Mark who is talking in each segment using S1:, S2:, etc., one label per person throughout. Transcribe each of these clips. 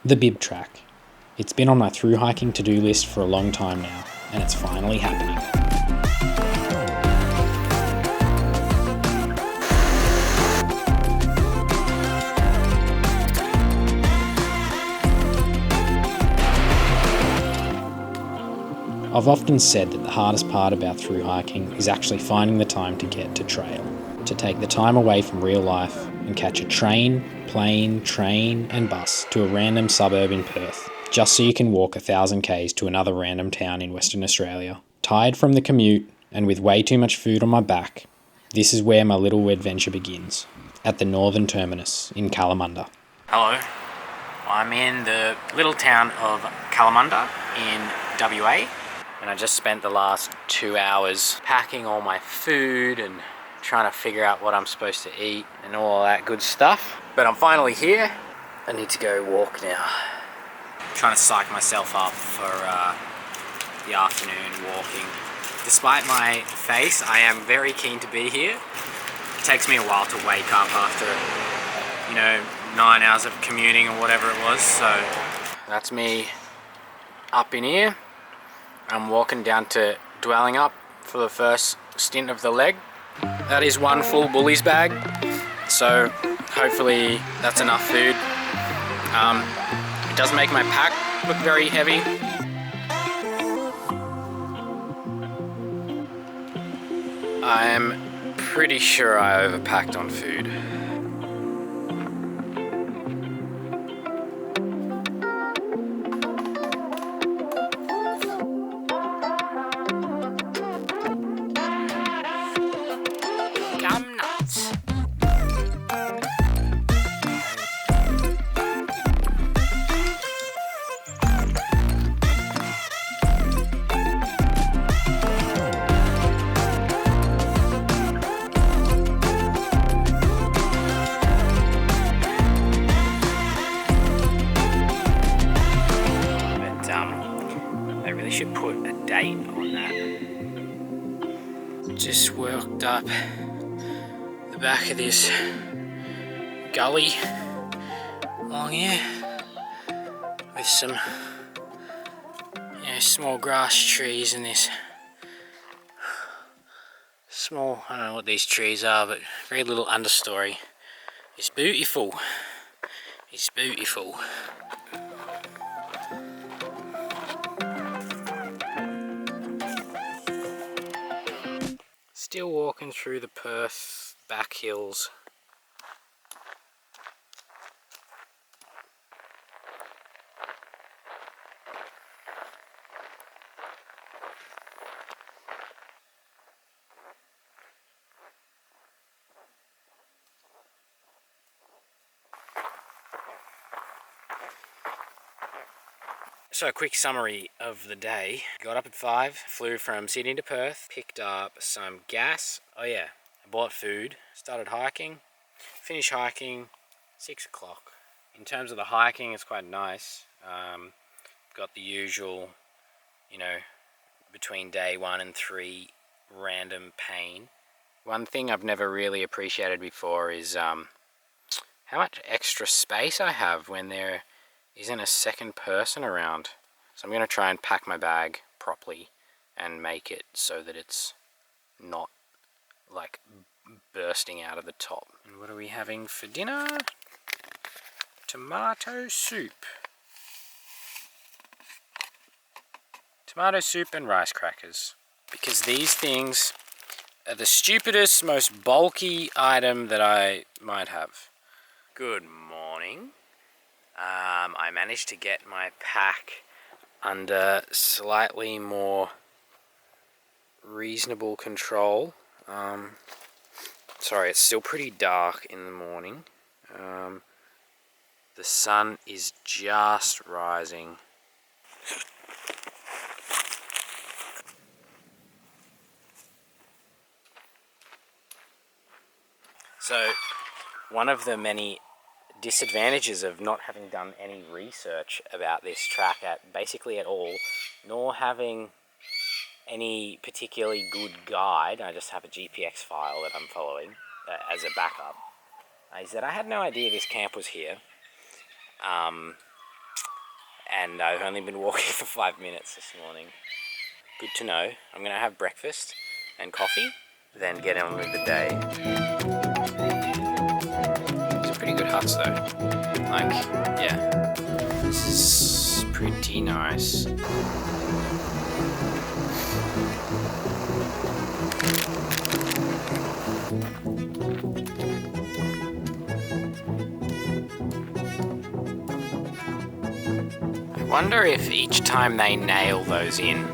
S1: The Bibb Track. It's been on my through hiking to-do list for a long time now, and it's finally happening. I've often said that the hardest part about through hiking is actually finding the time to get to trail, to take the time away from real life and catch a train, plane, train and bus to a random suburb in Perth, just so you can walk 1,000 k's to another random town in Western Australia. Tired from the commute and with way too much food on my back, this is where my little adventure begins, at the northern terminus in Kalamunda.
S2: Hello, I'm in the little town of Kalamunda in WA. And I just spent the last 2 hours packing all my food and trying to figure out what I'm supposed to eat and all that good stuff. But I'm finally here. I need to go walk now. I'm trying to psych myself up for the afternoon walking. Despite my face, I am very keen to be here. It takes me a while to wake up after, 9 hours of commuting or whatever it was. So that's me up in here. I'm walking down to Dwelling Up for the first stint of the leg. That is one full bullies bag, so hopefully that's enough food. It does make my pack look very heavy. I am pretty sure I overpacked on food. I really should put a date on that. Just worked up the back of this gully along here with some small grass trees and this small, I don't know what these trees are, but very little understory. It's beautiful. It's beautiful. Still walking through the Perth back hills. So a quick summary of the day. Got up at 5, flew from Sydney to Perth, picked up some gas. I bought food, started hiking, finished hiking 6 o'clock. In terms of the hiking, it's quite nice. Got the usual, between day 1 and 3 random pain. One thing I've never really appreciated before is how much extra space I have when there isn't a second person around. So I'm going to try and pack my bag properly and make it so that it's not like bursting out of the top. And what are we having for dinner? Tomato soup. Tomato soup and rice crackers. Because these things are the stupidest, most bulky item that I might have. Good morning. I managed to get my pack under slightly more reasonable control. Sorry, it's still pretty dark in the morning. The sun is just rising. So, one of the many disadvantages of not having done any research about this track basically at all, nor having any particularly good guide, I just have a GPX file that I'm following as a backup, is that I had no idea this camp was here. and I've only been walking for 5 minutes this morning. Good to know. I'm gonna have breakfast and coffee, then get on with the day. These are pretty good huts though. Like, yeah, this is pretty nice. I wonder if each time they nail those in,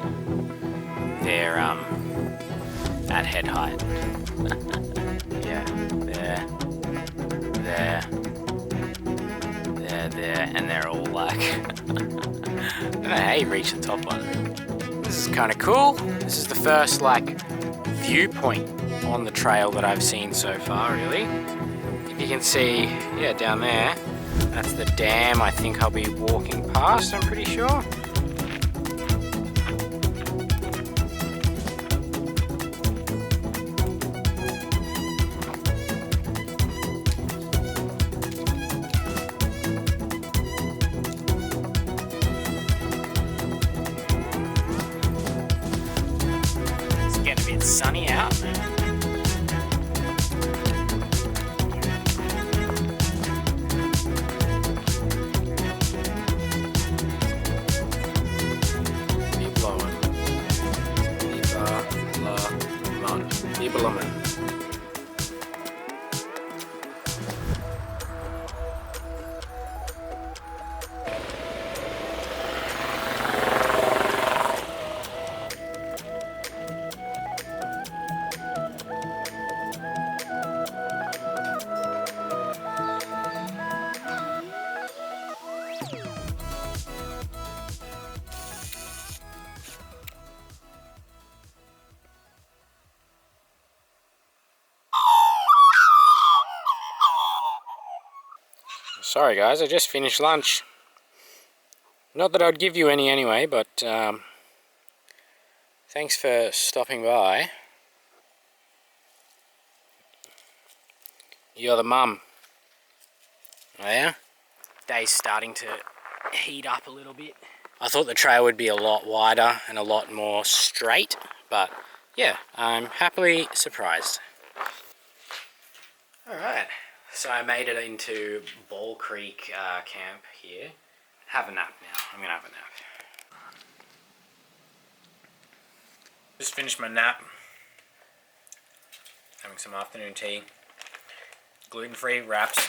S2: they're at head height. Yeah, there, and they're all like, I don't know how you reach the top one. This is kind of cool. This is the first like viewpoint on the trail that I've seen so far, really. If you can see, yeah, down there, that's the dam I think I'll be walking past, I'm pretty sure. It's getting a bit sunny out. Sorry guys, I just finished lunch. Not that I'd give you any anyway, but thanks for stopping by. You're the mum. Oh yeah? Day's starting to heat up a little bit. I thought the trail would be a lot wider and a lot more straight, but yeah, I'm happily surprised. Alright. So I made it into Bibb Creek camp here. Have a nap now. I'm gonna have a nap. Just finished my nap. Having some afternoon tea. Gluten-free wraps.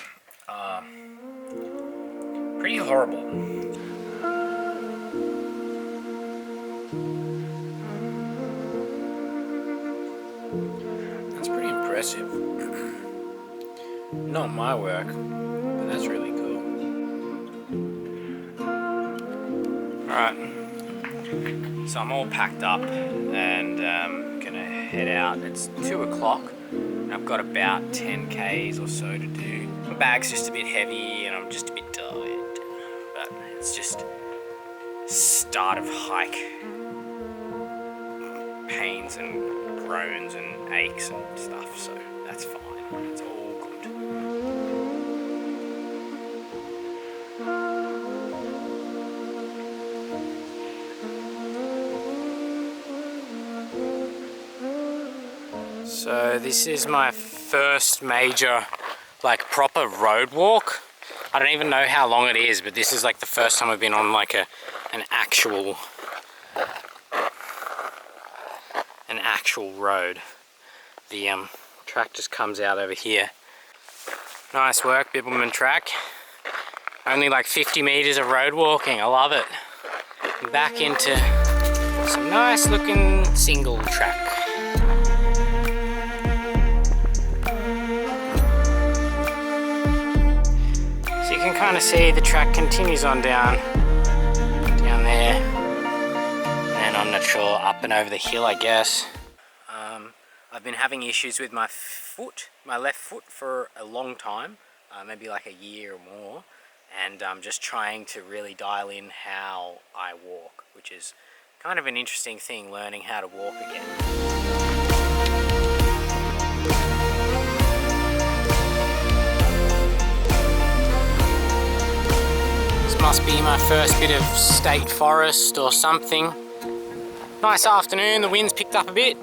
S2: Pretty horrible. That's pretty impressive. Not my work, but that's really cool. Alright, so I'm all packed up and gonna head out. It's 2 o'clock and I've got about 10 Ks or so to do. My bag's just a bit heavy and I'm just a bit tired, but it's just start of hike. Pains and groans and aches and stuff, so that's fine. It's all good. So this is my first major, like, proper road walk. I don't even know how long it is, but this is like the first time I've been on like an actual road. The track just comes out over here. Nice work, Bibb Track. Only like 50 meters of road walking. I love it. Back into some nice looking single track. So you can kind of see the track continues on down there, and I'm not sure, up and over the hill, I guess. I've been having issues with my foot, my left foot, for a long time, maybe like a year or more, and I'm just trying to really dial in how I walk, which is kind of an interesting thing, learning how to walk again. must be my first bit of state forest or something. Nice afternoon, the wind's picked up a bit,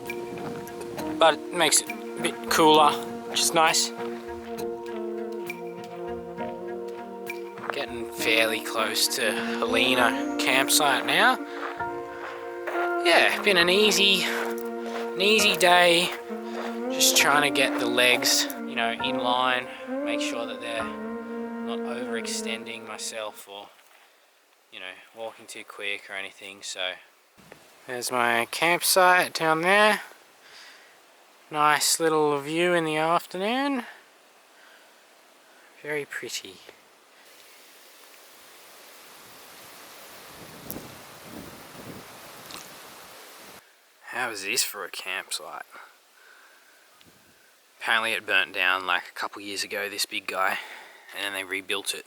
S2: but it makes it a bit cooler, which is nice. Getting fairly close to Helena campsite now. Yeah, been an easy day. Just trying to get the legs, you know, in line, make sure that they're not overextending myself or, you know, walking too quick or anything. So there's my campsite down there. Nice little view in the afternoon. Very pretty. How is this for a campsite? Apparently it burnt down like a couple years ago, this big guy, and then they rebuilt it.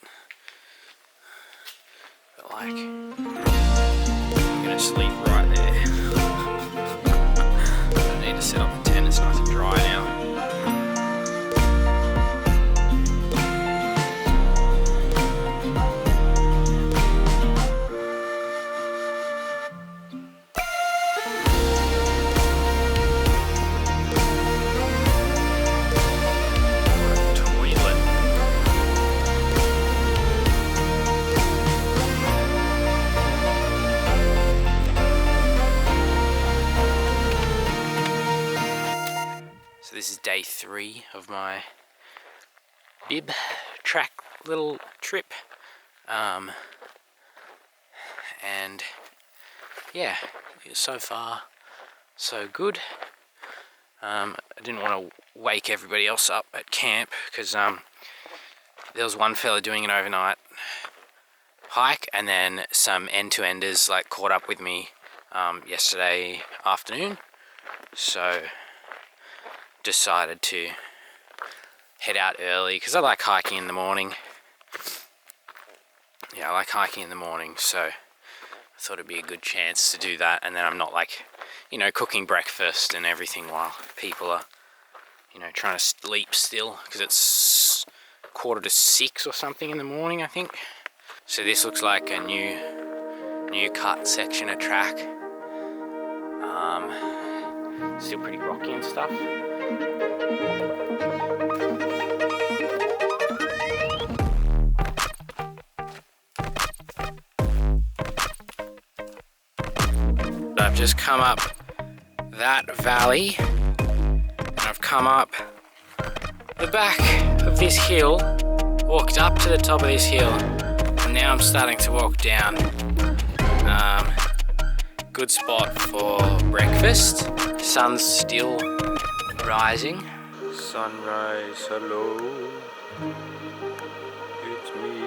S2: But like, I'm gonna sleep right there. I need to set up the tent, it's nice and dry now. This is day 3 of my Bibb Track little trip, and yeah, so far so good. I didn't want to wake everybody else up at camp because there was one fella doing an overnight hike, and then some end-to-enders like caught up with me yesterday afternoon, so decided to head out early because I like hiking in the morning. Yeah, I like hiking in the morning, so I thought it'd be a good chance to do that, and then I'm not like, you know, cooking breakfast and everything while people are, you know, trying to sleep still, because it's 5:45 or something in the morning, I think. So this looks like a new cut section of track. Still pretty rocky and stuff. I've just come up that valley, and I've come up the back of this hill, walked up to the top of this hill, and now I'm starting to walk down. Good spot for breakfast. Sun's still rising. Sunrise, hello, it's me.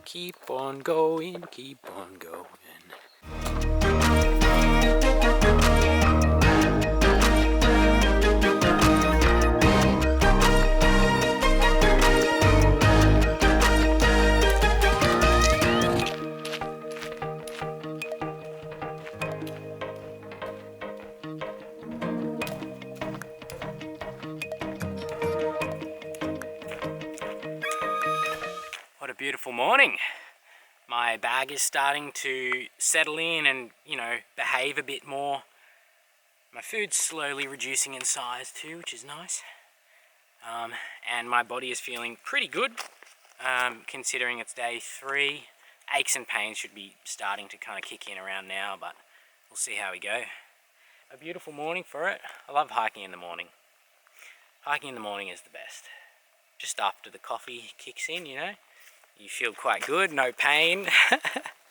S2: Keep on going, keep on going. What a beautiful morning. My bag is starting to settle in and, you know, behave a bit more. My food's slowly reducing in size too, which is nice. And my body is feeling pretty good, considering it's day 3. Aches and pains should be starting to kind of kick in around now, but we'll see how we go. A beautiful morning for it. I love hiking in the morning. Hiking in the morning is the best. Just after the coffee kicks in, you know. You feel quite good, no pain.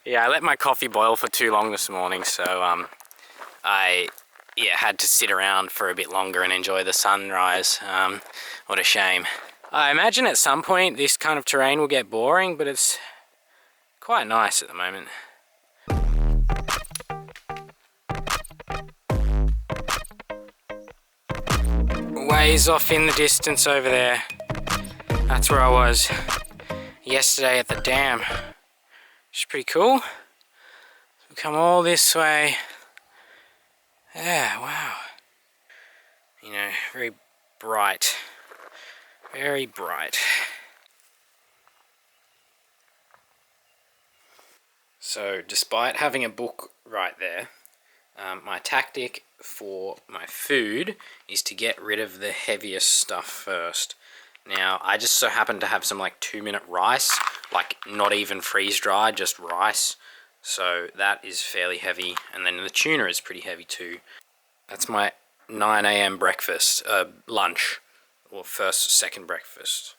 S2: Yeah, I let my coffee boil for too long this morning, so I had to sit around for a bit longer and enjoy the sunrise. What a shame. I imagine at some point this kind of terrain will get boring, but it's quite nice at the moment. Ways off in the distance over there, That's where I was yesterday at the dam. It's pretty cool. We come all this way. Yeah, wow. You know, very bright. Very bright. So, despite having a book right there, my tactic for my food is to get rid of the heaviest stuff first. Now, I just so happen to have some like 2-minute rice, like not even freeze-dried, just rice. So that is fairly heavy, and then the tuna is pretty heavy too. That's my 9 a.m. breakfast, lunch, or second breakfast.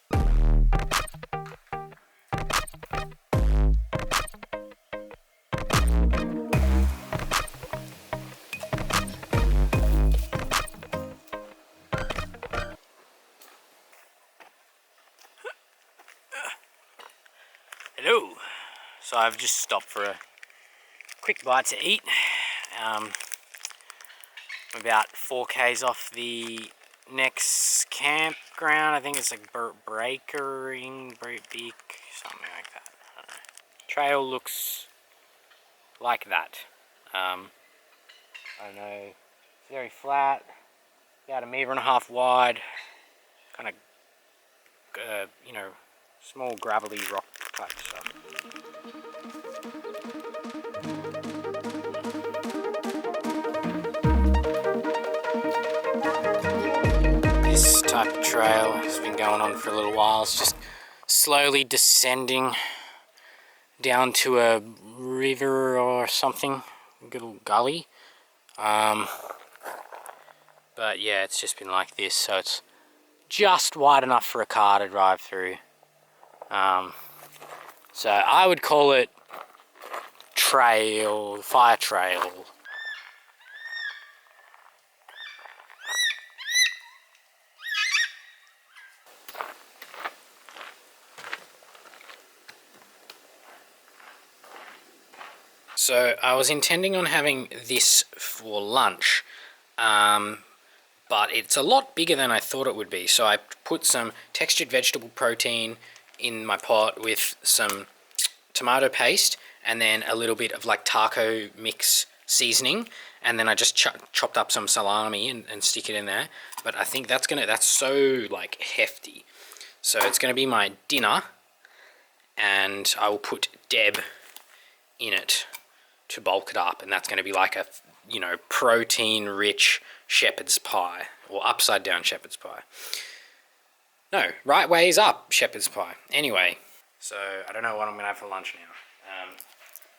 S2: Hello. So I've just stopped for a quick bite to eat. I'm about 4 k's off the next campground. I think it's like Breakering, Beak, something like that. I don't know. Trail looks like that. I don't know. It's very flat, about 1.5 meters wide. Kind of, you know, small gravelly rock type stuff. This type of trail has been going on for a little while. It's just slowly descending down to a river or something, a little gully. But yeah, it's just been like this, so it's just wide enough for a car to drive through. So I would call it fire trail. So I was intending on having this for lunch, but it's a lot bigger than I thought it would be. So I put some textured vegetable protein in my pot with some tomato paste and then a little bit of like taco mix seasoning, and then I just chopped up some salami and stick it in there. But I think that's so like hefty, so it's gonna be my dinner, and I will put Deb in it to bulk it up, and that's going to be like a, you know, protein rich shepherd's pie, or upside down shepherd's pie. No, right way is up shepherd's pie. Anyway, so I don't know what I'm going to have for lunch now.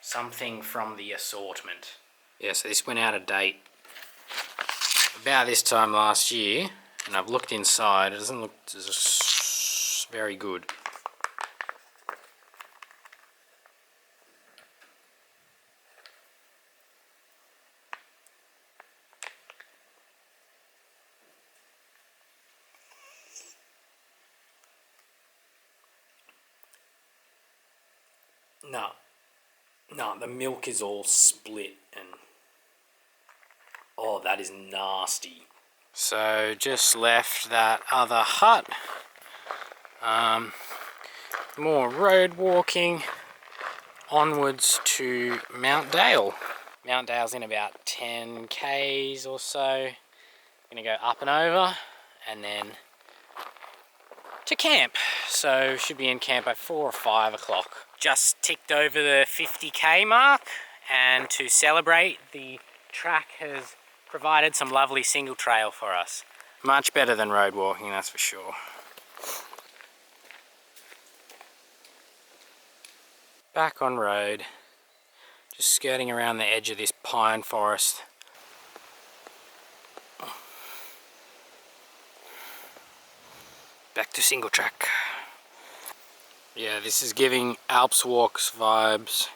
S2: Something from the assortment. Yeah, so this went out of date about this time last year, and I've looked inside. It doesn't look very good. No, the milk is all split, and oh, that is nasty. So just left that other hut. More road walking onwards to Mount Dale. Mount Dale's in about 10 k's or so. Gonna go up and over, and then to camp. So should be in camp by 4 or 5 o'clock. Just ticked over the 50k mark, and to celebrate, the track has provided some lovely single trail for us. Much better than road walking, that's for sure. Back on road, just skirting around the edge of this pine forest. Back to single track. Yeah, this is giving Alps Walks vibes.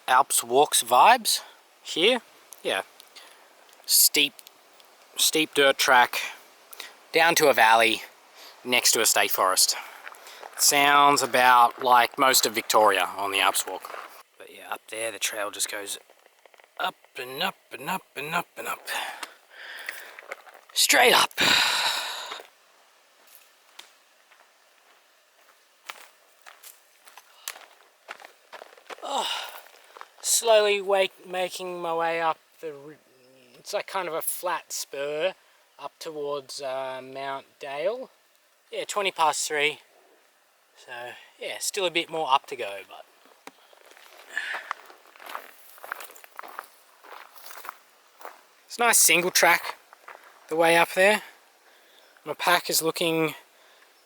S2: Alps Walks vibes here. Yeah, steep dirt track down to a valley next to a state forest. Sounds about like most of Victoria on the Alps Walk. But yeah, up there the trail just goes up and up and up and up and up. Straight up. slowly making my way up it's like kind of a flat spur up towards Mount Dale. Yeah, 3:20. So yeah, still a bit more up to go, but it's a nice single track the way up there. My pack is looking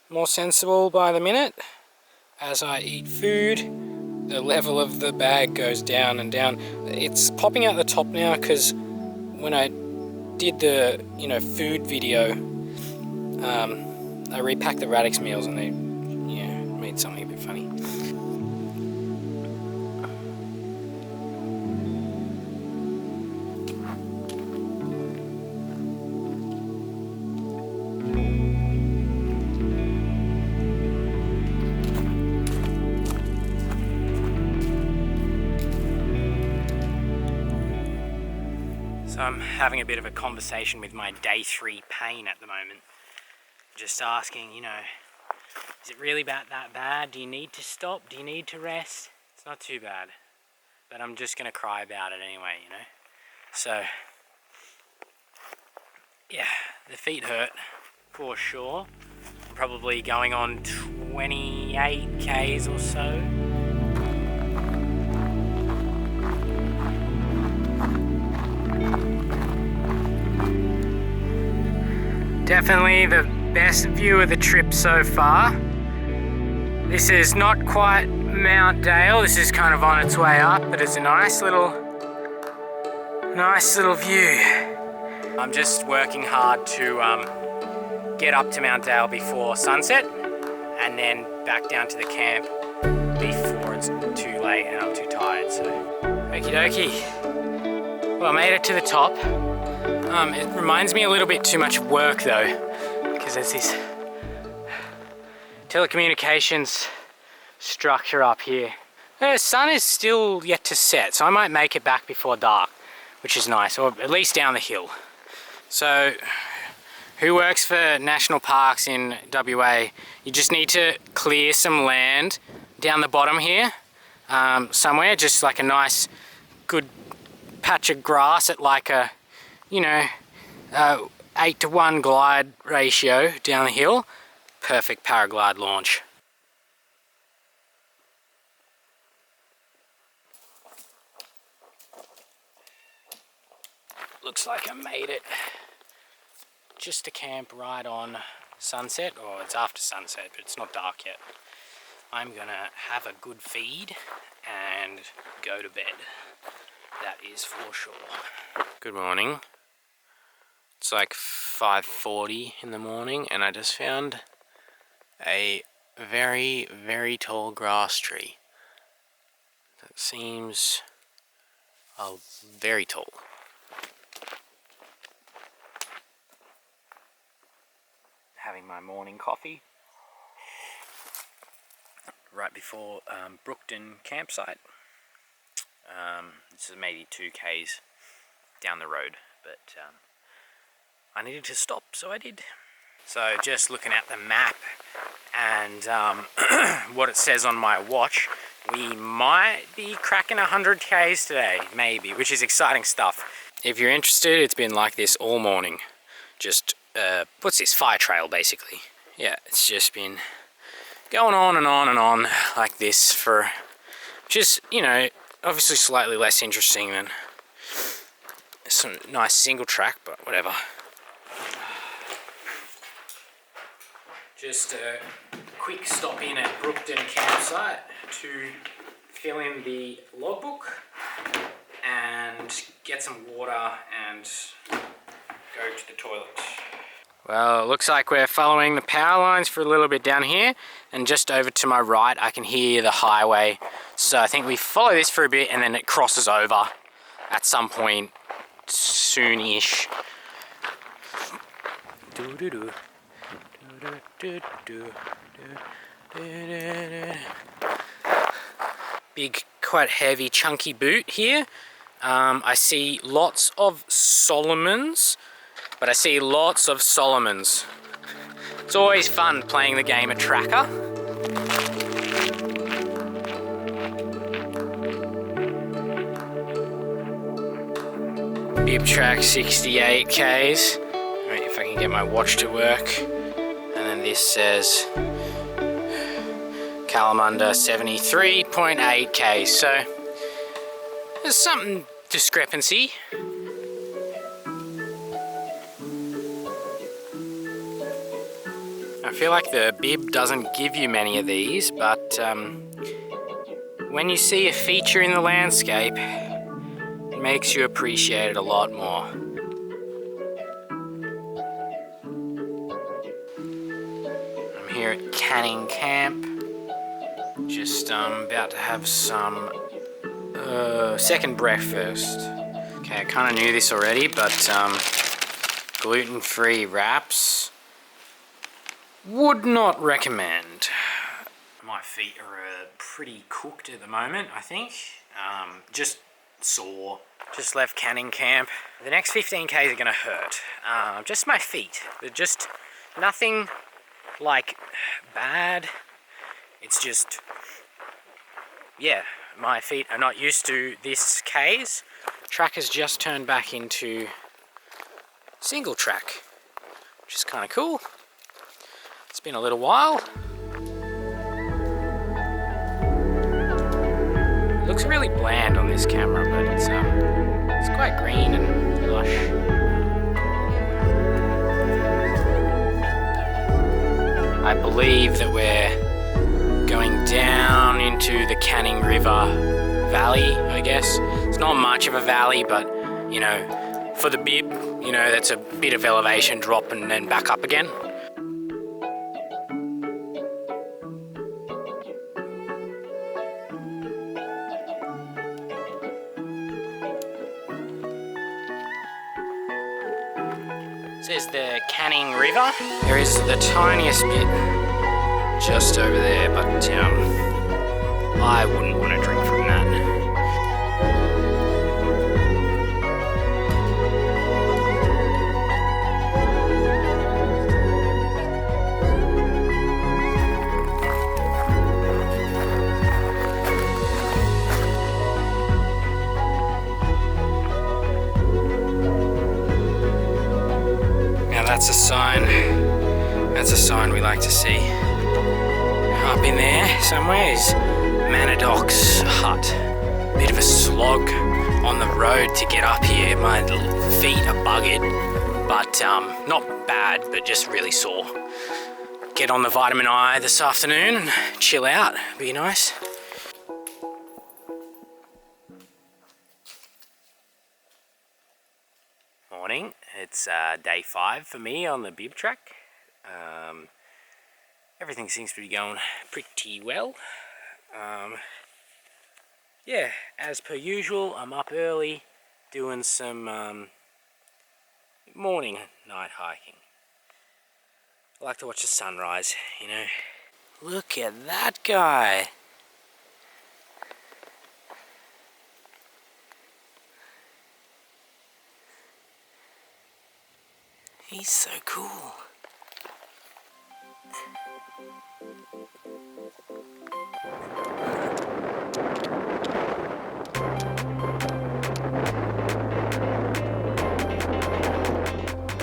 S2: more sensible by the minute. As I eat food, the level of the bag goes down and down. It's popping out the top now because when I did the food video, I repacked the Radix meals and they made something a bit funny. So I'm having a bit of a conversation with my day 3 pain at the moment. Just asking, is it really that bad? Do you need to stop? Do you need to rest? It's not too bad. But I'm just going to cry about it anyway, So, yeah, the feet hurt for sure. Probably going on 28 Ks or so. Definitely the best view of the trip so far. This is not quite Mount Dale, this is kind of on its way up, but it's a nice little view. I'm just working hard to get up to Mount Dale before sunset and then back down to the camp before it's too late and I'm too tired, so okie dokie. Well, I made it to the top. It reminds me a little bit too much of work though, because there's this telecommunications structure up here. The sun is still yet to set, so I might make it back before dark, which is nice, or at least down the hill. So, who works for national parks in WA, you just need to clear some land down the bottom here, somewhere, just like a nice, good patch of grass at like a 8:1 glide ratio down the hill. Perfect paraglide launch. Looks like I made it just to camp right on sunset, or it's after sunset, but it's not dark yet. I'm gonna have a good feed and go to bed. That is for sure. Good morning. It's like 5:40 in the morning and I just found a very, very tall grass tree that seems very tall. Having my morning coffee right before Brookton campsite. This is maybe 2 Ks down the road, but I needed to stop, so I did. So just looking at the map and what it says on my watch, we might be cracking 100 Ks today, maybe, which is exciting stuff. If you're interested, it's been like this all morning. Just, what's this, fire trail basically. Yeah, it's just been going on and on and on like this for just, obviously slightly less interesting than some nice single track, but whatever. Just a quick stop in at Brookton campsite to fill in the logbook and get some water and go to the toilet. Well, it looks like we're following the power lines for a little bit down here, and just over to my right I can hear the highway. So I think we follow this for a bit and then it crosses over at some point soon-ish. Big, quite heavy, chunky boot here. I see lots of Solomons, but I see lots of Solomons. It's always fun playing the game of Tracker. Bibb Track 68 Ks. Wait, if I can get my watch to work. And then this says Kalamunda 73.8 Ks. So there's some discrepancy. I feel like the Bibb doesn't give you many of these, but when you see a feature in the landscape, it makes you appreciate it a lot more. I'm here at Canning Camp, just about to have some second breakfast. Okay, I kind of knew this already, but gluten-free wraps. Would not recommend. My feet are pretty cooked at the moment, I think. Just sore. Just left Canning Camp. The next 15 Ks are gonna hurt. Just my feet. They're just nothing like bad. It's just, yeah, my feet are not used to this Ks. Track has just turned back into single track, which is kind of cool. It's been a little while. It looks really bland on this camera, but it's quite green and lush. I believe that we're going down into the Canning River Valley, I guess. It's not much of a valley, but you know, for the Bibb, you know, that's a bit of elevation drop and then back up again. This is the Canning River. There is the tiniest bit just over there, but I wouldn't want to drink from that. That's a sign. That's a sign we like to see. Up in there somewhere is Manadoc's hut. Bit of a slog on the road to get up here. My feet are buggered, but not bad, but just really sore. Get on the vitamin I this afternoon and chill out. Be nice. Morning. It's day 5 for me on the Bibb Track. Everything seems to be going pretty well. Yeah, as per usual, I'm up early doing some morning night hiking. I like to watch the sunrise, you know. Look at that guy. He's so cool.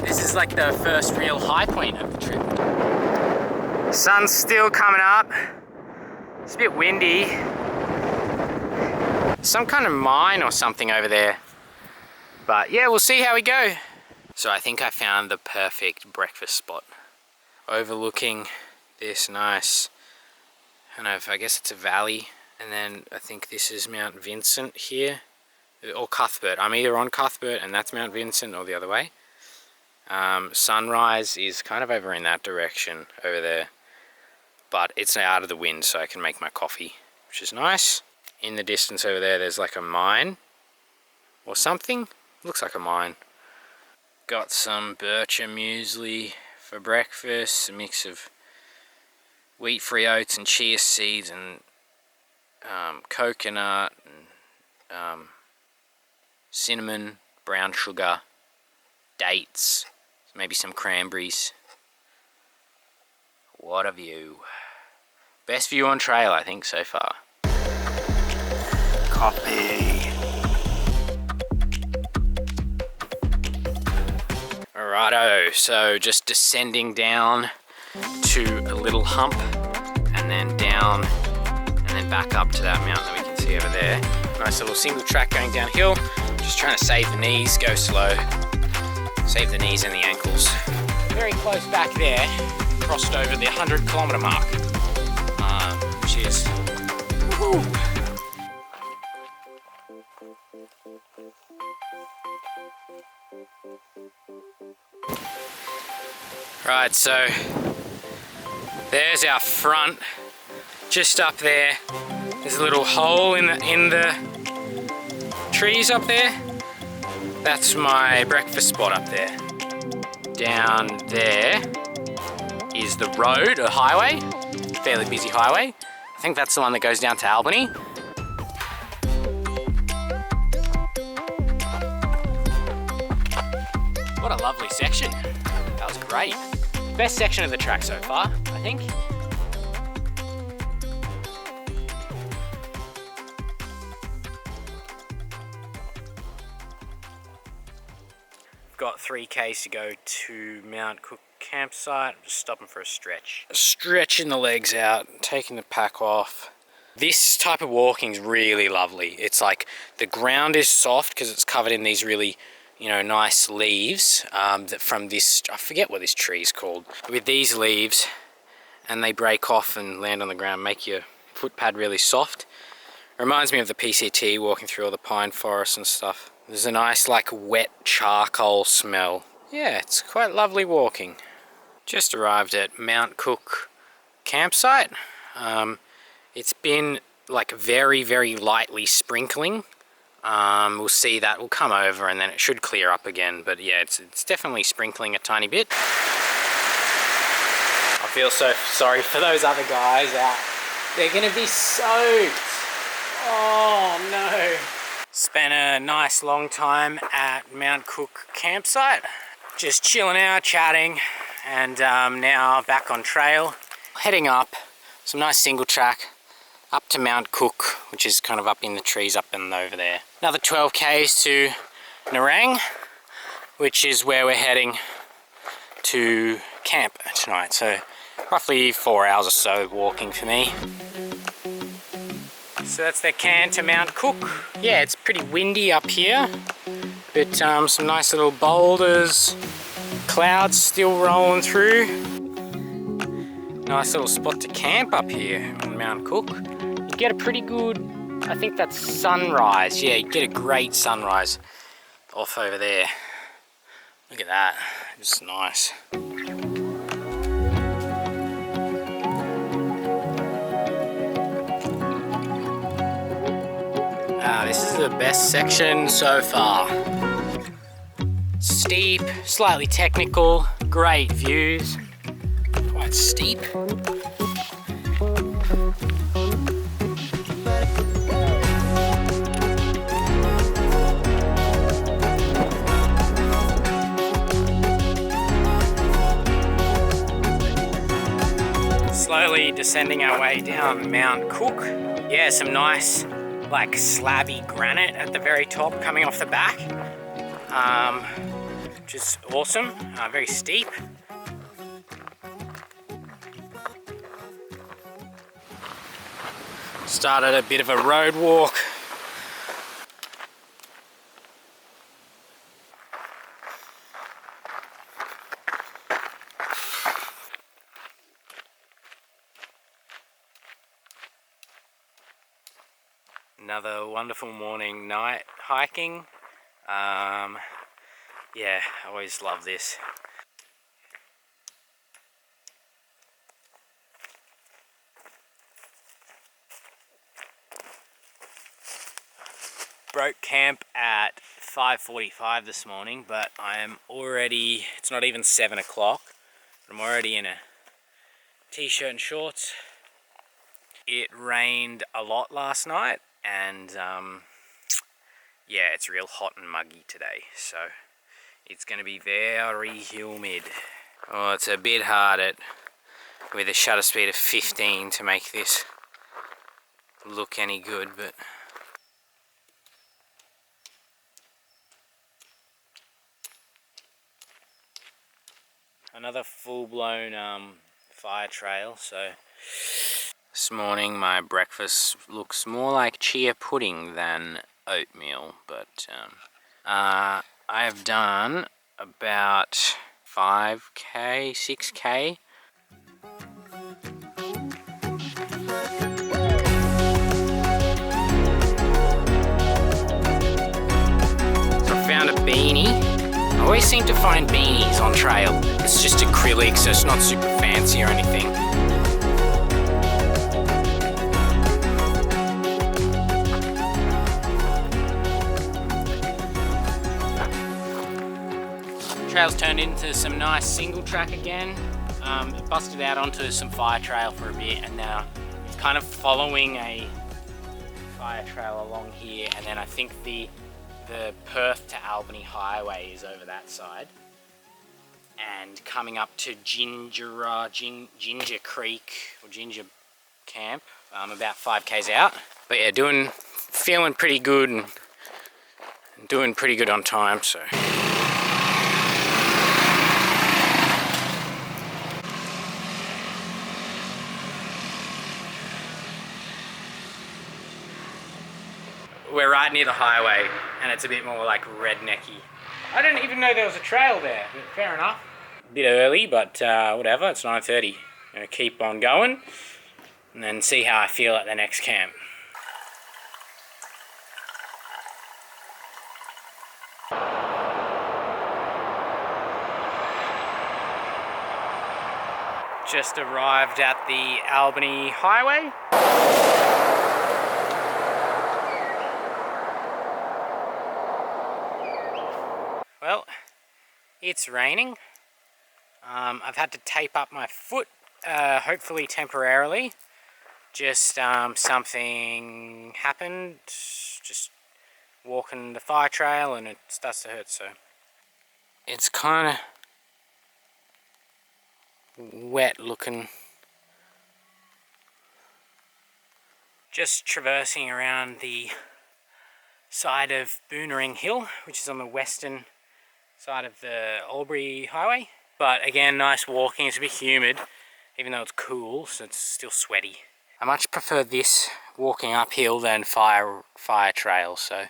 S2: This is like the first real high point of the trip. Sun's still coming up. It's a bit windy. Some kind of mine or something over there. But yeah, we'll see how we go. So I think I found the perfect breakfast spot. Overlooking this nice, I guess it's a valley. And then I think this is Mount Vincent here. Or Cuthbert. I'm either on Cuthbert and that's Mount Vincent or the other way. Sunrise is kind of over in that direction over there. But it's out of the wind so I can make my coffee, which is nice. In the distance over there, there's like a mine or something. Looks like a mine. Got some Bircher muesli for breakfast, a mix of wheat-free oats and chia seeds and coconut and cinnamon, brown sugar, dates, maybe some cranberries. What a view. Best view on trail, I think, so far. Coffee. Alrighto, so just descending down to a little hump and then down and then back up to that mountain that we can see over there. Nice little single track going downhill. Just trying to save the knees, go slow. Save the knees and the ankles. Very close back there, crossed over the 100-kilometer mark, which is woohoo. Right, so there's our front, just up there. There's a little hole in the trees up there. That's my breakfast spot up there. Down there is the road, a highway, fairly busy highway. I think that's the one that goes down to Albany. What a lovely section. That was great. Best section of the track so far, I think. Got 3Ks to go to Mount Cook campsite. I'm just stopping for a stretch. Stretching the legs out, taking the pack off. This type of walking is really lovely. It's like the ground is soft because it's covered in these really, you know, nice leaves that from this, I forget what this tree is called. With these leaves, and they break off and land on the ground, make your foot pad really soft. Reminds me of the PCT, walking through all the pine forests and stuff. There's a nice like wet charcoal smell. Yeah, it's quite lovely walking. Just arrived at Mount Cook campsite. It's been like very, very lightly sprinkling. We'll see that, we'll come over and then it should clear up again. But yeah, it's definitely sprinkling a tiny bit. I feel so sorry for those other guys out. They're gonna be soaked. Oh no. Spent a nice long time at Mount Cook campsite. Just chilling out, chatting, and now back on trail. Heading up, some nice single track, up to Mount Cook, which is kind of up in the trees up and over there. Another 12 Ks to Narang, which is where we're heading to camp tonight. So roughly 4 hours or so walking for me. So that's the can to Mount Cook. Yeah, it's pretty windy up here, but some nice little boulders, clouds still rolling through. Nice little spot to camp up here on Mount Cook. You get a pretty good, I think that's sunrise. Yeah, you get a great sunrise off over there. Look at that, it's nice. This is the best section so far. Steep, slightly technical, great views. Quite steep. Slowly descending our way down Mount Cook. Yeah, some nice like slabby granite at the very top coming off the back, which is awesome. Very steep. Started a bit of a road walk. Another wonderful morning, night hiking. Yeah, I always love this. Broke camp at 5:45 this morning, but I am already, it's not even 7 o'clock, but I'm already in a t-shirt and shorts. It rained a lot last night, and yeah, it's real hot and muggy today, so it's going to be very humid. Oh, it's a bit hard with a shutter speed of 15 to make this look any good, but another full-blown fire trail. So this morning my breakfast looks more like chia pudding than oatmeal, but I have done about 5k, 6k. So I found a beanie. I always seem to find beanies on trail. It's just acrylic, so it's not super fancy or anything. Trail's turned into some nice single track again. It busted out onto some fire trail for a bit, and now it's kind of following a fire trail along here, and then I think the Perth to Albany highway is over that side, and coming up to Ginger Creek or Ginger Camp, about 5k's out. But yeah, feeling pretty good and doing pretty good on time. So we're right near the highway, and it's a bit more like rednecky. I didn't even know there was a trail there, but fair enough. A bit early, but whatever, it's 9:30. I'm gonna keep on going, and then see how I feel at the next camp. Just arrived at the Albany highway. Well, it's raining. I've had to tape up my foot, hopefully temporarily. Just something happened, just walking the fire trail, and it starts to hurt, so. It's kind of wet looking. Just traversing around the side of Boonering Hill, which is on the western side of the Albury Highway. But again, nice walking. It's a bit humid, even though it's cool, so it's still sweaty. I much prefer this walking uphill than fire trail, so.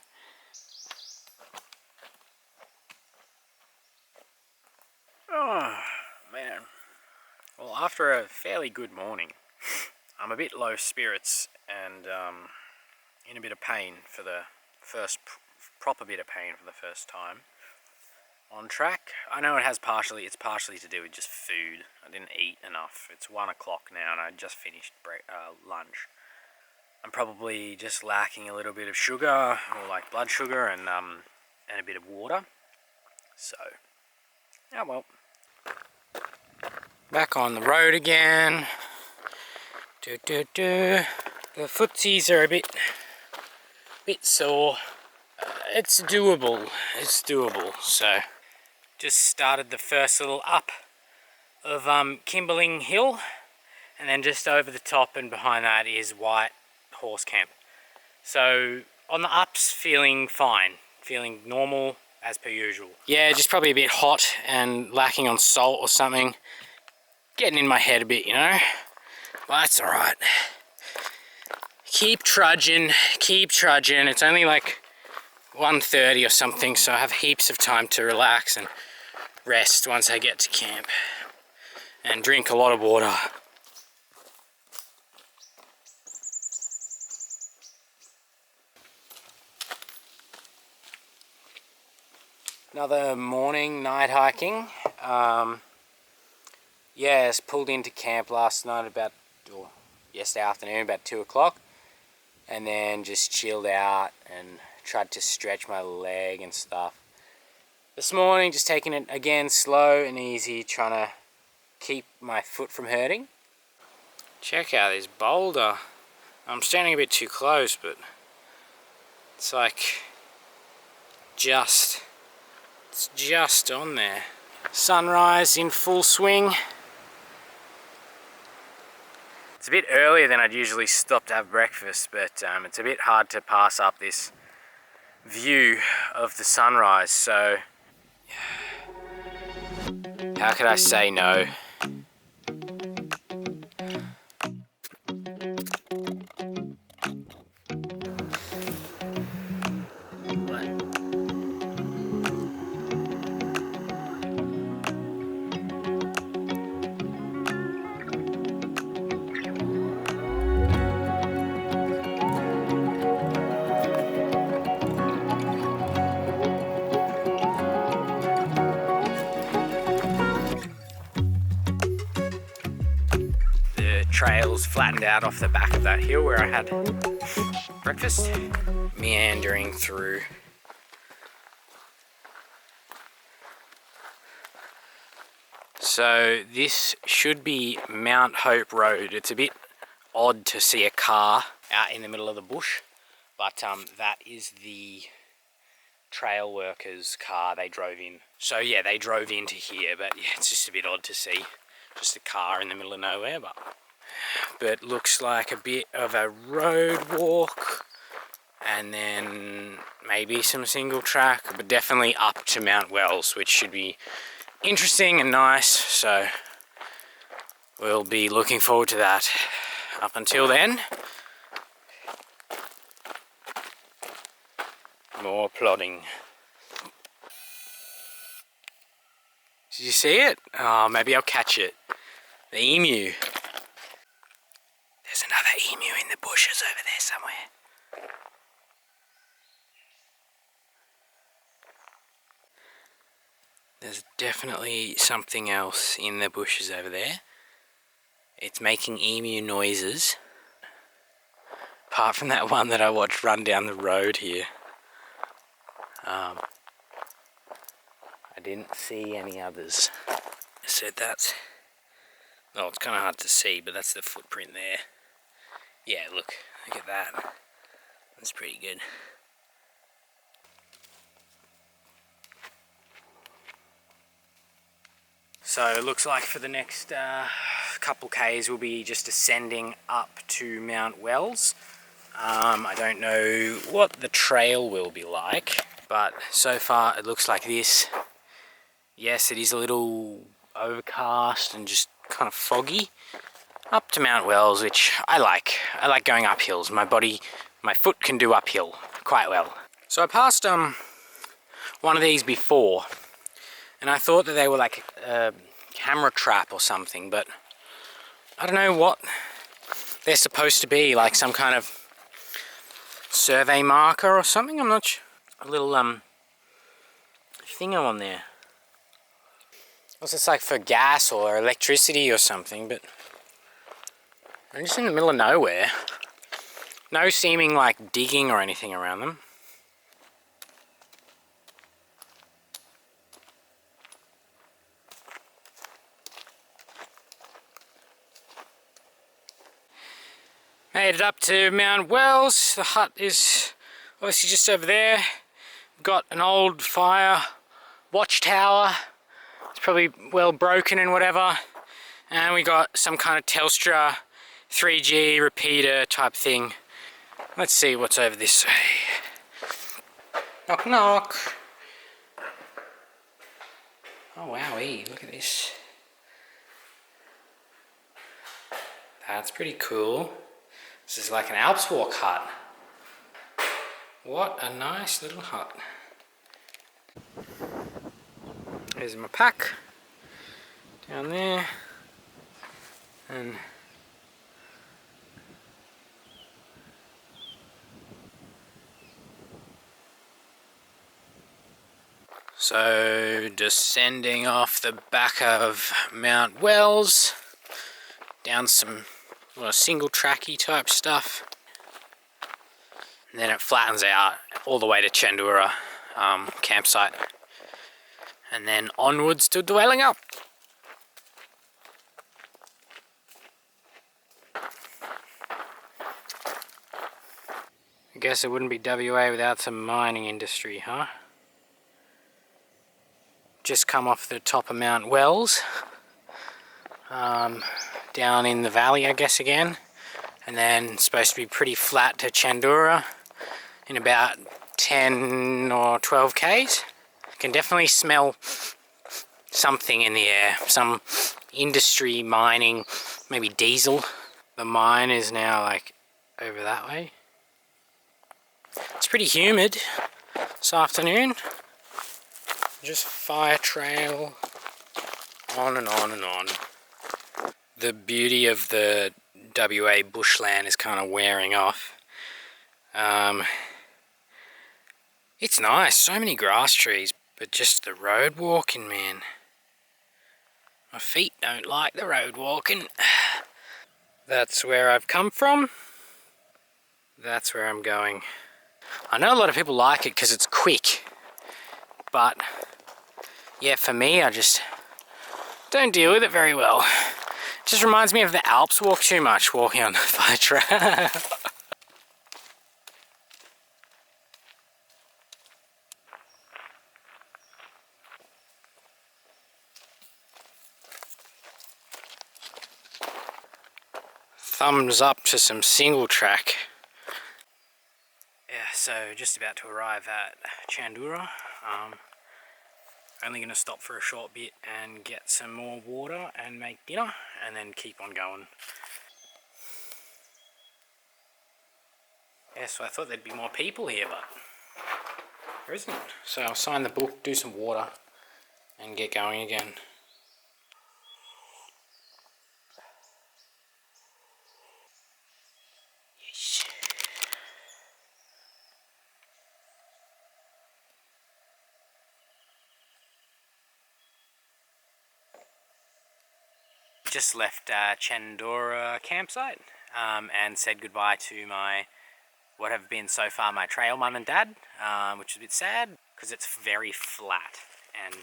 S2: Oh, man. Well, after a fairly good morning, I'm a bit low spirits and in a bit of pain for the first proper bit of pain for the first time on track. I know it's partially to do with just food. I didn't eat enough. It's 1 o'clock now and I just finished lunch. I'm probably just lacking a little bit of sugar, or like blood sugar, and a bit of water. So, yeah, well, back on the road again. The footsies are a bit sore. It's doable. So, just started the first little up of Kimberling Hill, and then just over the top and behind that is White Horse Camp. So on the ups, feeling fine, feeling normal as per usual. Yeah, just probably a bit hot and lacking on salt or something. Getting in my head a bit, you know. But that's alright. Keep trudging. It's only like 1:30 or something, so I have heaps of time to relax and rest once I get to camp. And drink a lot of water. Another morning, night hiking. Yes, pulled into camp last night yesterday afternoon about 2 o'clock, and then just chilled out and tried to stretch my leg and stuff. This morning, just taking it again slow and easy, trying to keep my foot from hurting. Check out this boulder. I'm standing a bit too close, but it's like it's just on there. Sunrise in full swing. It's a bit earlier than I'd usually stop to have breakfast, but it's a bit hard to pass up this view of the sunrise, so How could I say no? The trail's flattened out off the back of that hill where I had breakfast, meandering through. So this should be Mount Hope Road. It's a bit odd to see a car out in the middle of the bush, but that is the trail workers' car they drove in. So yeah, they drove into here, but yeah, it's just a bit odd to see just a car in the middle of nowhere, but looks like a bit of a road walk, and then maybe some single track, but definitely up to Mount Wells, which should be interesting and nice. So we'll be looking forward to that. Up until then, more plodding. Did you see it? Oh, maybe I'll catch it. The emu. There's another emu in the bushes over there somewhere. There's definitely something else in the bushes over there. It's making emu noises. Apart from that one that I watched run down the road here. I didn't see any others. I said that. Oh, it's kind of hard to see, but that's the footprint there. Yeah, look at that. That's pretty good. So it looks like for the next couple Ks we'll be just ascending up to Mount Wells. I don't know what the trail will be like, but so far it looks like this. Yes, it is a little overcast and just kind of foggy. Up to Mount Wells, which I like. I like going up hills. My foot can do uphill quite well. So I passed one of these before, and I thought that they were like a camera trap or something, but I don't know what they're supposed to be, like some kind of survey marker or something. I'm not sure. A little thingo on there. Also, it's like for gas or electricity or something, but I'm just in the middle of nowhere. No seeming like digging or anything around them. Made it up to Mount Wells. The hut is obviously just over there. Got an old fire watchtower. It's probably well broken and whatever. And we got some kind of Telstra 3G repeater type thing. Let's see what's over this way. Knock knock. Oh wowee, look at this. That's pretty cool. This is like an Alps Walk hut. What a nice little hut. There's my pack down there, and so descending off the back of Mount Wells down some single tracky type stuff, and then it flattens out all the way to Chandura campsite, and then onwards to Dwelling Up. I guess it wouldn't be WA without some mining industry, huh? Just come off the top of Mount Wells, down in the valley I guess again, and then it's supposed to be pretty flat to Chandura in about 10 or 12 Ks. You can definitely smell something in the air, some industry, mining, maybe diesel. The mine is now like over that way. It's pretty humid this afternoon. Just fire trail on and on and on. The beauty of the WA bushland is kind of wearing off. It's nice, so many grass trees, but just the road walking, man. My feet don't like the road walking. That's where I've come from. That's where I'm going. I know a lot of people like it because it's quick, but yeah, for me, I just don't deal with it very well. It just reminds me of the Alps walk too much, walking on the fire trail. Thumbs up to some single track. Yeah, so just about to arrive at Chandura. Only going to stop for a short bit and get some more water and make dinner, and then keep on going. Yeah, so I thought there'd be more people here, but there isn't. So I'll sign the book, do some water, and get going again. Yes. Just left Chandura campsite and said goodbye to my what have been so far my trail mum and dad, which is a bit sad because it's very flat, and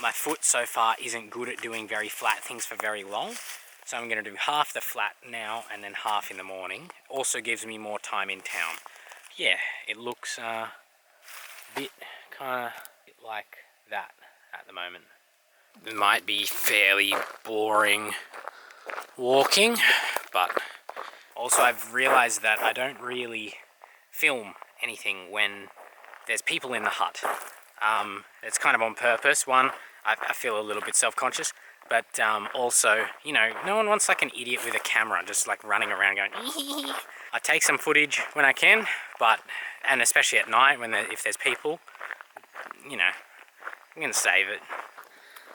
S2: my foot so far isn't good at doing very flat things for very long, so I'm going to do half the flat now and then half in the morning. Also gives me more time in town. Yeah, it looks a bit kind of like that at the moment. It might be fairly boring walking, but also I've realized that I don't really film anything when there's people in the hut. It's kind of on purpose. One, I feel a little bit self-conscious, but also, you know, no one wants like an idiot with a camera just like running around going I take some footage when I can, and especially at night when if there's people, you know, I'm gonna save it.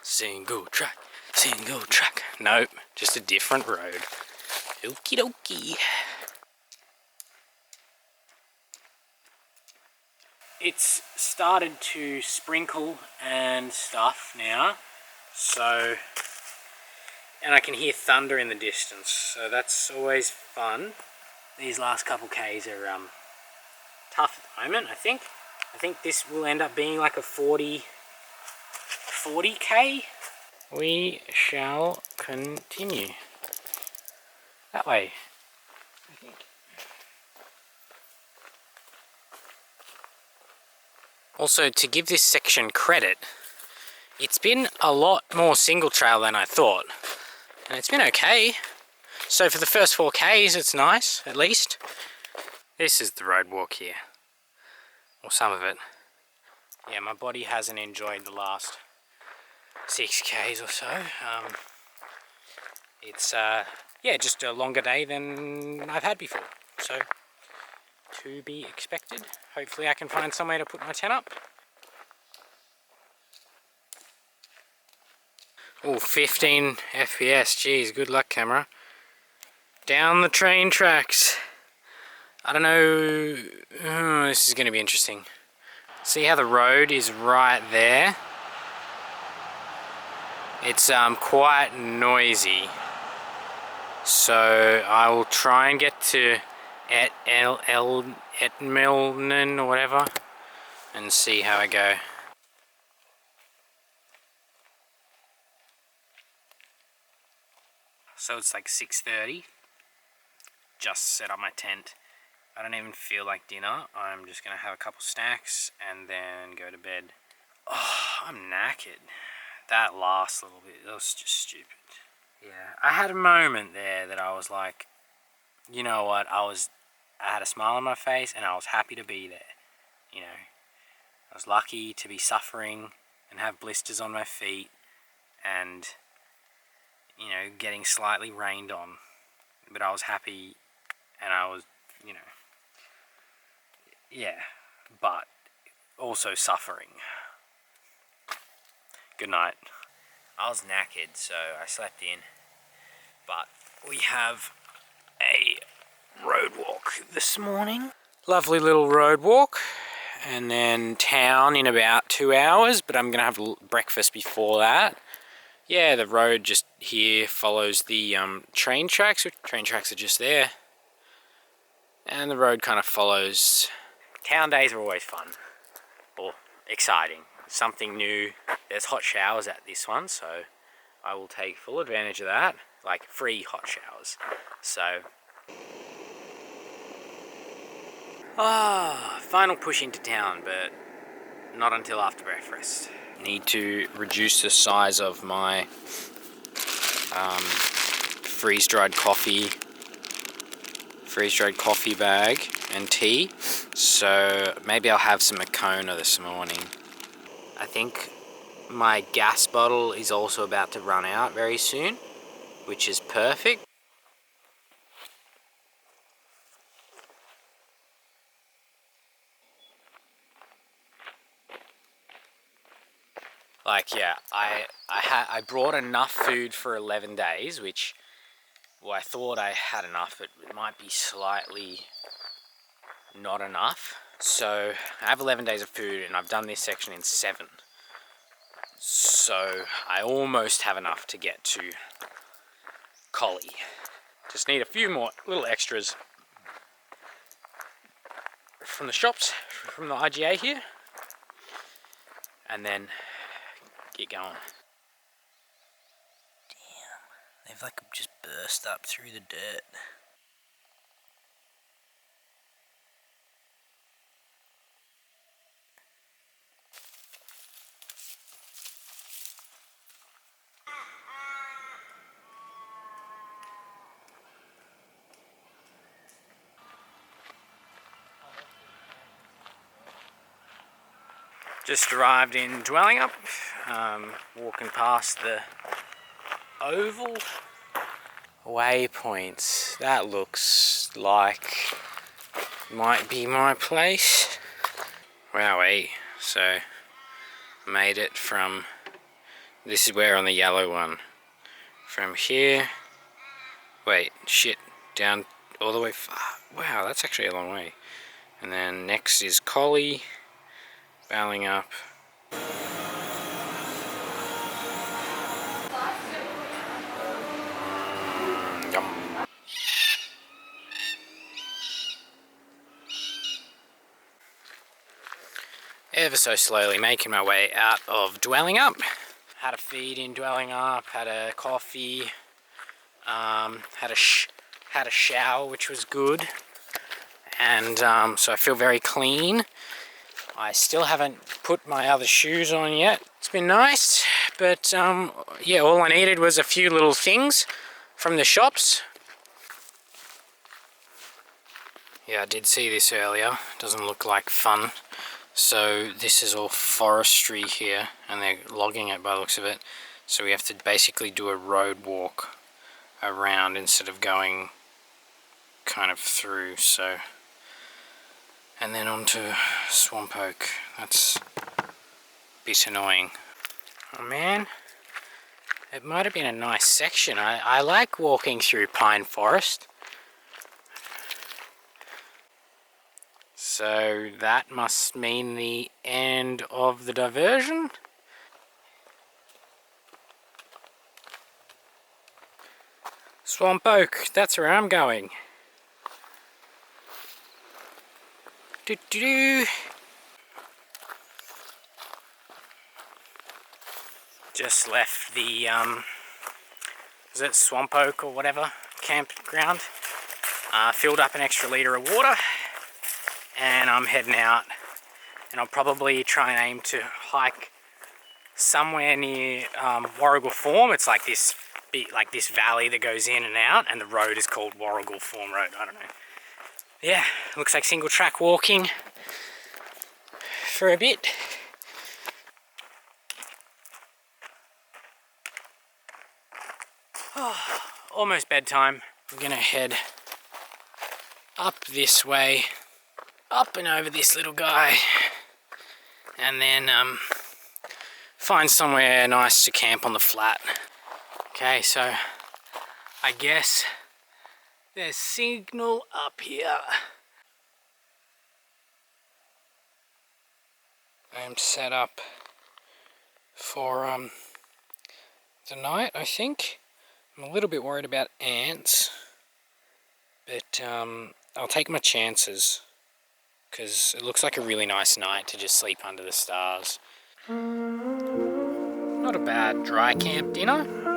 S2: Single track, single track. Nope, just a different road. Okie dokie. It's started to sprinkle and stuff now, so, and I can hear thunder in the distance, so that's always fun. These last couple Ks are tough at the moment, I think. I think this will end up being like a 40K. We shall continue. That way, I think. Also, to give this section credit, it's been a lot more single trail than I thought, and it's been okay. So for the first 4Ks, it's nice, at least. This is the road walk here, or some of it. Yeah, my body hasn't enjoyed the last 6Ks or so. It's yeah, just a longer day than I've had before, so to be expected. Hopefully I can find somewhere to put my tent up. Oh, 15 FPS, geez, good luck camera. Down the train tracks. I don't know, this is going to be interesting. See how the road is right there? It's quite noisy. So I will try and get to Etmelnen or whatever and see how I go. So it's like 6:30. Just set up my tent. I don't even feel like dinner. I'm just gonna have a couple snacks and then go to bed. Oh, I'm knackered. That last little bit, that was just stupid. Yeah, I had a moment there that I was like, you know what, I had a smile on my face and I was happy to be there. You know, I was lucky to be suffering and have blisters on my feet, and, you know, getting slightly rained on. But I was happy, and I was, you know, yeah, but also suffering. Good night. I was knackered, so I slept in, but we have a road walk this morning. Lovely little road walk, and then town in about 2 hours, but I'm gonna have breakfast before that. Yeah, the road just here follows the train tracks. Train tracks are just there, and the road kind of follows. Town days are always fun, or exciting, something new. There's hot showers at this one, so I will take full advantage of that, like free hot showers. So, final push into town, but not until after breakfast. Need to reduce the size of my freeze-dried coffee bag and tea, so maybe I'll have some Moccona this morning. I think my gas bottle is also about to run out very soon, which is perfect. Like, yeah, I brought enough food for 11 days, which, well, I thought I had enough, but it might be slightly not enough. So I have 11 days of food, and I've done this section in 7. So I almost have enough to get to Collie. Just need a few more little extras from the shops, from the IGA here, and then get going. Damn, they've like just burst up through the dirt. Just arrived in Dwellingup, walking past the oval waypoints. That looks like might be my place. Wowee, so made it from, this is where on the yellow one, from here, wait, shit, down all the way far. Wow, that's actually a long way. And then next is Collie, Ballingup. Yum. Ever so slowly making my way out of Dwellingup. Had a feed in Dwellingup, had a coffee, had a shower, which was good, and so I feel very clean. I still haven't put my other shoes on yet. It's been nice, but yeah, all I needed was a few little things from the shops. Yeah, I did see this earlier. Doesn't look like fun. So this is all forestry here, and they're logging it by the looks of it. So we have to basically do a road walk around instead of going kind of through. So, and then onto Swamp Oak. That's a bit annoying. Oh man, it might have been a nice section. I like walking through pine forest. So that must mean the end of the diversion. Swamp Oak, that's where I'm going. Doo-doo-doo. Just left the, is it Swamp Oak or whatever, campground. Filled up an extra litre of water, and I'm heading out. And I'll probably try and aim to hike somewhere near Warrigal Form. It's like this bit, like this valley that goes in and out, and the road is called Warrigal Form Road. I don't know. Yeah, looks like single track walking for a bit. almost bedtime. I'm gonna head up this way, up and over this little guy, and then find somewhere nice to camp on the flat. Okay, so I guess there's signal up here. I'm set up for the night, I think. I'm a little bit worried about ants, but I'll take my chances because it looks like a really nice night to just sleep under the stars. Not a bad dry camp dinner.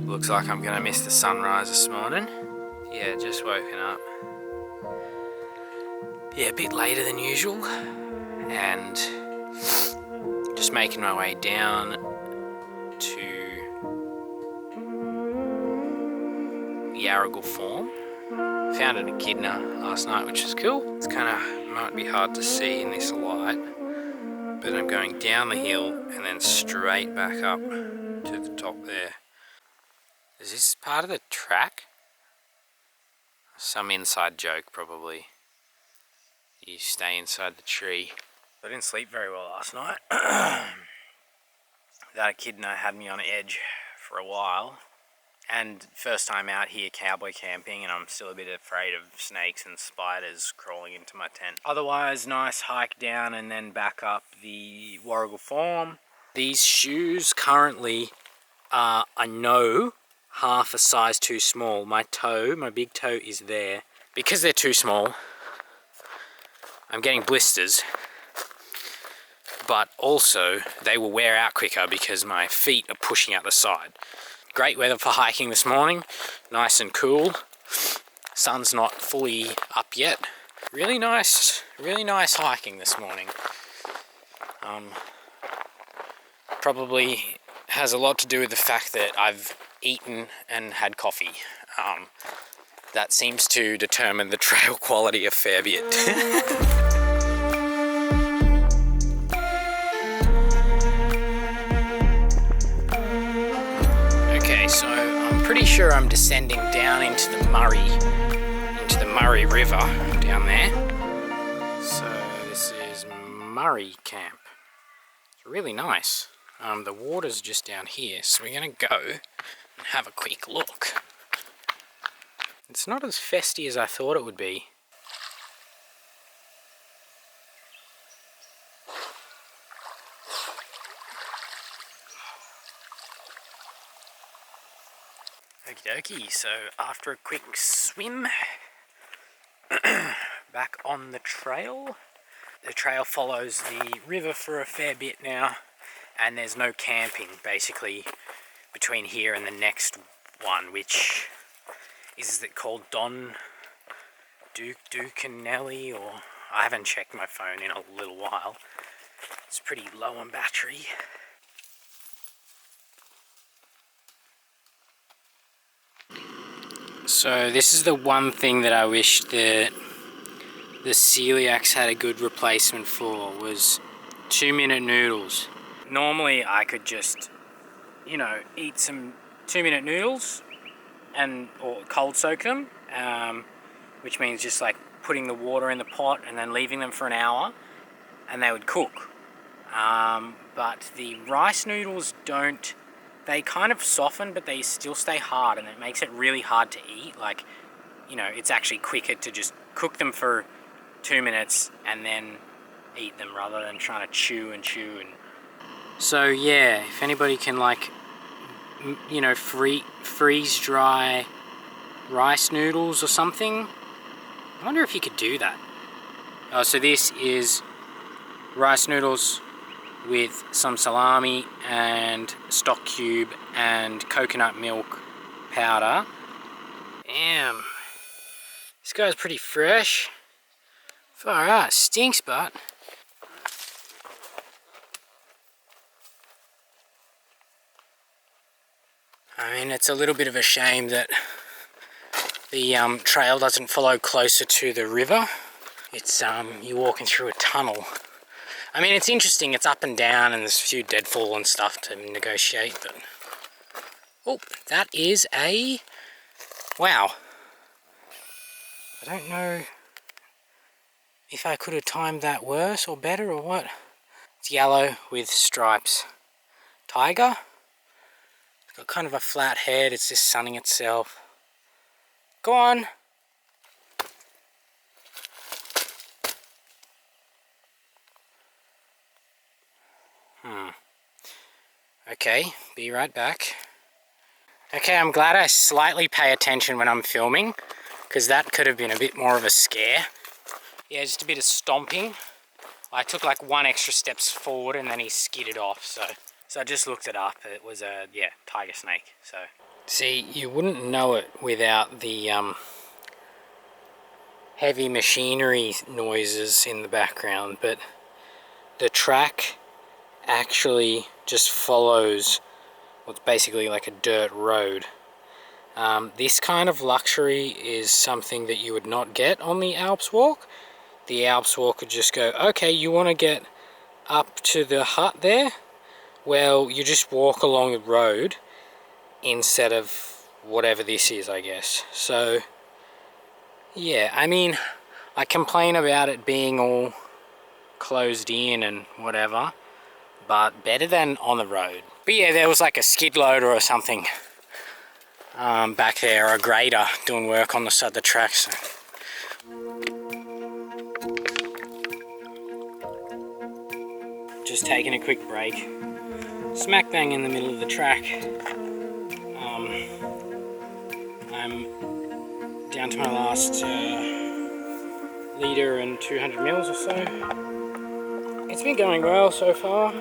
S2: Looks like I'm gonna miss the sunrise this morning. Yeah, just woken up. Yeah, a bit later than usual, and just making my way down to the Yarrigal Farm. Found an echidna last night, which is cool. It's kind of might be hard to see in this light, but I'm going down the hill and then straight back up to the top there. Is this part of the track? Some inside joke, probably. You stay inside the tree. I didn't sleep very well last night. That echidna had me on edge for a while. And first time out here cowboy camping, and I'm still a bit afraid of snakes and spiders crawling into my tent. Otherwise, nice hike down and then back up the Warrigal Farm. These shoes currently are, I know, half a size too small. My big toe is there. Because they're too small, I'm getting blisters, but also they will wear out quicker because my feet are pushing out the side. Great weather for hiking this morning, nice and cool. Sun's not fully up yet. Really nice hiking this morning. Probably has a lot to do with the fact that I've eaten and had coffee. That seems to determine the trail quality a fair bit. Okay, so I'm pretty sure I'm descending down into the Murray River down there. So this is Murray Camp. It's really nice. The water's just down here, so we're gonna go and have a quick look. It's not as festy as I thought it would be. Okie dokie, so after a quick swim, back on the trail. The trail follows the river for a fair bit now, and there's no camping basically between here and the next one, which is it called Don Ducanelli, or I haven't checked my phone in a little while. It's pretty low on battery. So this is the one thing that I wish the celiacs had a good replacement for, was 2-minute noodles. Normally I could just, eat some 2-minute noodles or cold soak them, which means just like putting the water in the pot and then leaving them for an hour, and they would cook. But the rice noodles don't. They kind of soften, but they still stay hard, and it makes it really hard to eat. Like, it's actually quicker to just cook them for 2 minutes and then eat them rather than trying to chew and chew. And so yeah, if anybody can freeze dry rice noodles or something, I wonder if you could do that. Oh, so this is rice noodles with some salami and stock cube and coconut milk powder. Damn, this guy's pretty fresh. Far out, stinks, but I mean, it's a little bit of a shame that the trail doesn't follow closer to the river. It's you're walking through a tunnel. I mean, it's interesting, it's up and down and there's a few deadfall and stuff to negotiate, but... Oh, that is a... Wow. I don't know if I could have timed that worse or better or what. It's yellow with stripes. Tiger. It's got kind of a flat head, it's just sunning itself. Go on. Okay, be right back. Okay, I'm glad I slightly pay attention when I'm filming, because that could have been a bit more of a scare. Yeah, just a bit of stomping. I took like one extra steps forward and then he skidded off, so I just looked it up. It was a, yeah, tiger snake, so. See, you wouldn't know it without the heavy machinery noises in the background, but the track actually just follows what's basically like a dirt road. This kind of luxury is something that you would not get on the Alps Walk. The Alps Walk would just go, okay, you want to get up to the hut there? Well, you just walk along the road instead of whatever this is, I guess. So, yeah, I mean, I complain about it being all closed in and whatever, but better than on the road. But yeah, there was like a skid loader or something back there, or a grader doing work on the side of the track. So. Just taking a quick break, smack bang in the middle of the track. I'm down to my last litre and 200 mils or so. It's been going well so far.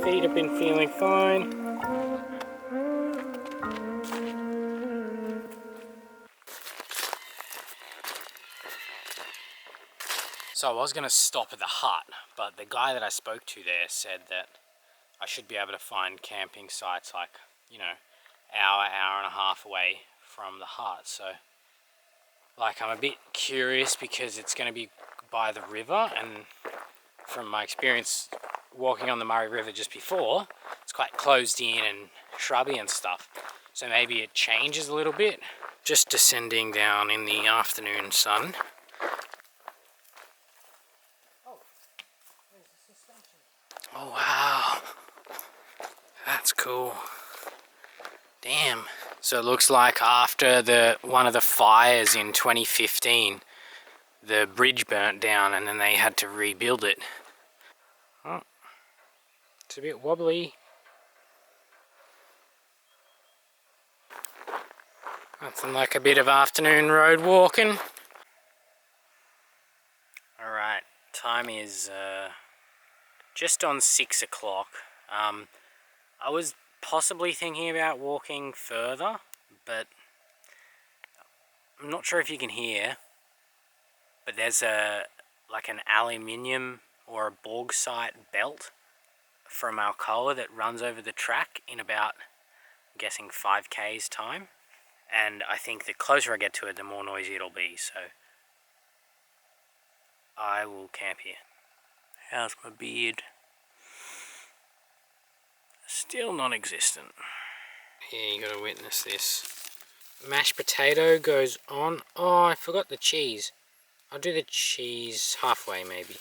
S2: Feet have been feeling fine. So I was going to stop at the hut, but the guy that I spoke to there said that I should be able to find camping sites like, you know, hour and a half away from the hut. So, like, I'm a bit curious because it's going to be by the river, and from my experience walking on the Murray River just before, it's quite closed in and shrubby and stuff. So maybe it changes a little bit. Just descending down in the afternoon sun. Oh wow, that's cool. Damn. So it looks like after one of the fires in 2015, the bridge burnt down and then they had to rebuild it. Oh, it's a bit wobbly. Nothing like a bit of afternoon road walking. Alright, time is just on 6 o'clock. I was possibly thinking about walking further, but I'm not sure if you can hear, but there's like an aluminium or a bauxite belt from Alcoa that runs over the track in about, I'm guessing, 5k's time. And I think the closer I get to it, the more noisy it'll be, so I will camp here. How's my beard? Still non-existent. Yeah, you gotta witness this. Mashed potato goes on. Oh, I forgot the cheese. I'll do the cheese halfway maybe.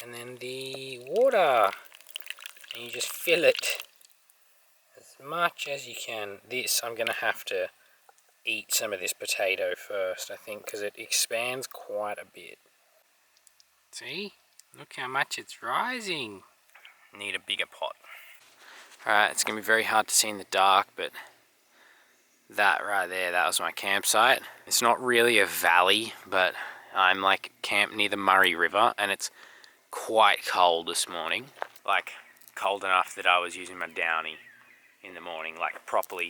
S2: And then the water. And you just fill it as much as you can. This, I'm gonna have to eat some of this potato first, I think, because it expands quite a bit. See? Look how much it's rising. Need a bigger pot. Alright, it's going to be very hard to see in the dark, but that right there, that was my campsite. It's not really a valley, but I'm like camped near the Murray River, and it's quite cold this morning. Like, cold enough that I was using my downy in the morning, like properly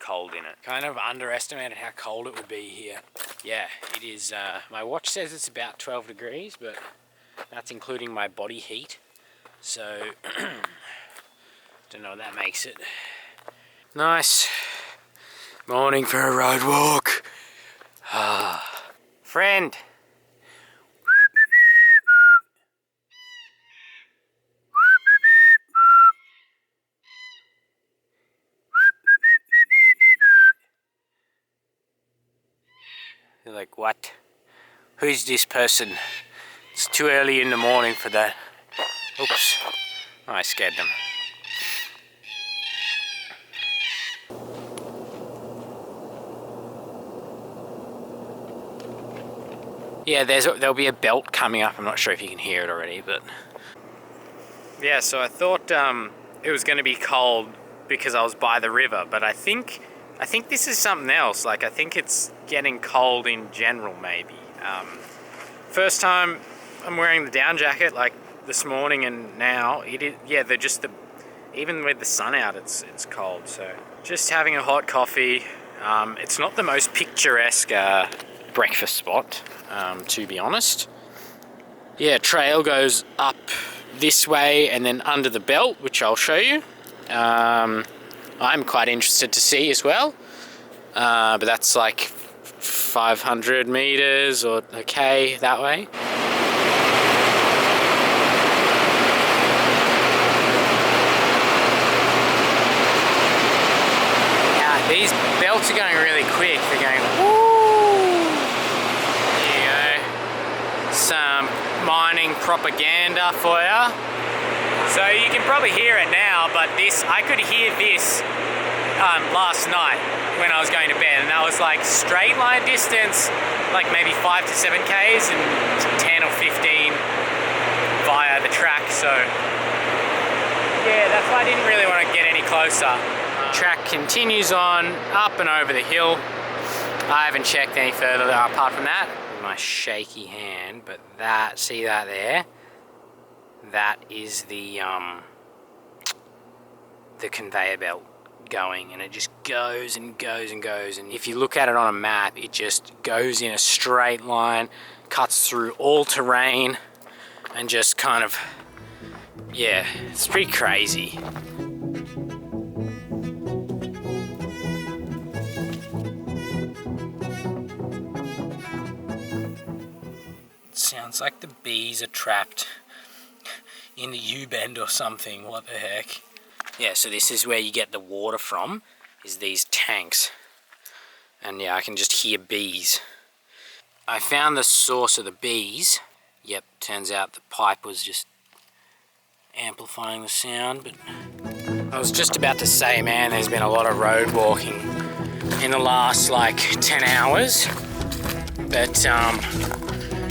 S2: cold in it. Kind of underestimated how cold it would be here. Yeah, it is. My watch says it's about 12 degrees, but that's including my body heat. So, don't know what that makes it. Nice morning for a road walk. Friend. They're like, what? Who's this person? It's too early in the morning for that. Oops. Oh, I scared them. Yeah, there'll be a belt coming up. I'm not sure if you can hear it already, but... Yeah, so I thought it was going to be cold because I was by the river, but I think this is something else. Like, I think it's getting cold in general, maybe. First time I'm wearing the down jacket, like this morning and now, it is, yeah, even with the sun out, it's cold. So just having a hot coffee. It's not the most picturesque breakfast spot, to be honest. Yeah, trail goes up this way and then under the belt, which I'll show you. I'm quite interested to see as well, but that's like 500 meters or a K that way. Yeah, these belts are going really quick. They're going woo! There you go. Some mining propaganda for you. So you can probably hear it now, but I could hear this last night when I was going to bed, and that was like straight line distance, like maybe 5 to 7 Ks and 10 or 15 via the track. So yeah, that's why I didn't really want to get any closer. Track continues on up and over the hill. I haven't checked any further apart from that with my shaky hand, but see that there? That is the conveyor belt going, and it just goes and goes and goes, and if you look at it on a map, it just goes in a straight line, cuts through all terrain, and just kind of, yeah, it's pretty crazy. It sounds like the bees are trapped in the U-bend or something. What the heck? Yeah, so this is where you get the water from, is these tanks. And yeah, I can just hear bees. I found the source of the bees. Yep, turns out the pipe was just amplifying the sound. But I was just about to say, man, there's been a lot of road walking in the last like 10 hours. But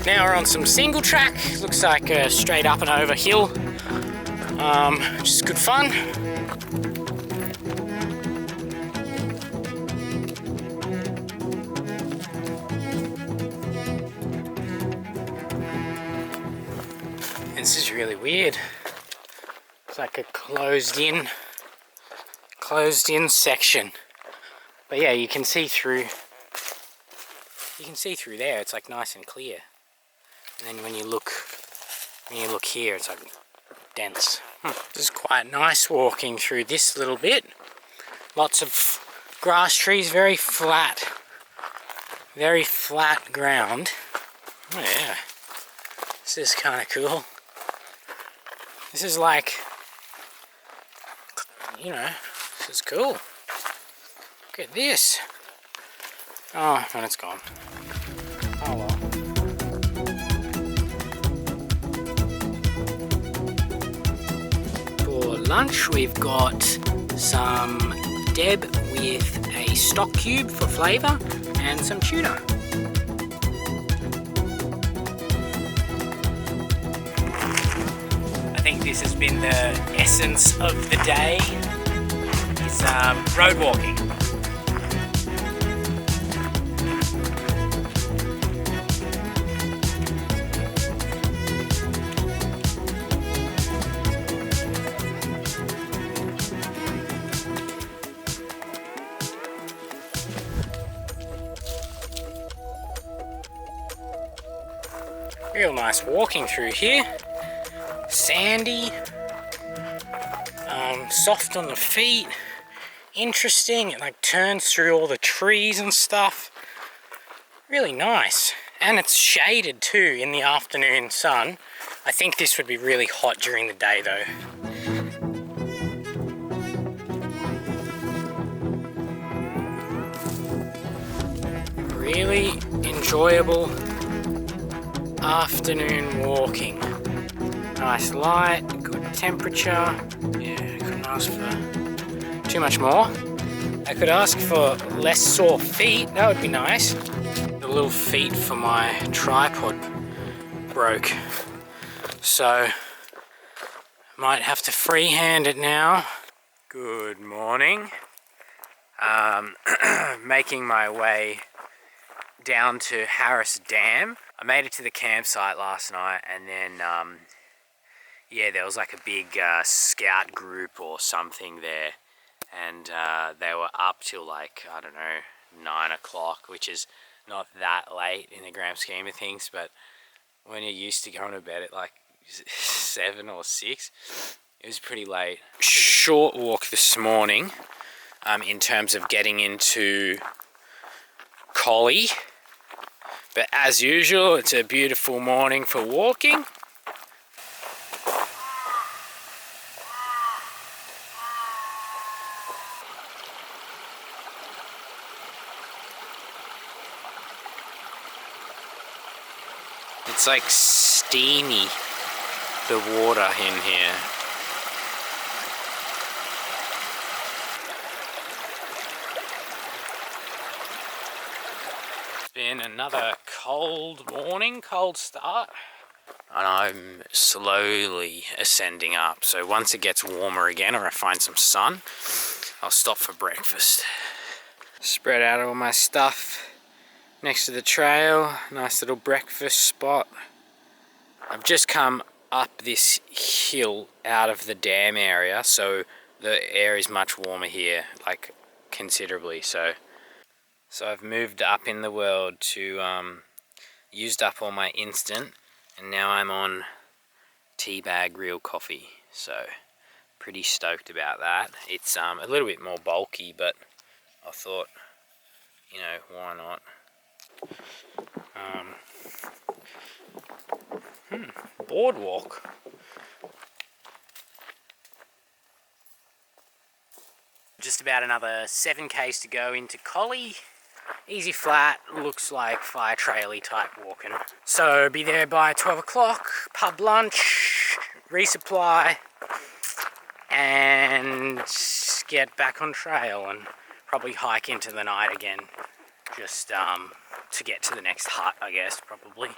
S2: now we're on some single track. Looks like a straight up and over hill, which is good fun. This is really weird. It's like a closed in section. But yeah, you can see through. You can see through there. It's like nice and clear. And then when you look here, it's like dense. This is quite nice walking through this little bit. Lots of grass trees, very flat ground. Oh yeah, this is kind of cool. This is like, you know, this is cool. Look at this. Oh, and it's gone. Oh well. For lunch, we've got some Deb with a stock cube for flavour and some tuna. I think this has been the essence of the day, is road walking. Real nice walking through here. Sandy, soft on the feet, interesting. It like turns through all the trees and stuff. Really nice. And it's shaded too in the afternoon sun. I think this would be really hot during the day though. Really enjoyable afternoon walking. Nice light, good temperature. Yeah, couldn't ask for too much more. I could ask for less sore feet, that would be nice. The little feet for my tripod broke, so might have to freehand it now. Good morning. Making my way down to Harris Dam. I made it to the campsite last night, and then yeah, there was like a big scout group or something there, and they were up till like, I don't know, 9 o'clock, which is not that late in the grand scheme of things, but when you're used to going to bed at like 7 or 6, it was pretty late. Short walk this morning in terms of getting into Collie, but as usual, it's a beautiful morning for walking. It's like steamy, the water in here. It's been another cold morning, cold start, and I'm slowly ascending up. So once it gets warmer again, or I find some sun, I'll stop for breakfast. Spread out all my stuff next to the trail, nice little breakfast spot. I've just come up this hill out of the dam area, so the air is much warmer here, like considerably. So I've moved up in the world to used up all my instant, and now I'm on teabag real coffee. So pretty stoked about that. It's a little bit more bulky, but I thought, you know, why not? Boardwalk. Just about another 7 k's to go into Collie. Easy flat, looks like fire traily type walking. So be there by 12 o'clock, pub lunch, resupply, and get back on trail and probably hike into the night again. Just to get to the next hut, I guess, probably.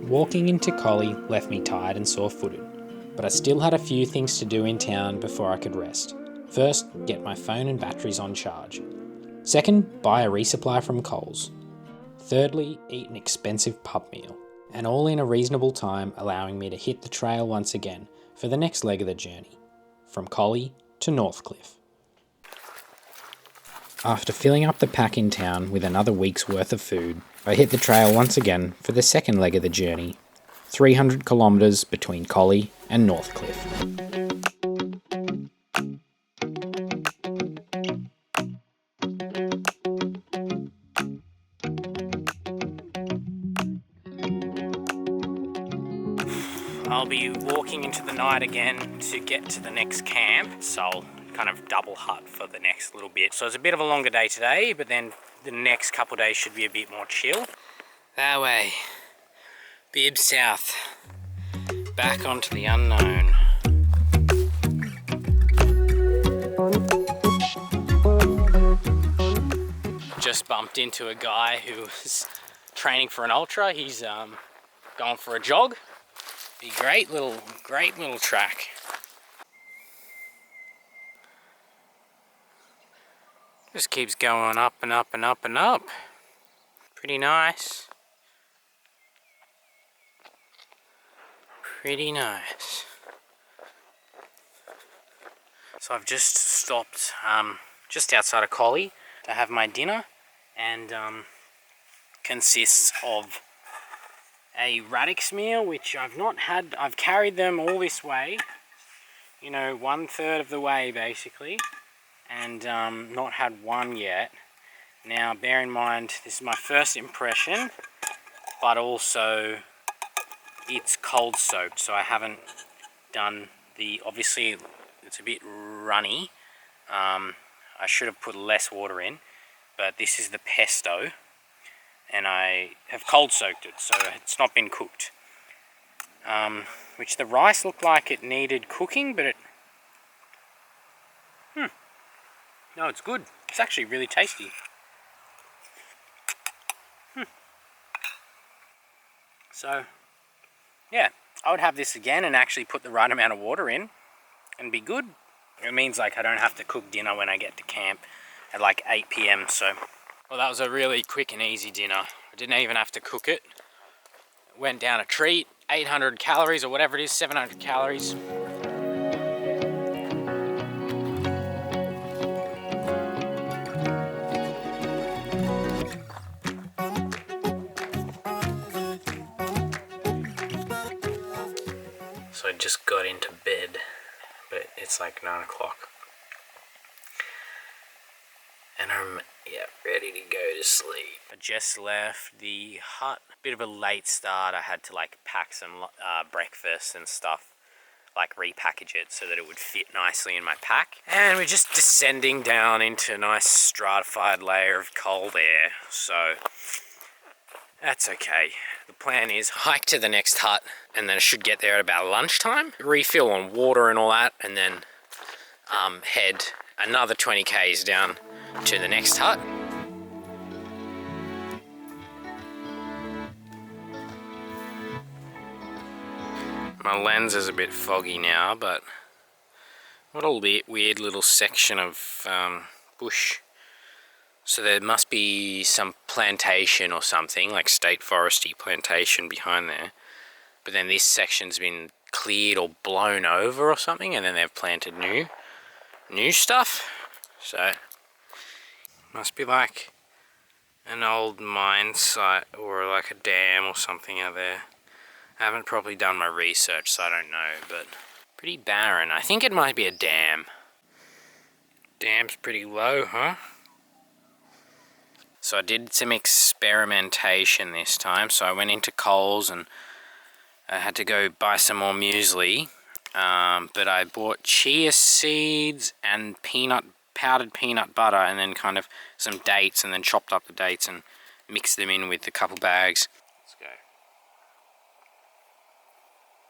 S1: Walking into Collie left me tired and sore-footed, but I still had a few things to do in town before I could rest. First, get my phone and batteries on charge. Second, buy a resupply from Coles. Thirdly, eat an expensive pub meal, and all in a reasonable time, allowing me to hit the trail once again for the next leg of the journey, from Collie to Northcliffe. After filling up the pack in town with another week's worth of food, I hit the trail once again for the second leg of the journey, 300 kilometres between Collie and Northcliffe.
S2: I'll be walking into the night again to get to the next camp, so I'll kind of double hut for the next little bit. So it's a bit of a longer day today, but then the next couple of days should be a bit more chill. That way, Bibb South, back onto the unknown. Just bumped into a guy who was training for an ultra. He's going for a jog. Be great little track. Just keeps going up and up and up and up. Pretty nice. Pretty nice. So I've just stopped just outside of Collie to have my dinner, and consists of a radix meal, which I've not had. I've carried them all this way, you know, 1/3 of the way basically, and not had one yet. Now bear in mind, this is my first impression, but also it's cold soaked, so I haven't done the, obviously it's a bit runny. I should have put less water in, but this is the pesto, and I have cold soaked it, so it's not been cooked. Which the rice looked like it needed cooking, but it... No, it's good. It's actually really tasty. So, yeah, I would have this again and actually put the right amount of water in and be good. It means like I don't have to cook dinner when I get to camp at like 8 PM, so... Well, that was a really quick and easy dinner. I didn't even have to cook it. Went down a treat, 800 calories or whatever it is, 700 calories. So I just got into bed, but it's like 9 o'clock. And I'm, ready to go to sleep. I just left the hut. A bit of a late start. I had to like pack some breakfast and stuff, like repackage it so that it would fit nicely in my pack. And we're just descending down into a nice stratified layer of cold air, so that's okay. The plan is hike to the next hut, and then I should get there at about lunchtime, refill on water and all that, and then head another 20 k's down to the next hut. My lens is a bit foggy now, but what a weird little section of bush. So there must be some plantation or something, like state foresty plantation behind there. But then this section's been cleared or blown over or something, and then they've planted new stuff. So must be like an old mine site or like a dam or something out there. I haven't properly done my research, so I don't know, but pretty barren. I think it might be a dam. Dam's pretty low, huh? So I did some experimentation this time. So I went into Coles and I had to go buy some more muesli. But I bought chia seeds and powdered peanut butter, and then kind of some dates, and then chopped up the dates and mixed them in with a couple bags. Let's go.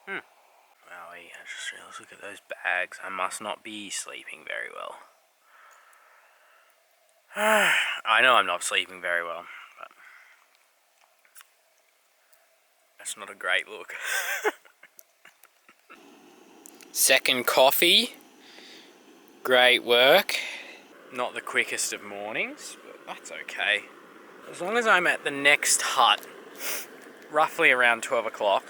S2: Wow, I just realized, look at those bags. I must not be sleeping very well. I know I'm not sleeping very well, but that's not a great look. Second coffee. Great work. Not the quickest of mornings, but that's okay. As long as I'm at the next hut, roughly around 12 o'clock,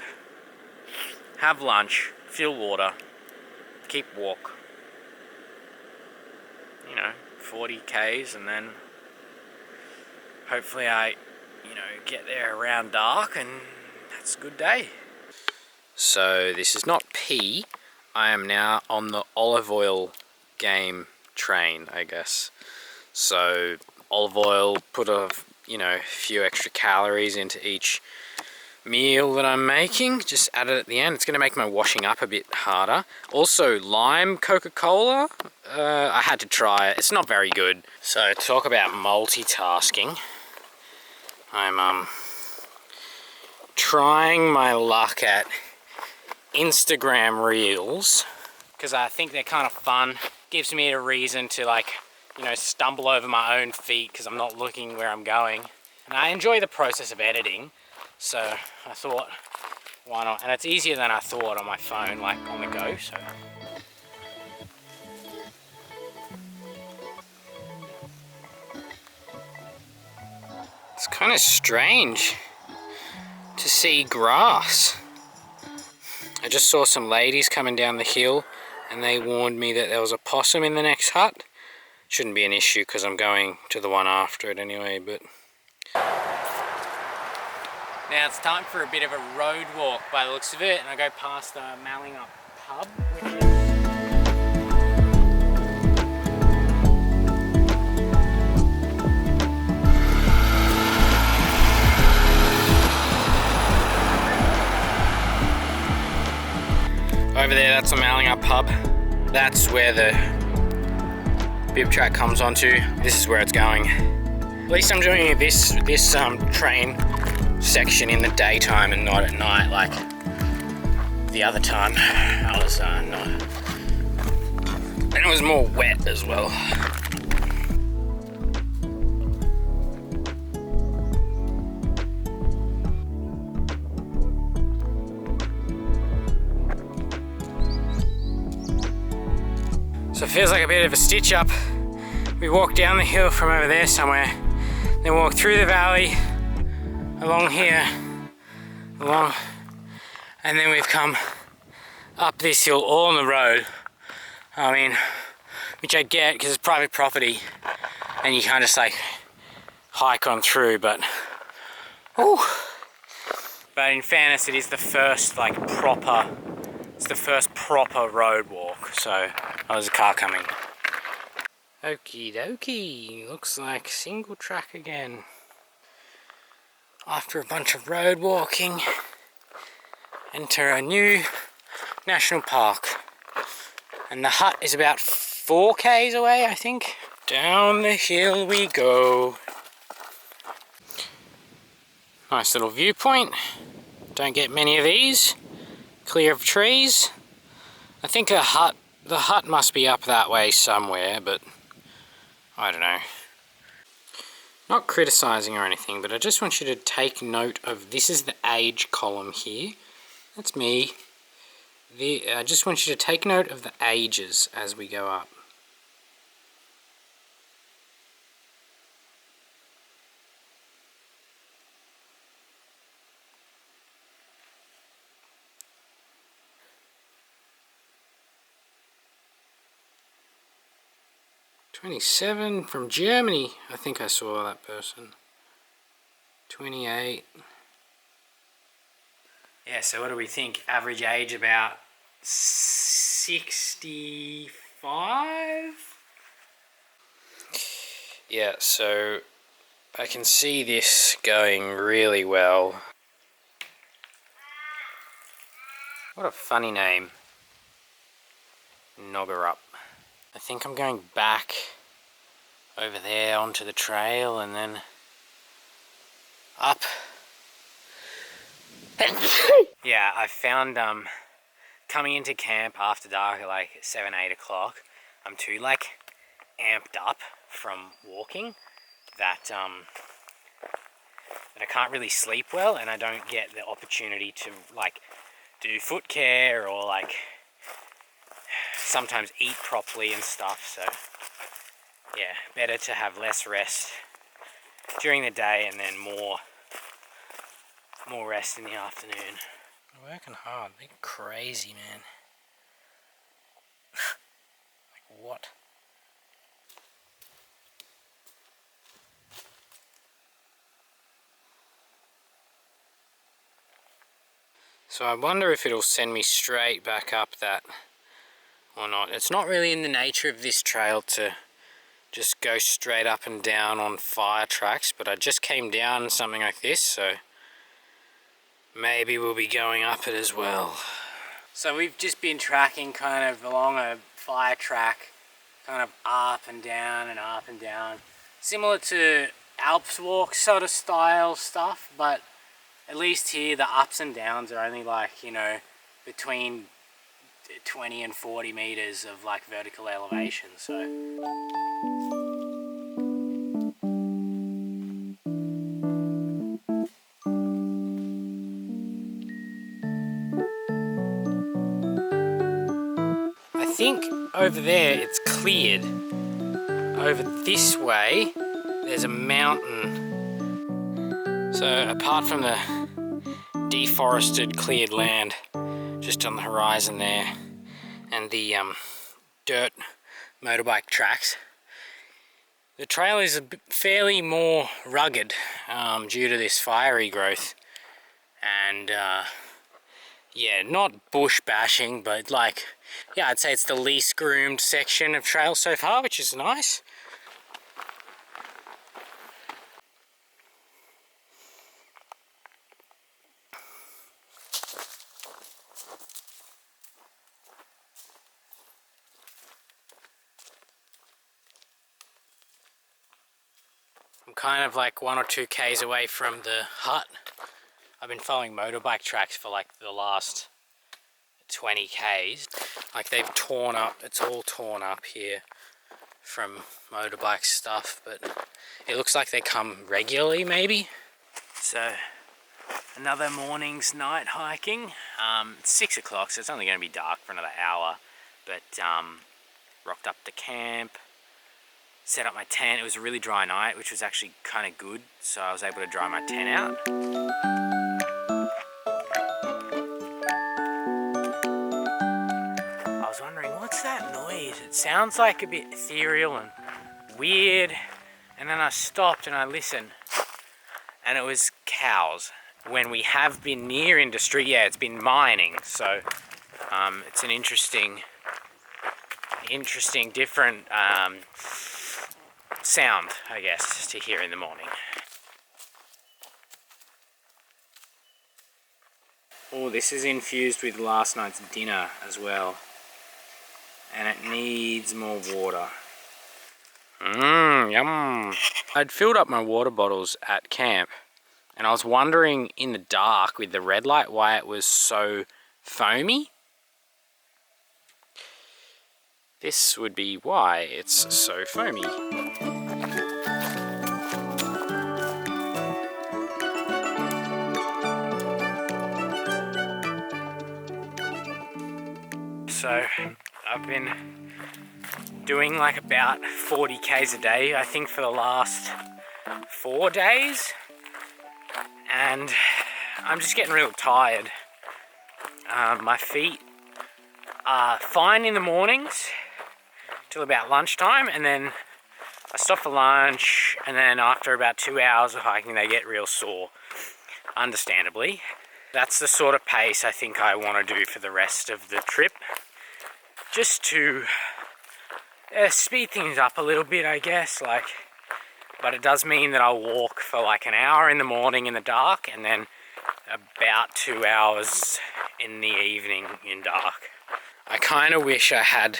S2: have lunch, fill water, keep walk, 40 k's, and then hopefully I, get there around dark, and that's a good day. So this is not pee. I am now on the olive oil game train, I guess. So olive oil, put a few extra calories into each meal that I'm making, just add it at the end. It's going to make my washing up a bit harder. Also lime Coca-Cola, I had to try it. It's not very good. So talk about multitasking. I'm trying my luck at Instagram Reels, because I think they're kind of fun. Gives me a reason to stumble over my own feet because I'm not looking where I'm going. And I enjoy the process of editing, so I thought, why not? And it's easier than I thought on my phone, like on the go, so. It's kind Kind of strange to see grass. I just saw some ladies coming down the hill and they warned me that there was a possum in the next hut. Shouldn't be an issue because I'm going to the one after it anyway, but... Now it's time for a bit of a road walk by the looks of it, and I go past the Mallingup pub, which is... Over there, that's the Mallingup pub. That's where the Bibb Track comes onto. This is where it's going. At least I'm doing this train section in the daytime and not at night like the other time. I was not. And it was more wet as well. So it feels like a bit of a stitch up. We walked down the hill from over there somewhere, then walked through the valley, along here, and then we've come up this hill all on the road. I mean, which I get because it's private property and you can't just like hike on through, but in fairness, it is the first like proper, it's the first proper road walk. So, oh, there's a car coming. Okie dokie, looks like single track again. After a bunch of road walking, enter a new national park. And the hut is about 4 k's away, I think. Down the hill we go. Nice little viewpoint. Don't get many of these. Clear of trees. I think the hut must be up that way somewhere, but I don't know. Not criticising or anything, but I just want you to take note of, this is the age column here. That's me. I just want you to take note of the ages as we go up. "27 from Germany," I think I saw that person. 28. Yeah, so what do we think? Average age about 65? Yeah, so I can see this going really well. What a funny name. Noggerup. I think I'm going back over there onto the trail and then up. Yeah, I found coming into camp after dark at like 7-8 o'clock, I'm too like amped up from walking that that I can't really sleep well, and I don't get the opportunity to like do foot care or like sometimes eat properly and stuff. So yeah, better to have less rest during the day and then more rest in the afternoon. I'm working hard. They're crazy, man. Like what? So I wonder if it'll send me straight back up that or not. It's not really in the nature of this trail to just go straight up and down on fire tracks, but I just came down something like this, so maybe we'll be going up it as well. So we've just been tracking kind of along a fire track, kind of up and down and up and down. Similar to Alps walk sort of style stuff, but at least here the ups and downs are only like, you know, between 20 and 40 meters of like vertical elevation, so. I think over there it's cleared. Over this way there's a mountain. So apart from the deforested, cleared land just on the horizon there, and the dirt motorbike tracks, the trail is fairly more rugged due to this fiery growth, and yeah, not bush bashing, but like, yeah, I'd say it's the least groomed section of trail so far, which is nice. I'm kind of like 1 or 2 k's away from the hut. I've been following motorbike tracks for like the last 20 k's. Like they've torn up, it's all torn up here from motorbike stuff, but it looks like they come regularly maybe. So another morning's night hiking. It's 6 o'clock, so it's only going to be dark for another hour, but rocked up to camp, set up my tent. It was a really dry night, which was actually kind of good, so I was able to dry my tent out. I was wondering, what's that noise? It sounds like a bit ethereal and weird, and then I stopped and I listened, and it was cows. When we have been near industry, yeah, it's been mining, so it's an interesting, different sound, I guess, to hear in the morning. Oh, this is infused with last night's dinner as well, and it needs more water. Yum. I'd filled up my water bottles at camp, and I was wondering in the dark with the red light why it was so foamy. This would be why it's so foamy. So I've been doing like about 40 k's a day, I think, for the last 4 days, and I'm just getting real tired. My feet are fine in the mornings till about lunchtime, and then I stop for lunch, and then after about 2 hours of hiking they get real sore, understandably. That's the sort of pace I think I want to do for the rest of the trip, just to speed things up a little bit, I guess. But it does mean that I'll walk for like an hour in the morning in the dark, and then about 2 hours in the evening in dark. I kind of wish I had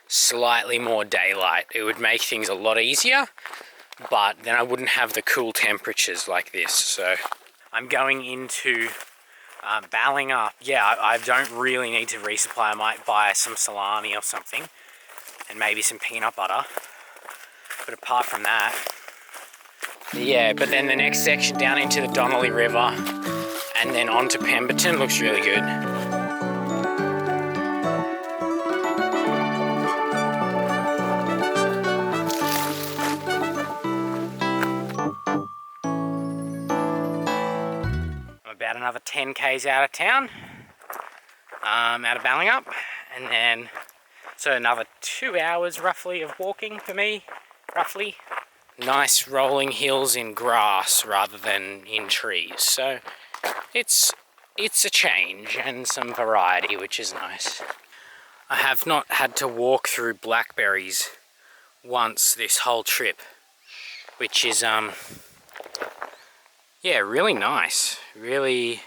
S2: slightly more daylight. It would make things a lot easier, but then I wouldn't have the cool temperatures like this. So I'm going into baling up. Yeah, I don't really need to resupply. I might buy some salami or something, and maybe some peanut butter. But apart from that, yeah, but then the next section down into the Donnelly River and then on to Pemberton looks really good. I'm about another 10 k's out of town, out of Ballingup, and then so another 2 hours roughly of walking for me, roughly. Nice rolling hills in grass rather than in trees, so it's a change and some variety, which is nice. I have not had to walk through blackberries once this whole trip, which is yeah, really nice. Really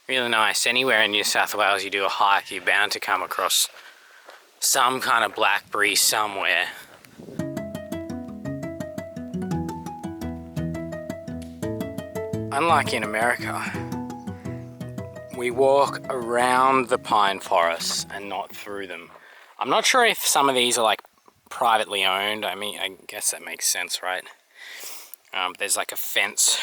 S2: nice. Anywhere in New South Wales you do a hike, you're bound to come across some kind of blackberry somewhere. Unlike in America, we walk around the pine forests and not through them. I'm not sure if some of these are like privately owned. I mean, I guess that makes sense, right? There's like a fence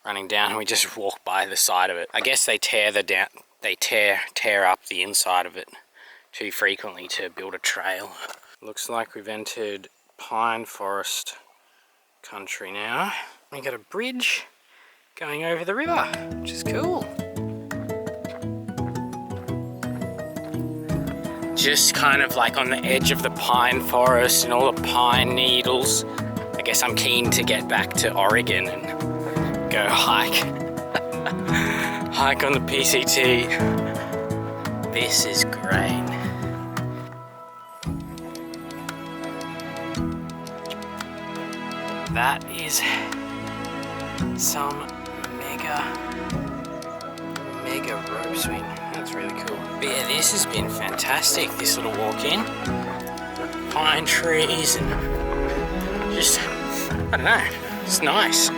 S2: running down and we just walk by the side of it. I guess they tear up the inside of it too frequently to build a trail. Looks like we've entered pine forest country now. We got a bridge going over the river, which is cool. Just kind of like on the edge of the pine forest and all the pine needles. I guess I'm keen to get back to Oregon and go hike. Hike on the PCT. This is great. That is some mega rope swing. That's really cool. But yeah, this has been fantastic, this little walk in. Pine trees and just, I don't know, it's nice.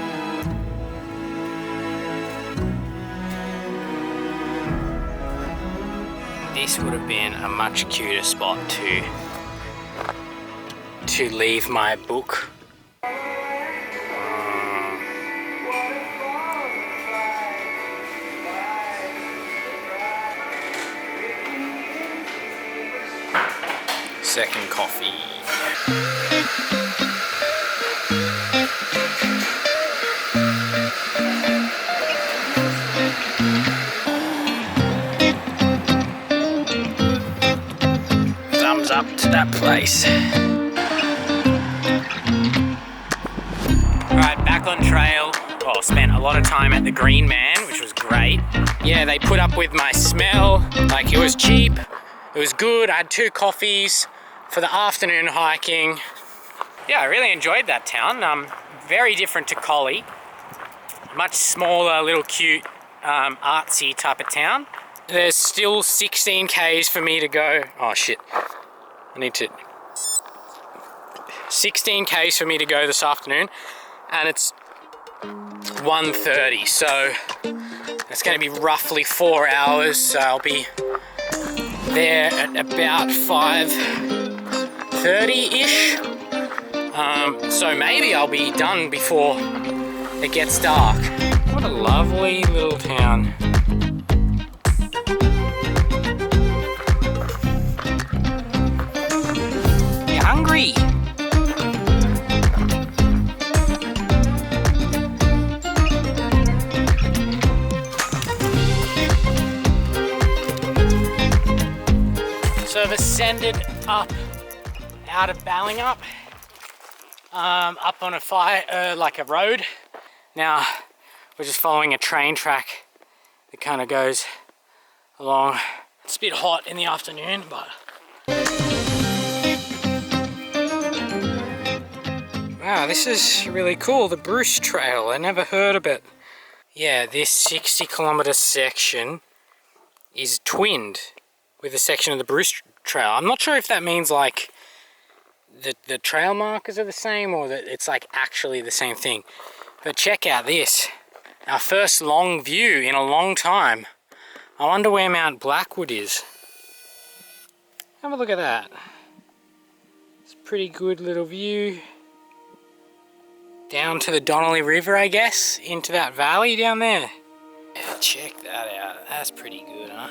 S2: This would have been a much cuter spot to leave my book. Second coffee. Thumbs up to that place. Alright, back on trail. Well, spent a lot of time at the Green Man, which was great. Yeah, they put up with my smell. Like, it was cheap. It was good. I had 2 coffees for the afternoon hiking. Yeah, I really enjoyed that town. Very different to Collie. Much smaller, little cute, artsy type of town. There's still 16 Ks for me to go. Oh shit. I need to... 16 Ks for me to go this afternoon, and it's 1:30, so it's going to be roughly 4 hours, so I'll be there at about 5:30-ish. So maybe I'll be done before it gets dark. What a lovely little town. You hungry? So I've ascended up out of Ballingup, up on a like a road. Now we're just following a train track that kind of goes along. It's a bit hot in the afternoon, but wow, this is really cool. The Bruce Trail, I never heard of it. Yeah, this 60-kilometer section is twinned with a section of the Bruce Trail. I'm not sure if that means like the trail markers are the same, or that it's like actually the same thing. But check out this. Our first long view in a long time. I wonder where Mount Blackwood is. Have a look at that. It's a pretty good little view. Down to the Donnelly River, I guess, into that valley down there. Yeah, check that out. That's pretty good, huh?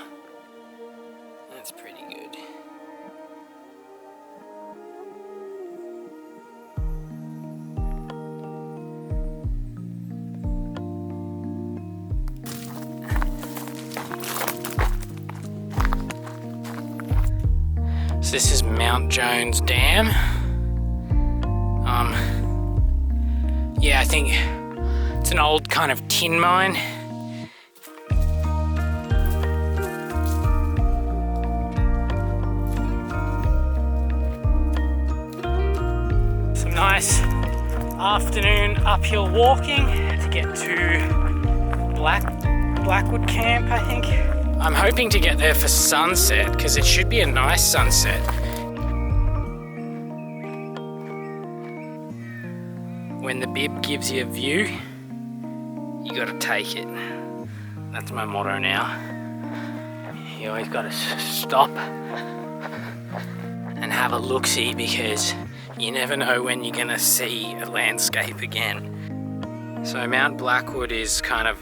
S2: That's pretty good. So this is Mount Jones Dam. Yeah, I think it's an old kind of tin mine. Some nice afternoon uphill walking to get to Blackwood Camp, I think. I'm hoping to get there for sunset, because it should be a nice sunset. When the Bibb gives you a view, you gotta take it. That's my motto now. You always gotta stop and have a look-see, because you never know when you're gonna see a landscape again. So Mount Blackwood is kind of,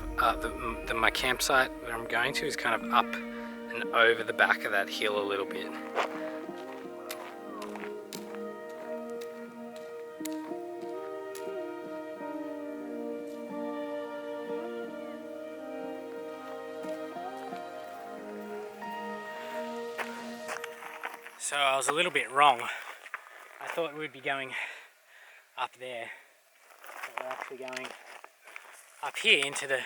S2: my campsite where I'm going to is kind of up and over the back of that hill a little bit. So I was a little bit wrong. I thought we'd be going up there, but we're actually going up here into the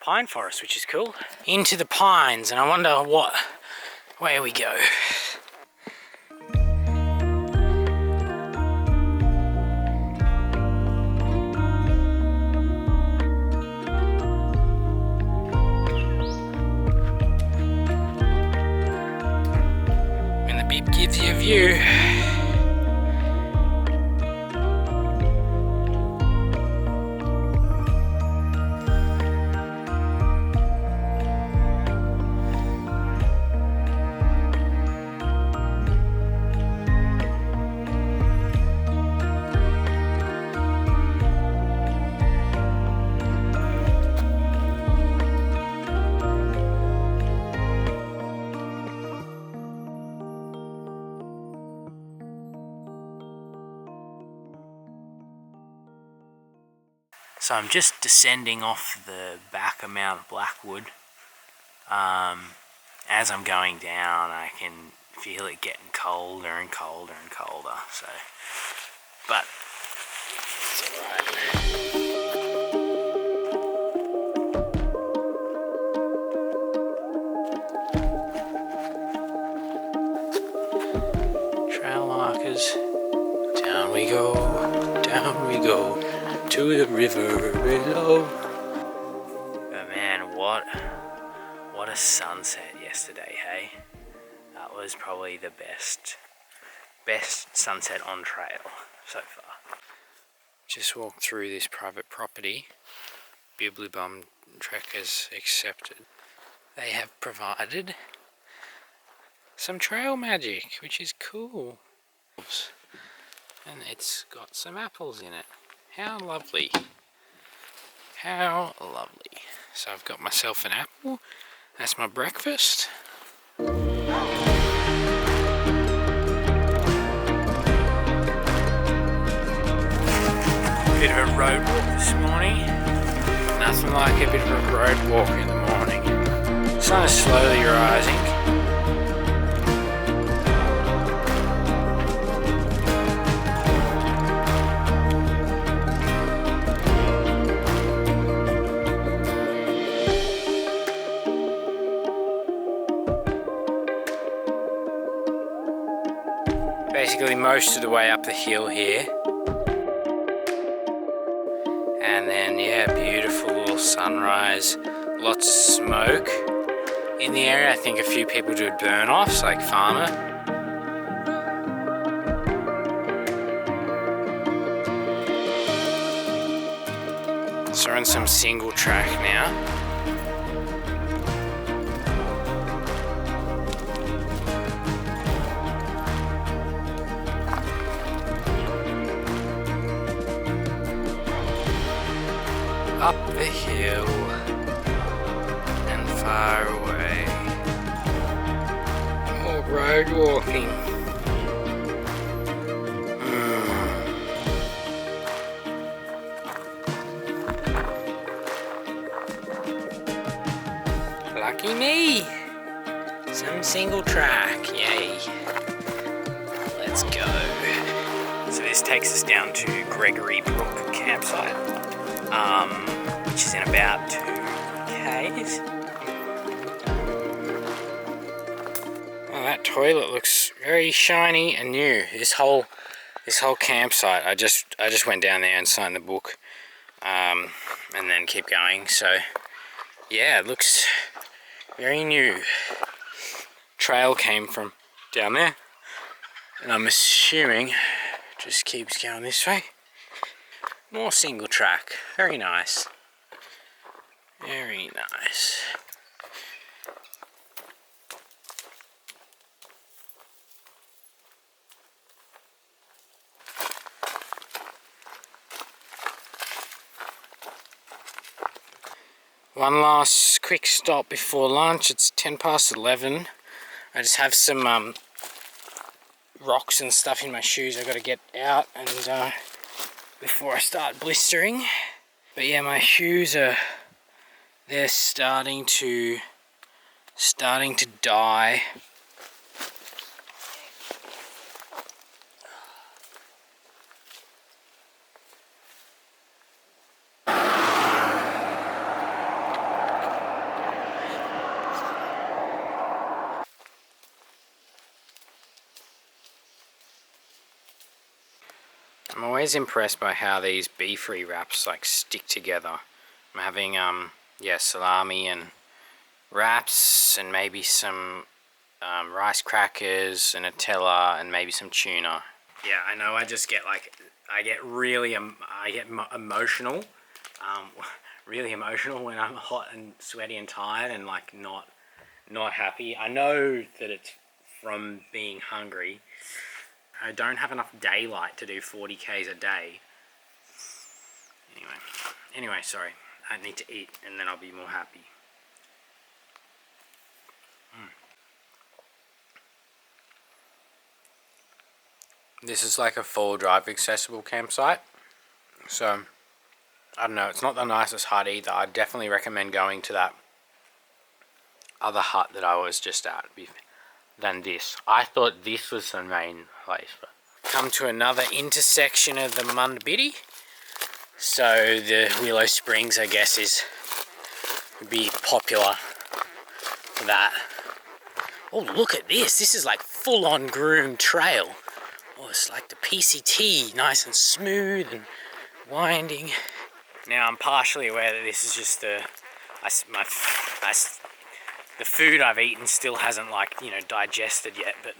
S2: pine forest, which is cool. Into the pines, and I wonder where we go. When the Bibb gives you a view. So I'm just descending off the back of Mount Blackwood. As I'm going down, I can feel it getting colder and colder and colder. So, but it's alright. Trail markers. Down we go. Down we go. To the river below. But man, what a sunset yesterday, hey? That was probably the best sunset on trail so far. Just walked through this private property. Bibb Trackers accepted. They have provided some trail magic, which is cool. And it's got some apples in it. How lovely. How lovely. So I've got myself an apple. That's my breakfast. Bit of a road walk this morning. Nothing like a bit of a road walk in the morning. Sun is slowly rising. Basically most of the way up the hill here, and then yeah, beautiful little sunrise, lots of smoke in the area. I think a few people do burn-offs like farmer. So we're on some single track now. Up the hill and far away. More road walking. Lucky me! Some single track, yay. Let's go. So this takes us down to Gregory Brook campsite. Which is in about 2 k's. Well, that toilet looks very shiny and new. This whole campsite, I just went down there and signed the book, and then keep going. So yeah, it looks very new. Trail came from down there, and I'm assuming just keeps going this way. More single track, very nice. Very nice. One last quick stop before lunch. It's 11:10. I just have some rocks and stuff in my shoes I gotta get out and before I start blistering. But yeah, my shoes they're starting to die. I'm always impressed by how these beef-free wraps like stick together. I'm having salami and wraps and maybe some rice crackers and Nutella and maybe some tuna. Yeah, I know. I get really emotional, really emotional when I'm hot and sweaty and tired and like not happy. I know that it's from being hungry. I don't have enough daylight to do 40 k's a day. Anyway, sorry. I need to eat and then I'll be more happy. This is like a 4-drive accessible campsite. So, I don't know, it's not the nicest hut either. I'd definitely recommend going to that other hut that I was just at than this. I thought this was the main place. But come to another intersection of the Mundbiddy. So the Willow Springs, I guess, would be popular for that. Oh, look at this. This is like full-on groomed trail. Oh, it's like the PCT, nice and smooth and winding. Now I'm partially aware that this is just the food I've eaten still hasn't digested yet, but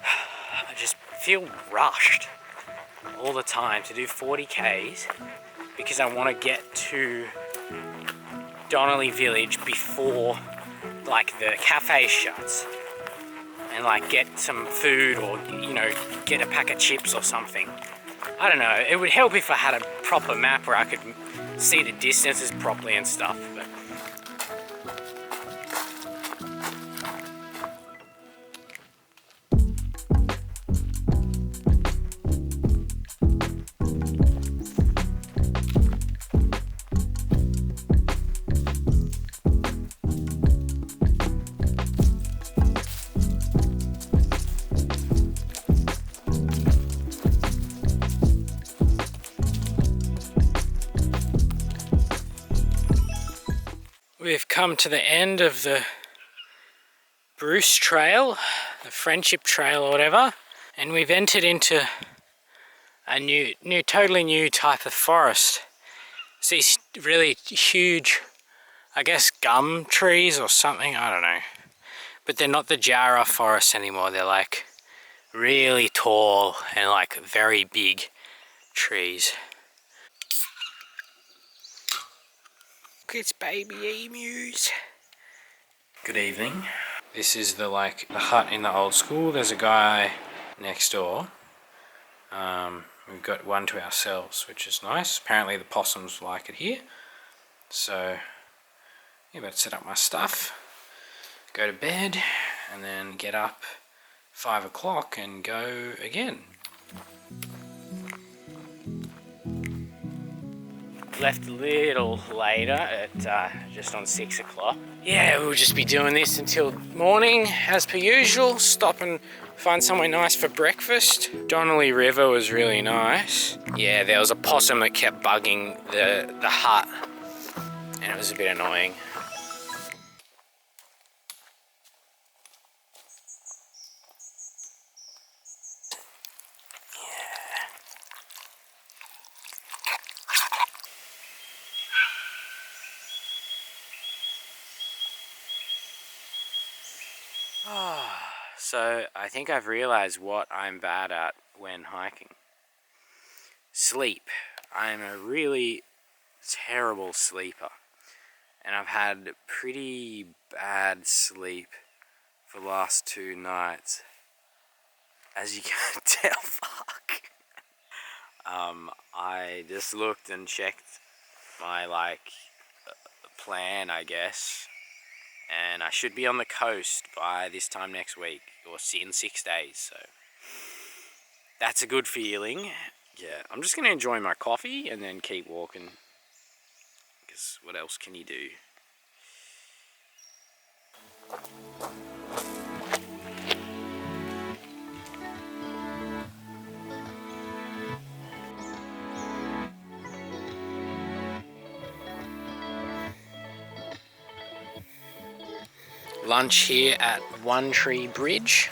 S2: I just feel rushed all the time to do 40 k's because I want to get to Donnelly Village before like the cafe shuts and like get some food or get a pack of chips or something. I don't know, it would help if I had a proper map where I could see the distances properly and stuff, but we've come to the end of the Bruce Trail, the Friendship Trail or whatever, and we've entered into a totally new type of forest. It's these really huge, I guess, gum trees or something, I don't know. But they're not the Jarrah forest anymore, they're like really tall and like very big trees. Look, it's baby emus. Good evening. This is the hut in the old school. There's a guy next door. We've got one to ourselves, which is nice. Apparently the possums like it here. So, yeah, better set up my stuff, go to bed, and then get up 5 o'clock and go again. Left a little later at just on 6 o'clock. Yeah, we'll just be doing this until morning as per usual. Stop and find somewhere nice for breakfast. Donnelly River was really nice. Yeah, there was a possum that kept bugging the hut and it was a bit annoying. So I think I've realized what I'm bad at when hiking. Sleep. I'm a really terrible sleeper. And I've had pretty bad sleep for the last 2 nights. As you can tell, fuck. I just looked and checked my plan, I guess. And I should be on the coast by this time next week, or in 6 days, so that's a good feeling. Yeah, I'm just going to enjoy my coffee and then keep walking, because what else can you do? Lunch here at One Tree Bridge.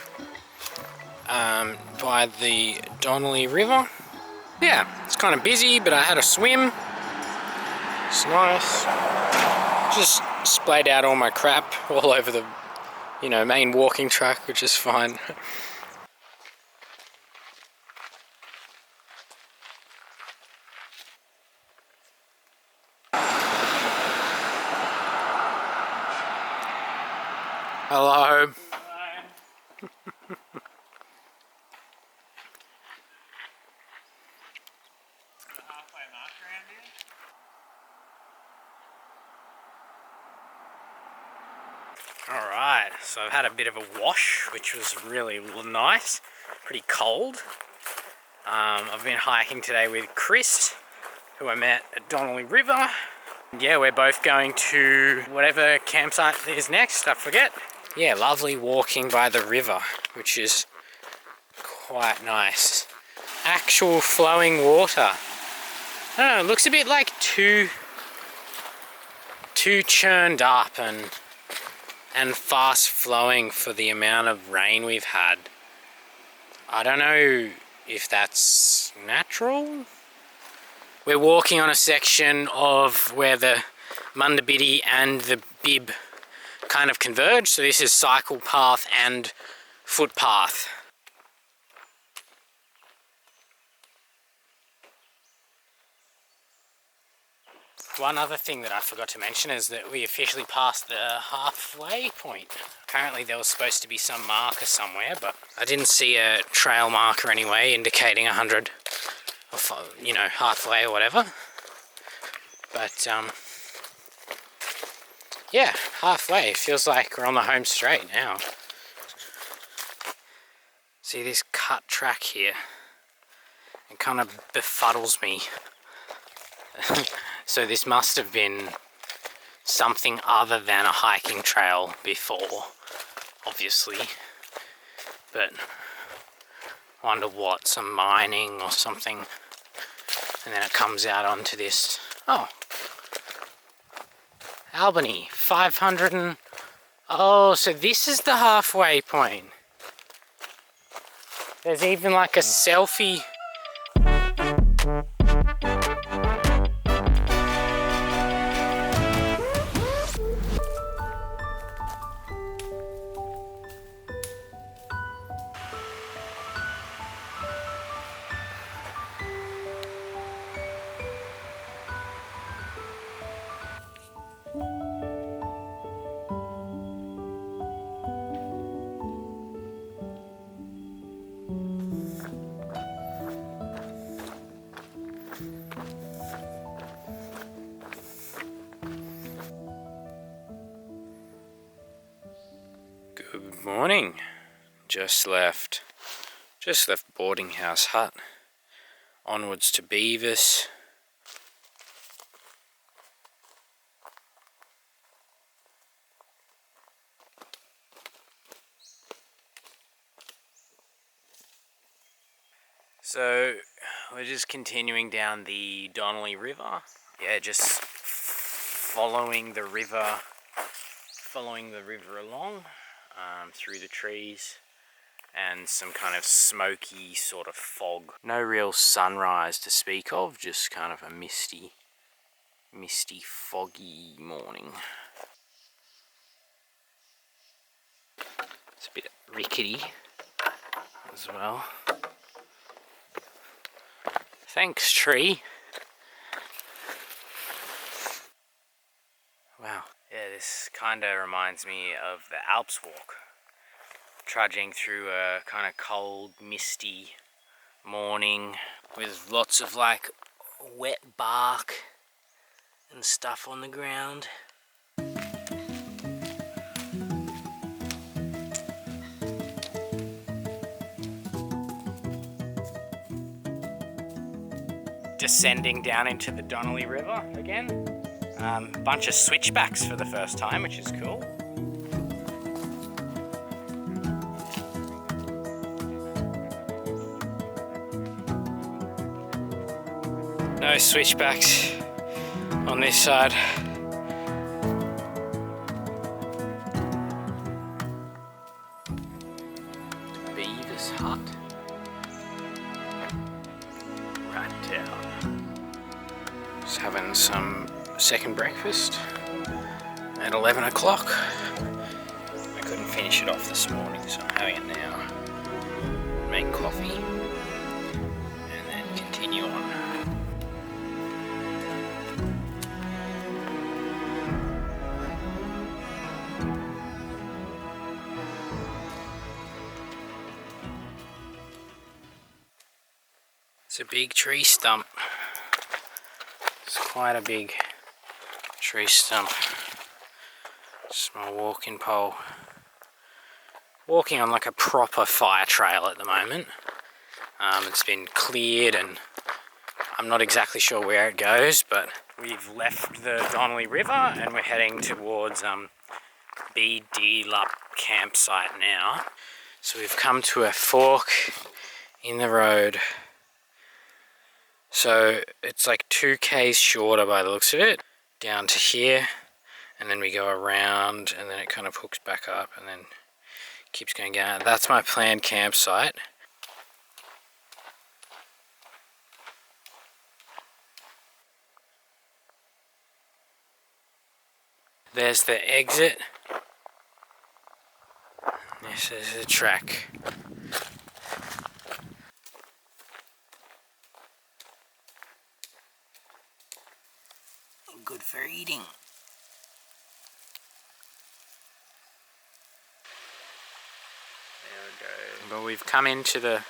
S2: by the Donnelly River. Yeah, it's kind of busy, but I had a swim. It's nice. Just splayed out all my crap all over the, main walking track, which is fine. Hello. Alright, so I've had a bit of a wash, which was really nice. Pretty cold. I've been hiking today with Chris, who I met at Donnelly River. Yeah, we're both going to whatever campsite is next, I forget. Yeah, lovely walking by the river, which is quite nice. Actual flowing water. I don't know, it looks a bit like too churned up and fast flowing for the amount of rain we've had. I don't know if that's natural. We're walking on a section of where the Mundabiddi and the Bibb kind of converge, so this is cycle path and footpath. One other thing that I forgot to mention is that we officially passed the halfway point. Apparently there was supposed to be some marker somewhere, but I didn't see a trail marker anyway indicating 100, or, halfway or whatever. But, yeah, halfway. Feels like we're on the home straight now. See this cut track here? It kind of befuddles me. So this must have been something other than a hiking trail before, obviously. But I wonder what, some mining or something. And then it comes out onto this. Oh, Albany, 500 and... Oh, so this is the halfway point. There's even like a selfie... Good morning. Just left boarding house hut. Onwards to Beavis. So we're just continuing down the Donnelly River. Yeah, just following the river along. Through the trees and some kind of smoky sort of fog. No real sunrise to speak of, just kind of a misty, foggy morning. It's a bit rickety as well. Thanks, tree. Wow. Yeah, this kind of reminds me of the Alps walk. Trudging through a kind of cold, misty morning with lots of like wet bark and stuff on the ground. Descending down into the Donnelly River again. Bunch of switchbacks for the first time, which is cool. No switchbacks on this side. Beavis. nice hut. Right down. Just having some second breakfast at 11 o'clock. I couldn't finish it off this morning, so I'm having it now. Make coffee and then continue on. It's a big tree stump. It's quite a big tree stump. It's my walking pole. Walking on like a proper fire trail at the moment. It's been cleared and I'm not exactly sure where it goes, but we've left the Donnelly River and we're heading towards Bibb Track campsite now. So we've come to a fork in the road. So it's like 2 k's shorter by the looks of it, down to here, and then we go around and then it kind of hooks back up and then keeps going down. That's my planned campsite. There's the exit. This is the track. Good for eating. There we go. But we've come into the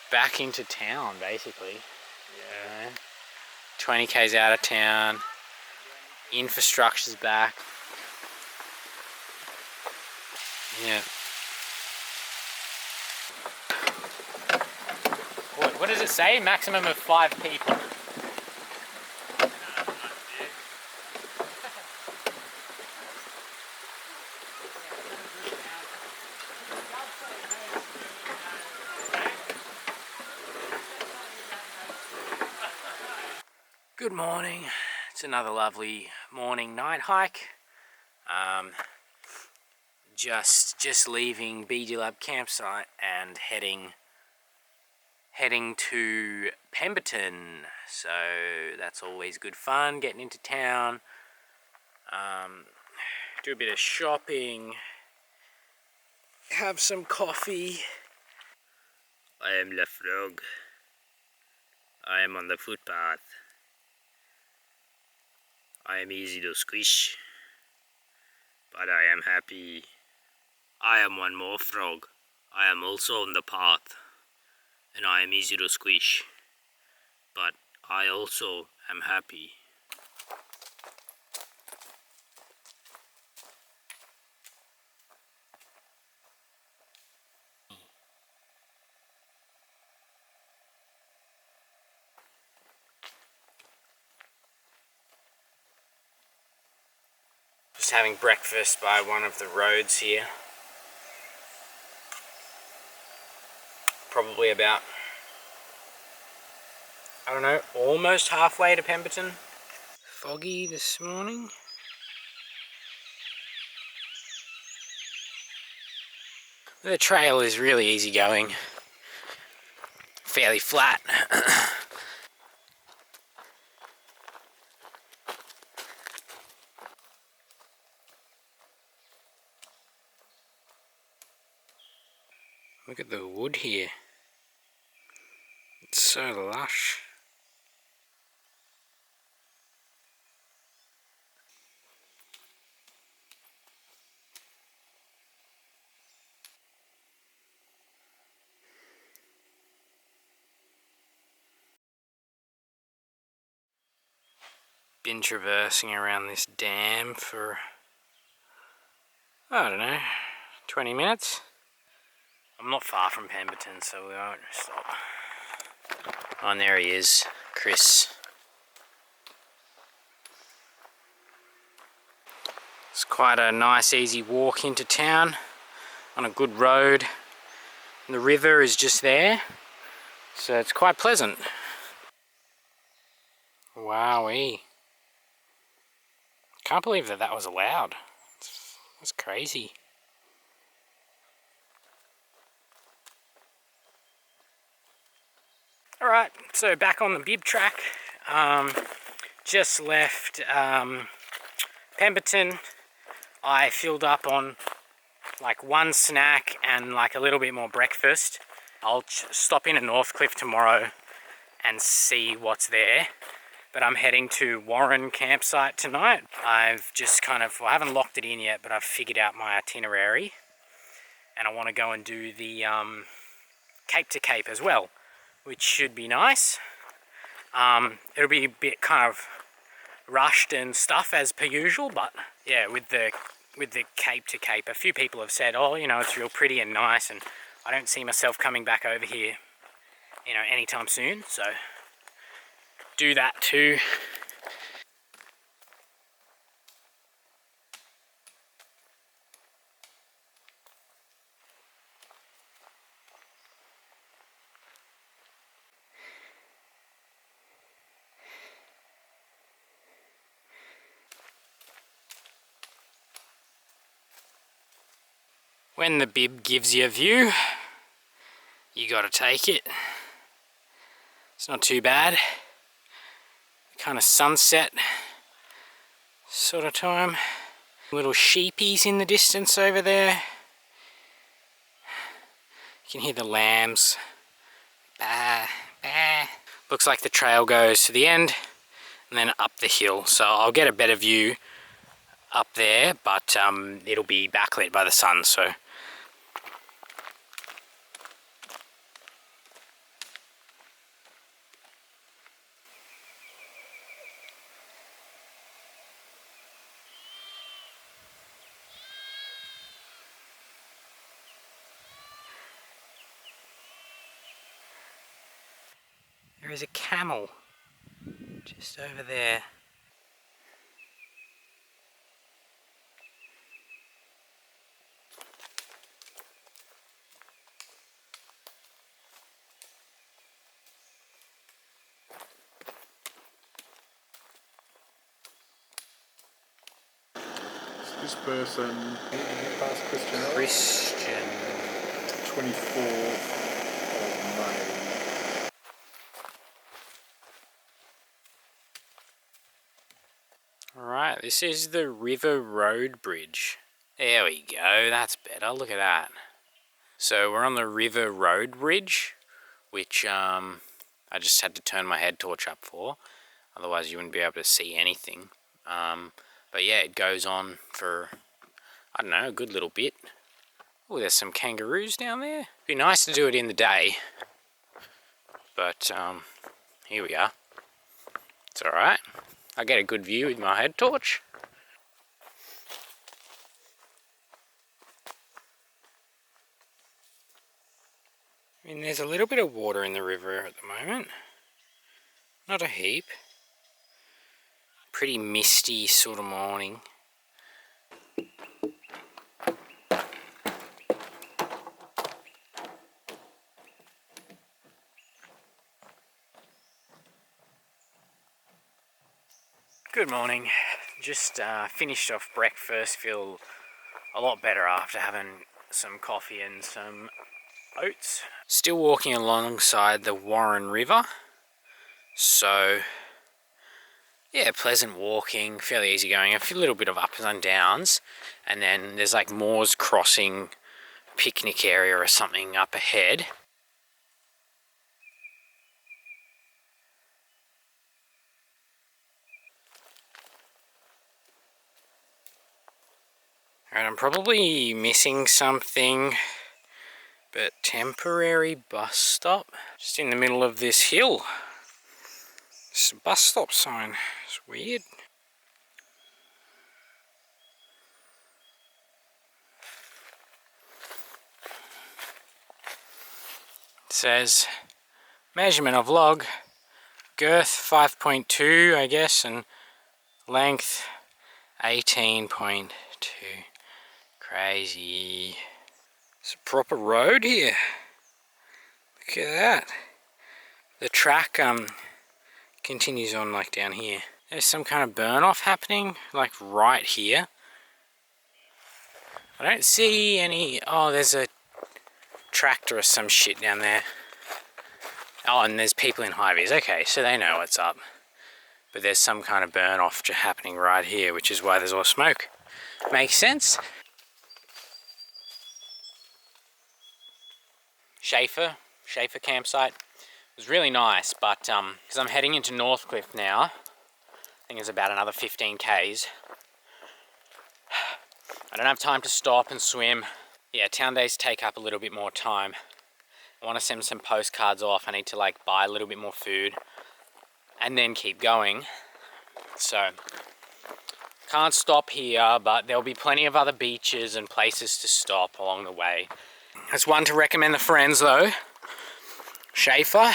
S2: back into town basically. Yeah. 20 k's out of town. Infrastructure's back. Yeah. What does it say? Maximum of 5 people. Good morning. It's another lovely morning night hike. Just leaving Bibb Track campsite and heading to Pemberton. So that's always good fun, getting into town. Do a bit of shopping. Have some coffee. I am the frog. I am on the footpath. I am easy to squish, but I am happy. I am one more frog. I am also on the path, and I am easy to squish, but I also am happy. Just having breakfast by one of the roads here. Probably about, I don't know, almost halfway to Pemberton. Foggy this morning. The trail is really easy going. Fairly flat. Look at the wood here. It's so lush. Been traversing around this dam for, I don't know, 20 minutes. I'm not far from Pemberton, so we won't stop. Oh, and there he is, Chris. It's quite a nice easy walk into town on a good road. And the river is just there, so it's quite pleasant. Wowee. Can't believe that was allowed. That's crazy. Alright, so back on the Bibb track. Just left Pemberton. I filled up on like one snack and like a little bit more breakfast. I'll stop in at Northcliffe tomorrow and see what's there. But I'm heading to Warren campsite tonight. I've just I haven't locked it in yet, but I've figured out my itinerary. And I want to go and do the Cape to Cape as well, which should be nice. It'll be a bit kind of rushed and stuff as per usual, but yeah, with the Cape to Cape, a few people have said, oh, you know, it's real pretty and nice, and I don't see myself coming back over here, you know, anytime soon, so do that too. When the Bibb gives you a view, you gotta take it. It's not too bad. Kind of sunset sort of time. Little sheepies in the distance over there. You can hear the lambs. Bah, bah. Looks like the trail goes to the end and then up the hill. So I'll get a better view up there, but it'll be backlit by the sun, so. There is a camel just over there.
S3: This person, past Christian, 24th of May.
S2: Alright, this is the River Road Bridge. There we go, that's better, look at that. So we're on the River Road Bridge, which I just had to turn my head torch up for, otherwise you wouldn't be able to see anything. But yeah, it goes on for, I don't know, a good little bit. Oh, there's some kangaroos down there. Be nice to do it in the day, but here we are. It's alright. I get a good view with my head torch. I mean, there's a little bit of water in the river at the moment. Not a heap. Pretty misty sort of morning. Good morning. Just finished off breakfast. Feel a lot better after having some coffee and some oats. Still walking alongside the Warren River. So yeah, pleasant walking, fairly easy going. A little bit of ups and downs, and then there's like Moores Crossing picnic area or something up ahead. Alright, I'm probably missing something, but temporary bus stop, just in the middle of this hill. It's a bus stop sign, it's weird. It says, measurement of log, girth 5.2 I guess, and length 18.2. Crazy. It's a proper road here. Look at that. The track continues on like down here. There's some kind of burn off happening like right here. I don't see any. Oh, there's a tractor or some shit down there. Oh, and there's people in high vis. Okay, so they know what's up. But there's some kind of burn off happening right here, which is why there's all smoke. Makes sense. Schaefer campsite. It was really nice, but because I'm heading into Northcliffe now, I think it's about another 15 k's. I don't have time to stop and swim. Yeah, town days take up a little bit more time. I want to send some postcards off. I need to like buy a little bit more food and then keep going. So can't stop here, but there'll be plenty of other beaches and places to stop along the way. There's one to recommend the friends though. Schaefer.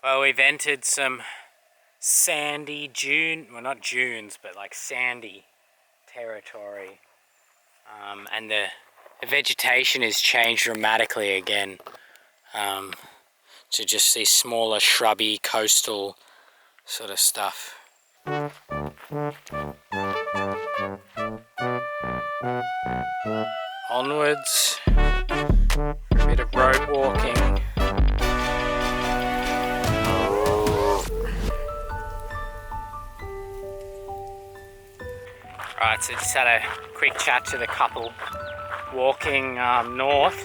S2: Well, we've entered some sandy dune, well not dunes, but like sandy territory. And the vegetation has changed dramatically again to just these smaller shrubby coastal sort of stuff. Onwards, a bit of road walking. Right, so just had a quick chat to the couple walking north,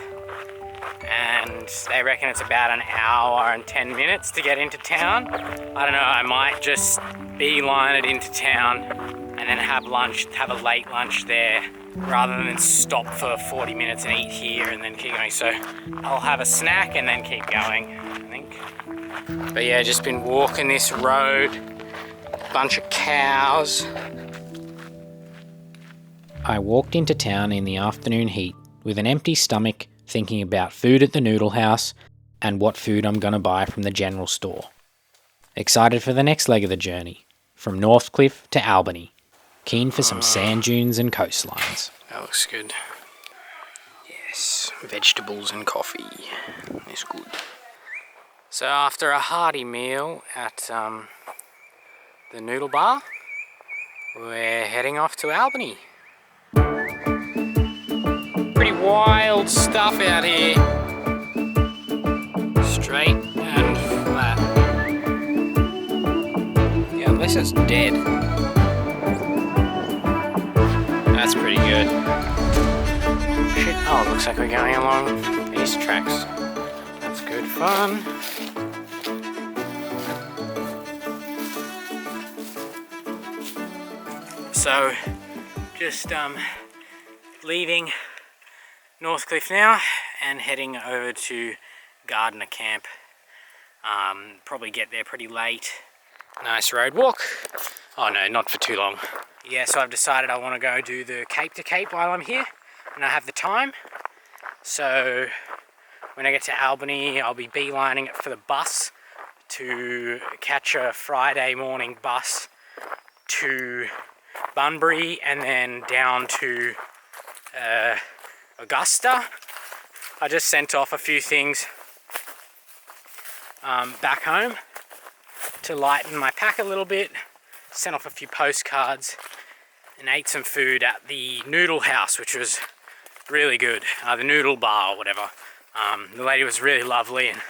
S2: and they reckon it's about an hour and 10 minutes to get into town. I don't know, I might just beeline it into town and then have lunch, have a late lunch there, rather than stop for 40 minutes and eat here and then keep going. So I'll have a snack and then keep going, I think. But yeah, just been walking this road, bunch of cows.
S1: I walked into town in the afternoon heat with an empty stomach, thinking about food at the noodle house and what food I'm going to buy from the general store. Excited for the next leg of the journey, from Northcliffe to Albany. Keen for some sand dunes and coastlines.
S2: That looks good. Yes, vegetables and coffee. It's good. So after a hearty meal at the noodle bar, we're heading off to Albany. Pretty wild stuff out here. Straight and flat. Yeah, unless it's dead. That's pretty good. Shit. Oh, it looks like we're going along these tracks. That's good fun. So, just leaving Northcliffe now and heading over to Gardner Camp. Probably get there pretty late. Nice road walk. Oh no, not for too long. Yeah, so I've decided I want to go do the Cape to Cape while I'm here and I have the time. So when I get to Albany, I'll be beelining it for the bus to catch a Friday morning bus to Bunbury and then down to Augusta. I just sent off a few things back home to lighten my pack a little bit, sent off a few postcards and ate some food at the noodle house, which was really good, the noodle bar or whatever. The lady was really lovely and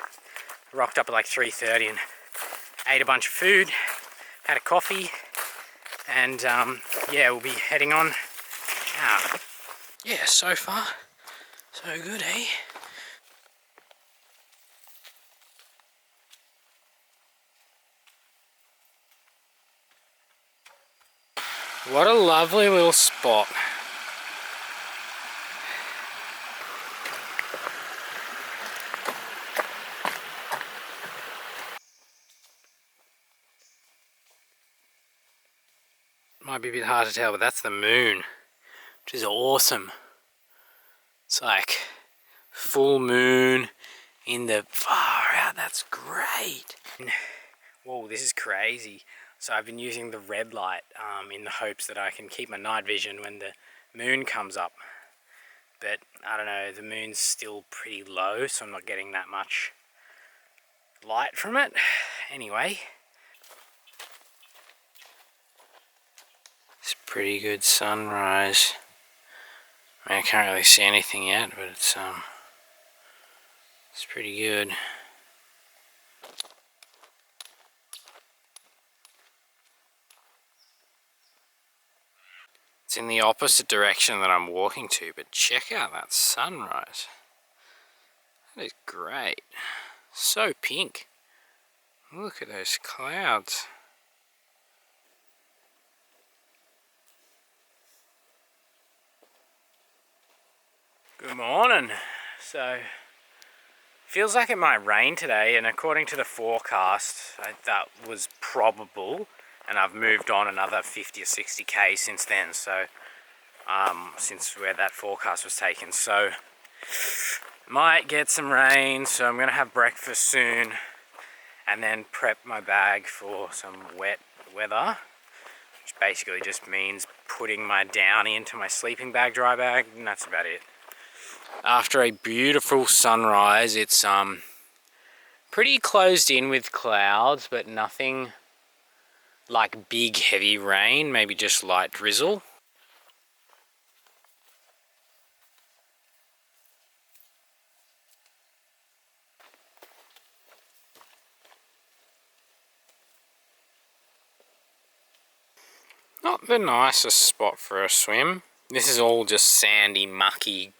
S2: rocked up at like 3:30 and ate a bunch of food, had a coffee, and yeah, we'll be heading on now. Yeah, so far, so good, eh? What a lovely little spot. Might be a bit hard to tell, but that's the moon, which is awesome. It's like full moon in the far out. That's great. Whoa, this is crazy. So I've been using the red light in the hopes that I can keep my night vision when the moon comes up. but I don't know, the moon's still pretty low, so I'm not getting that much light from it. Anyway, it's a pretty good sunrise. I mean, I can't really see anything yet, but it's pretty good. It's in the opposite direction that I'm walking to, but check out that sunrise. That is great. So pink. Look at those clouds. Good morning. So, feels like it might rain today, and according to the forecast, that was probable, and I've moved on another 50 or 60k since then, so since where that forecast was taken. So might get some rain, so I'm gonna have breakfast soon and then prep my bag for some wet weather, which basically just means putting my downy into my sleeping bag, dry bag, and that's about it. After a beautiful sunrise, it's pretty closed in with clouds, but nothing like big heavy rain, maybe just light drizzle. Not the nicest spot for a swim. This is all just sandy, mucky,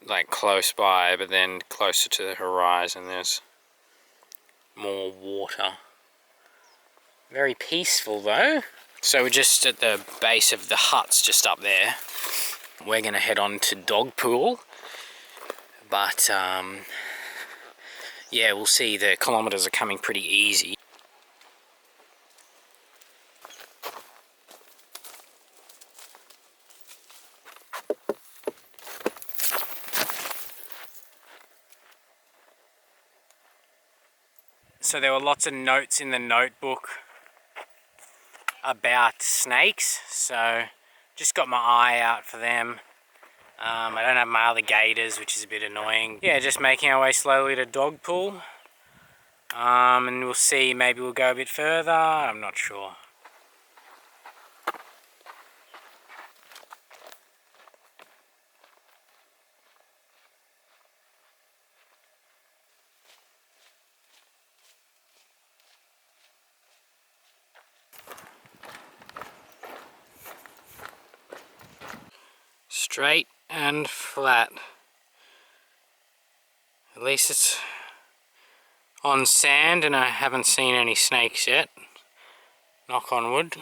S2: like close by, but then closer to the horizon there's more water. Very peaceful though. So we're just at the base of the huts just up there. We're gonna head on to dog pool, but yeah, we'll see. The kilometers are coming pretty easy. So there were lots of notes in the notebook about snakes, so just got my eye out for them. I don't have my other gators, which is a bit annoying. Yeah, just making our way slowly to dog pool. And we'll see, maybe we'll go a bit further, I'm not sure. Straight and flat. At least it's on sand and I haven't seen any snakes yet. Knock on wood.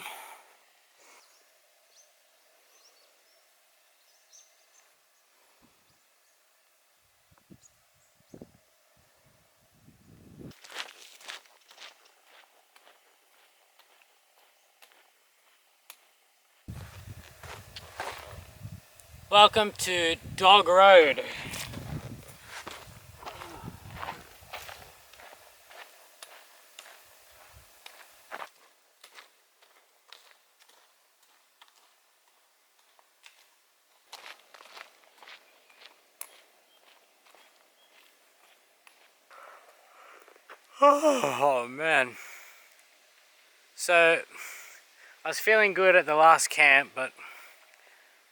S2: Welcome to Dog Road. Oh man. So I was feeling good at the last camp, but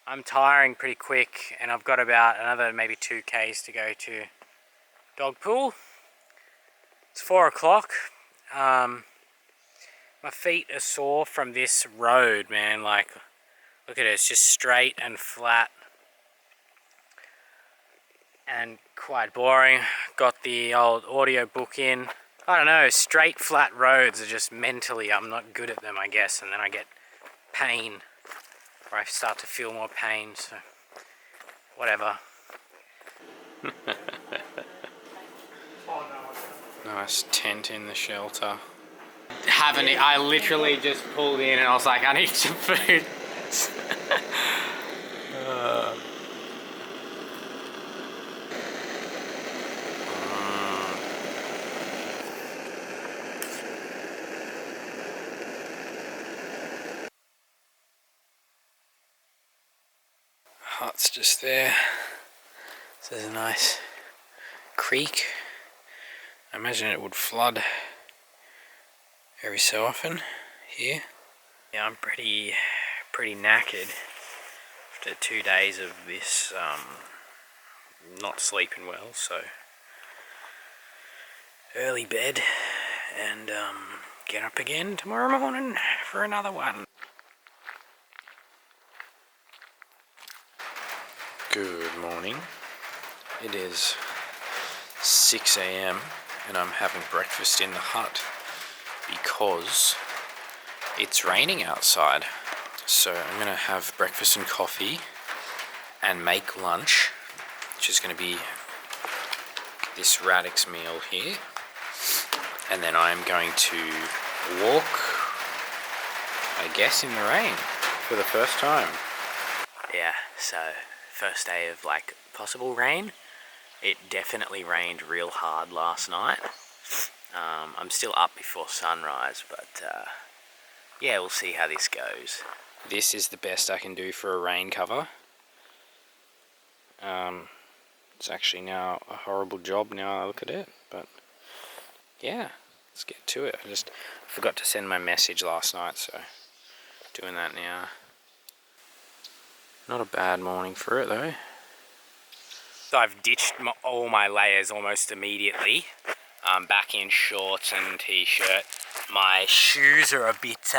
S2: I'm tiring pretty quick and I've got about another maybe 2k's to go to dog pool. It's 4 o'clock. My feet are sore from this road, man. Like, look at it, it's just straight and flat and quite boring. Got the old audio book in. I don't know, straight flat roads are just mentally, I'm not good at them, I guess, and then I get pain, or I start to feel more pain, so whatever. Nice tent in the shelter. I literally just pulled in and I was like, I need some food. hut's just there. So there's a nice creek. I imagine it would flood every so often here. Yeah, I'm pretty knackered after 2 days of this not sleeping well, so early bed and get up again tomorrow morning for another one. Good morning. It is 6 AM and I'm having breakfast in the hut because it's raining outside. So I'm going to have breakfast and coffee and make lunch, which is going to be this radix meal here. And then I'm going to walk, I guess, in the rain for the first time. Yeah, so first day of like possible rain. It definitely rained real hard last night. I'm still up before sunrise, but yeah, we'll see how this goes. This is the best I can do for a rain cover. It's actually now a horrible job now I look at it, but yeah, let's get to it. I just forgot to send my message last night, so doing that now. Not a bad morning for it though. So I've ditched all my layers almost immediately. I'm back in shorts and t-shirt. My shoes are a bit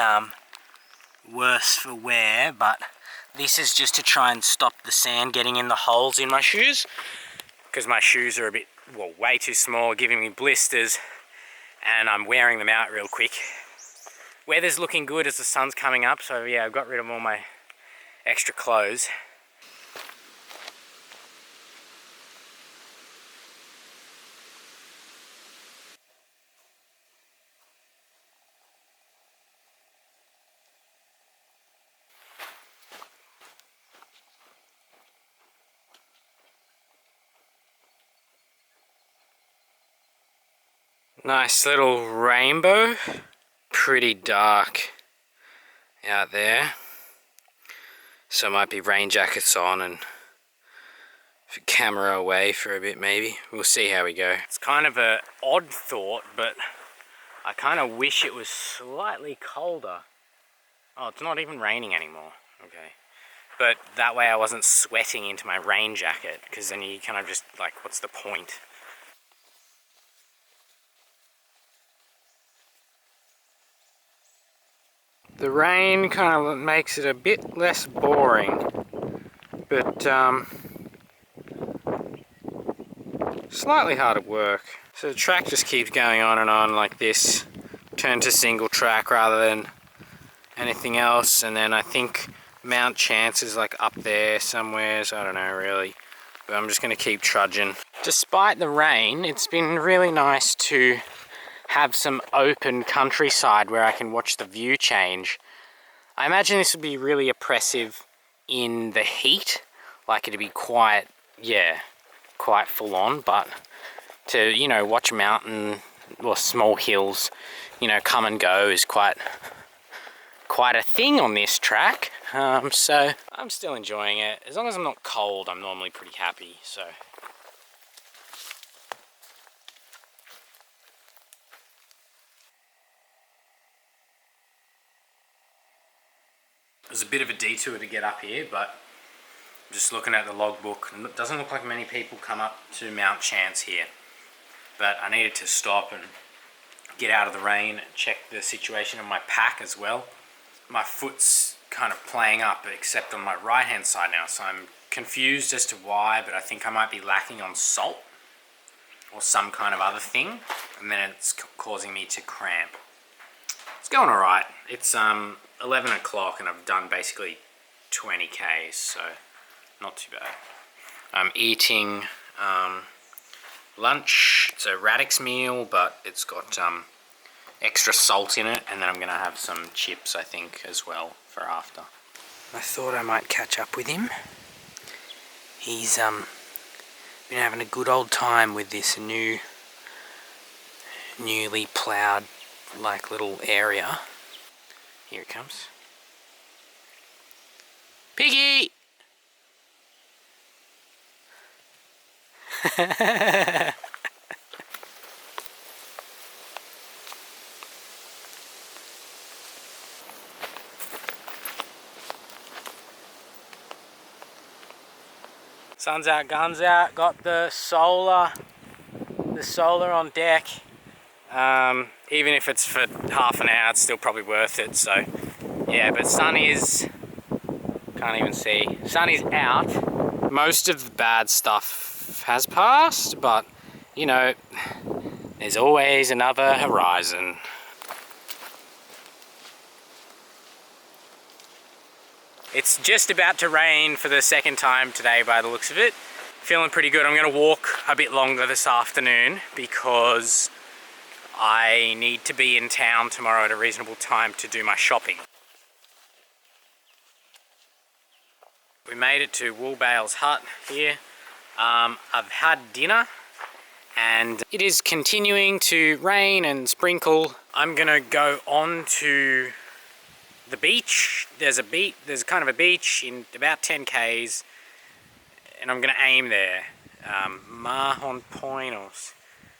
S2: worse for wear, but this is just to try and stop the sand getting in the holes in my shoes, because my shoes are a bit, well, way too small, giving me blisters, and I'm wearing them out real quick. Weather's looking good as the sun's coming up, so yeah, I've got rid of all my extra clothes. Nice little rainbow. Pretty dark out there. So I might be rain jackets on and camera away for a bit maybe. We'll see how we go. It's kind of an odd thought, but I kind of wish it was slightly colder. Oh, it's not even raining anymore. Okay. But that way I wasn't sweating into my rain jacket, because then you kind of just like, what's the point? The rain kind of makes it a bit less boring, but slightly hard at work. So the track just keeps going on and on like this. Turn to single track rather than anything else, and then I think Mount Chance is like up there somewhere, so I don't know really. But I'm just going to keep trudging. Despite the rain, it's been really nice to have some open countryside where I can watch the view change. I imagine this would be really oppressive in the heat, like it'd be quite, yeah, quite full on, but to, you know, watch mountain or small hills, you know, come and go is quite a thing on this track. So I'm still enjoying it. As long as I'm not cold, I'm normally pretty happy, so. It was a bit of a detour to get up here, but just looking at the logbook, it doesn't look like many people come up to Mount Chance here. But I needed to stop and get out of the rain and check the situation on my pack as well. My foot's kind of playing up, except on my right hand side now, so I'm confused as to why, but I think I might be lacking on salt or some kind of other thing, and then it's causing me to cramp. It's going alright. It's 11 o'clock and I've done basically 20 Ks, so not too bad. I'm eating lunch. It's a radix meal, but it's got extra salt in it, and then I'm going to have some chips, I think, as well for after. I thought I might catch up with him. He's been having a good old time with this newly ploughed like little area. Here it comes. Piggy! Sun's out, guns out. Got the solar on deck. Even if it's for half an hour, it's still probably worth it. So yeah, but sun is, can't even see. Sun is out. Most of the bad stuff has passed, but you know, there's always another horizon. It's just about to rain for the second time today by the looks of it. Feeling pretty good. I'm going to walk a bit longer this afternoon because I need to be in town tomorrow at a reasonable time to do my shopping. We made it to Woolbale's hut here. I've had dinner and it is continuing to rain and sprinkle. I'm going to go on to the beach. There's kind of a beach in about 10 k's, and I'm gonna aim there. Mahon Point or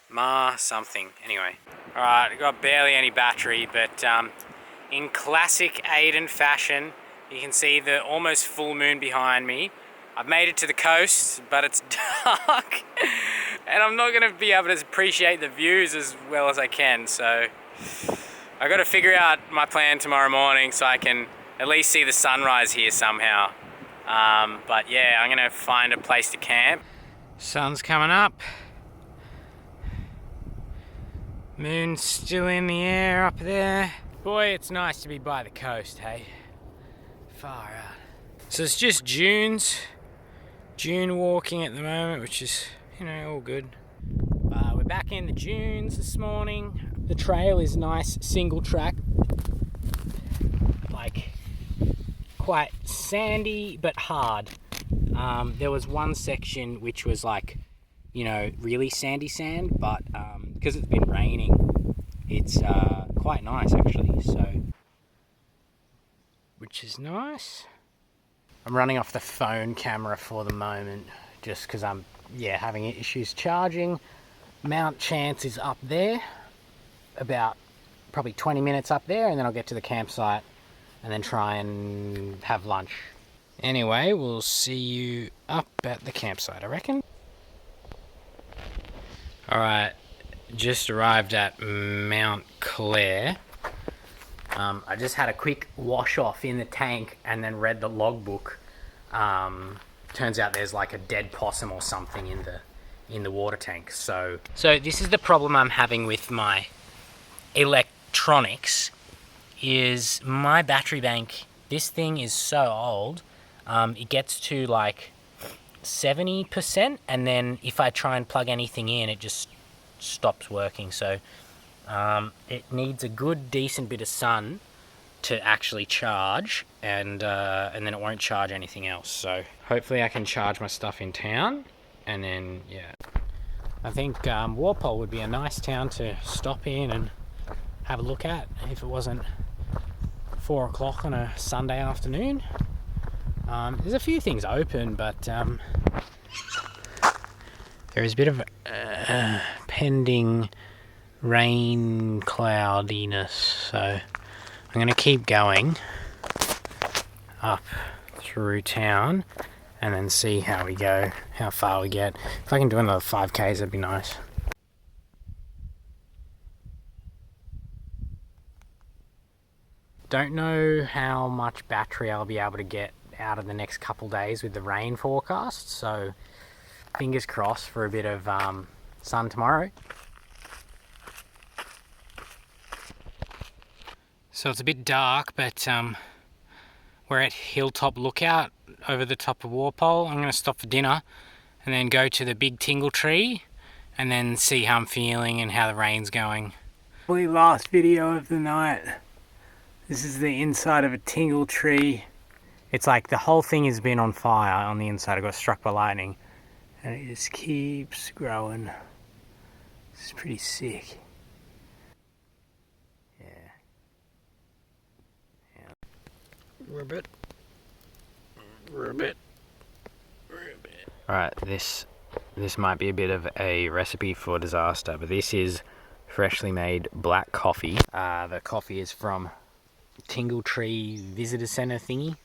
S2: Ma something. Anyway, all right. I've got barely any battery, but in classic Aiden fashion, you can see the almost full moon behind me. I've made it to the coast, but it's dark, and I'm not gonna be able to appreciate the views as well as I can. So I got to figure out my plan tomorrow morning so I can at least see the sunrise here somehow. But yeah, I'm gonna find a place to camp. Sun's coming up. Moon's still in the air up there. Boy, it's nice to be by the coast, hey? Far out. So it's just June walking at the moment, which is, you know, all good. We're back in the dunes this morning. The trail is nice, single track, like quite sandy but hard. There was one section which was like, you know, really sandy sand, but because it's been raining, it's quite nice actually. So, which is nice. I'm running off the phone camera for the moment, just because I'm having issues charging. Mount Chance is up there, about probably 20 minutes up there, and then I'll get to the campsite and then try and have lunch. Anyway, we'll see you up at the campsite, I reckon. Alright, just arrived at Mount Clare. I just had a quick wash off in the tank and then read the logbook. Turns out there's like a dead possum or something in the water tank. So this is the problem I'm having with my electronics, is my battery bank. This thing is so old. It gets to like 70%, and then if I try and plug anything in, it just stops working. So it needs a good decent bit of sun to actually charge, and then it won't charge anything else. So hopefully I can charge my stuff in town, and then I think Walpole would be a nice town to stop in and have a look at if it wasn't 4 o'clock on a Sunday afternoon. There's a few things open, but there is a bit of pending rain cloudiness, so I'm going to keep going up through town and then see how we go, how far we get. If I can do another 5Ks, that'd be nice. Don't know how much battery I'll be able to get out of the next couple days with the rain forecast, so fingers crossed for a bit of sun tomorrow. So it's a bit dark, but we're at Hilltop Lookout over the top of Walpole. I'm going to stop for dinner and then go to the big tingle tree and then see how I'm feeling and how the rain's going. Probably last video of the night. This is the inside of a tingle tree. It's like the whole thing has been on fire on the inside. I got struck by lightning and it just keeps growing. It's pretty sick. Ribbit. Alright, this This might be a bit of a recipe for disaster, but this is freshly made black coffee. The coffee is from Tingle Tree Visitor Centre thingy.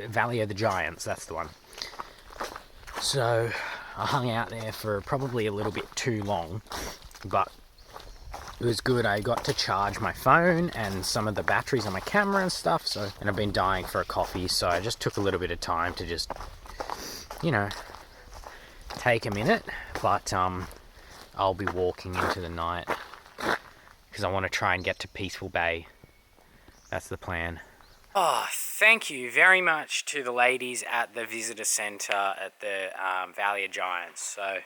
S2: Valley of the Giants, that's the one. So I hung out there for probably a little bit too long, but it was good. I got to charge my phone and some of the batteries on my camera and stuff, and I've been dying for a coffee, so I just took a little bit of time to just, you know, take a minute. But I'll be walking into the night because I want to try and get to Peaceful Bay. That's the plan. Oh, thank you very much to the ladies at the visitor centre at the Valley of Giants. So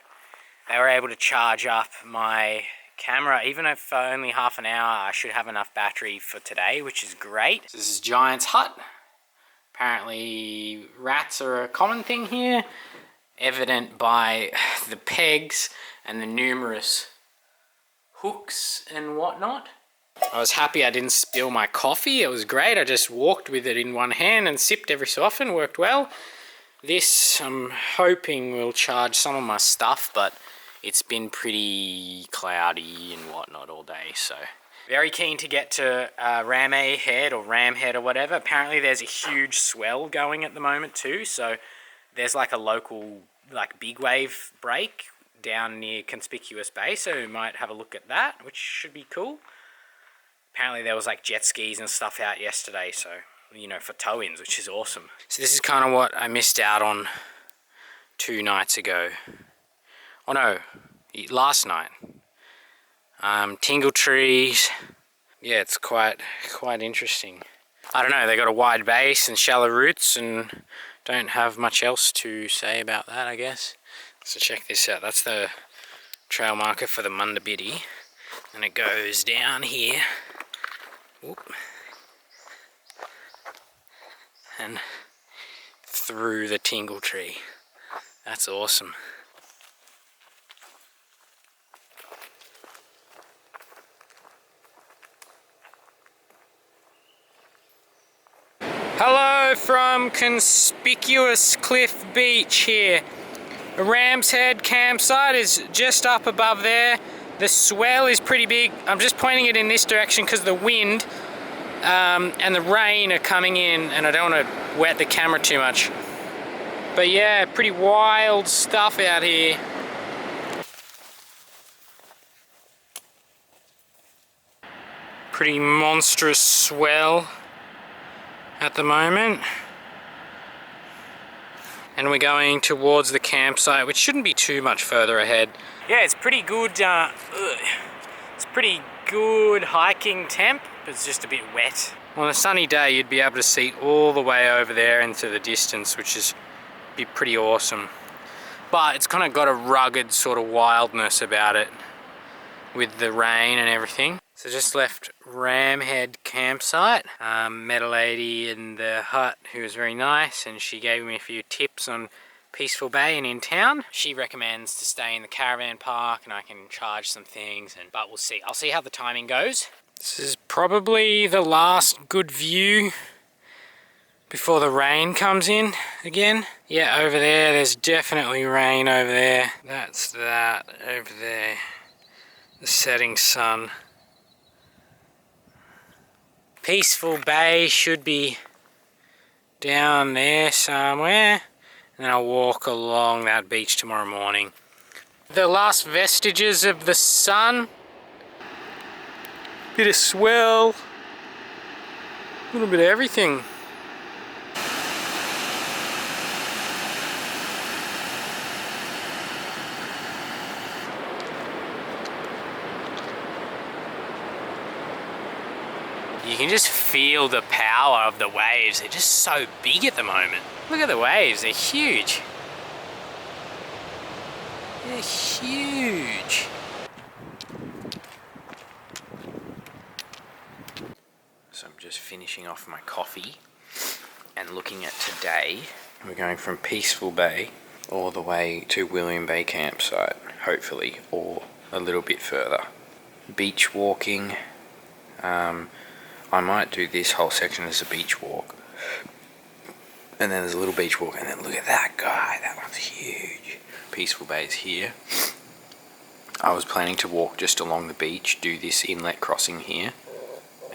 S2: they were able to charge up my camera. Even if for only half an hour, I should have enough battery for today, which is great. This is Giant's hut. Apparently rats are a common thing here, evident by the pegs and the numerous hooks and whatnot. I was happy I didn't spill my coffee. It was great. I just walked with it in one hand and sipped every so often. Worked well. This I'm hoping will charge some of my stuff, but it's been pretty cloudy and whatnot all day, so very keen to get to Ram Head or whatever. Apparently there's a huge swell going at the moment too, so there's like a local big wave break down near Conspicuous Bay, so we might have a look at that, which should be cool. Apparently there was like jet skis and stuff out yesterday, so, you know, for tow-ins, which is awesome. So this is kind of what I missed out on 2 nights ago. Oh no, last night. Tingle trees. Yeah, it's quite interesting. I don't know, they got a wide base and shallow roots and don't have much else to say about that, I guess. So check this out. That's the trail marker for the Mundabiddy. And it goes down here. Whoop. And through the Tingle Tree. That's awesome. Hello from Conspicuous Cliff Beach here. The Ram's Head campsite is just up above there. The swell is pretty big. I'm just pointing it in this direction because the wind and the rain are coming in and I don't want to wet the camera too much. But yeah, pretty wild stuff out here. Pretty monstrous swell at the moment. And we're going towards the campsite, which shouldn't be too much further ahead. Yeah, it's pretty good. It's pretty good hiking temp, but it's just a bit wet. On a sunny day, you'd be able to see all the way over there into the distance, which is be pretty awesome. But it's kind of got a rugged sort of wildness about it with the rain and everything. So just left Ram Head campsite. Met a lady in the hut who was very nice, and she gave me a few tips on Peaceful Bay and in town. She recommends to stay in the caravan park and I can charge some things, but we'll see. I'll see how the timing goes. This is probably the last good view before the rain comes in again. Yeah, over there, there's definitely rain over there. That's that over there. The setting sun. Peaceful Bay should be down there somewhere. And then I'll walk along that beach tomorrow morning. The last vestiges of the sun. Bit of swell. A little bit of everything. You can just feel the power of the waves. They're just so big at the moment. Look at the waves, they're huge. They're huge. So I'm just finishing off my coffee and looking at today. We're going from Peaceful Bay all the way to William Bay campsite, hopefully, or a little bit further. Beach walking. I might do this whole section as a beach walk. And then there's a little beach walk, and then look at that guy, that one's huge. Peaceful Bay is here. I was planning to walk just along the beach, do this inlet crossing here,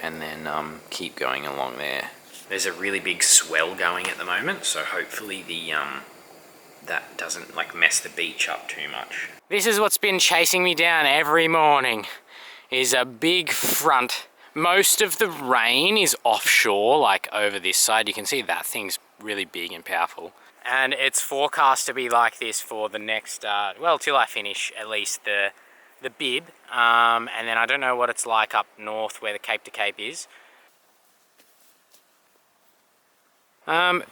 S2: and then keep going along there. There's a really big swell going at the moment, so hopefully the that doesn't like mess the beach up too much. This is what's been chasing me down every morning, is a big front. Most of the rain is offshore, like over this side. You can see that thing's really big and powerful. And it's forecast to be like this for the next, well, till I finish at least the Bibb. And then I don't know what it's like up north where the Cape to Cape is.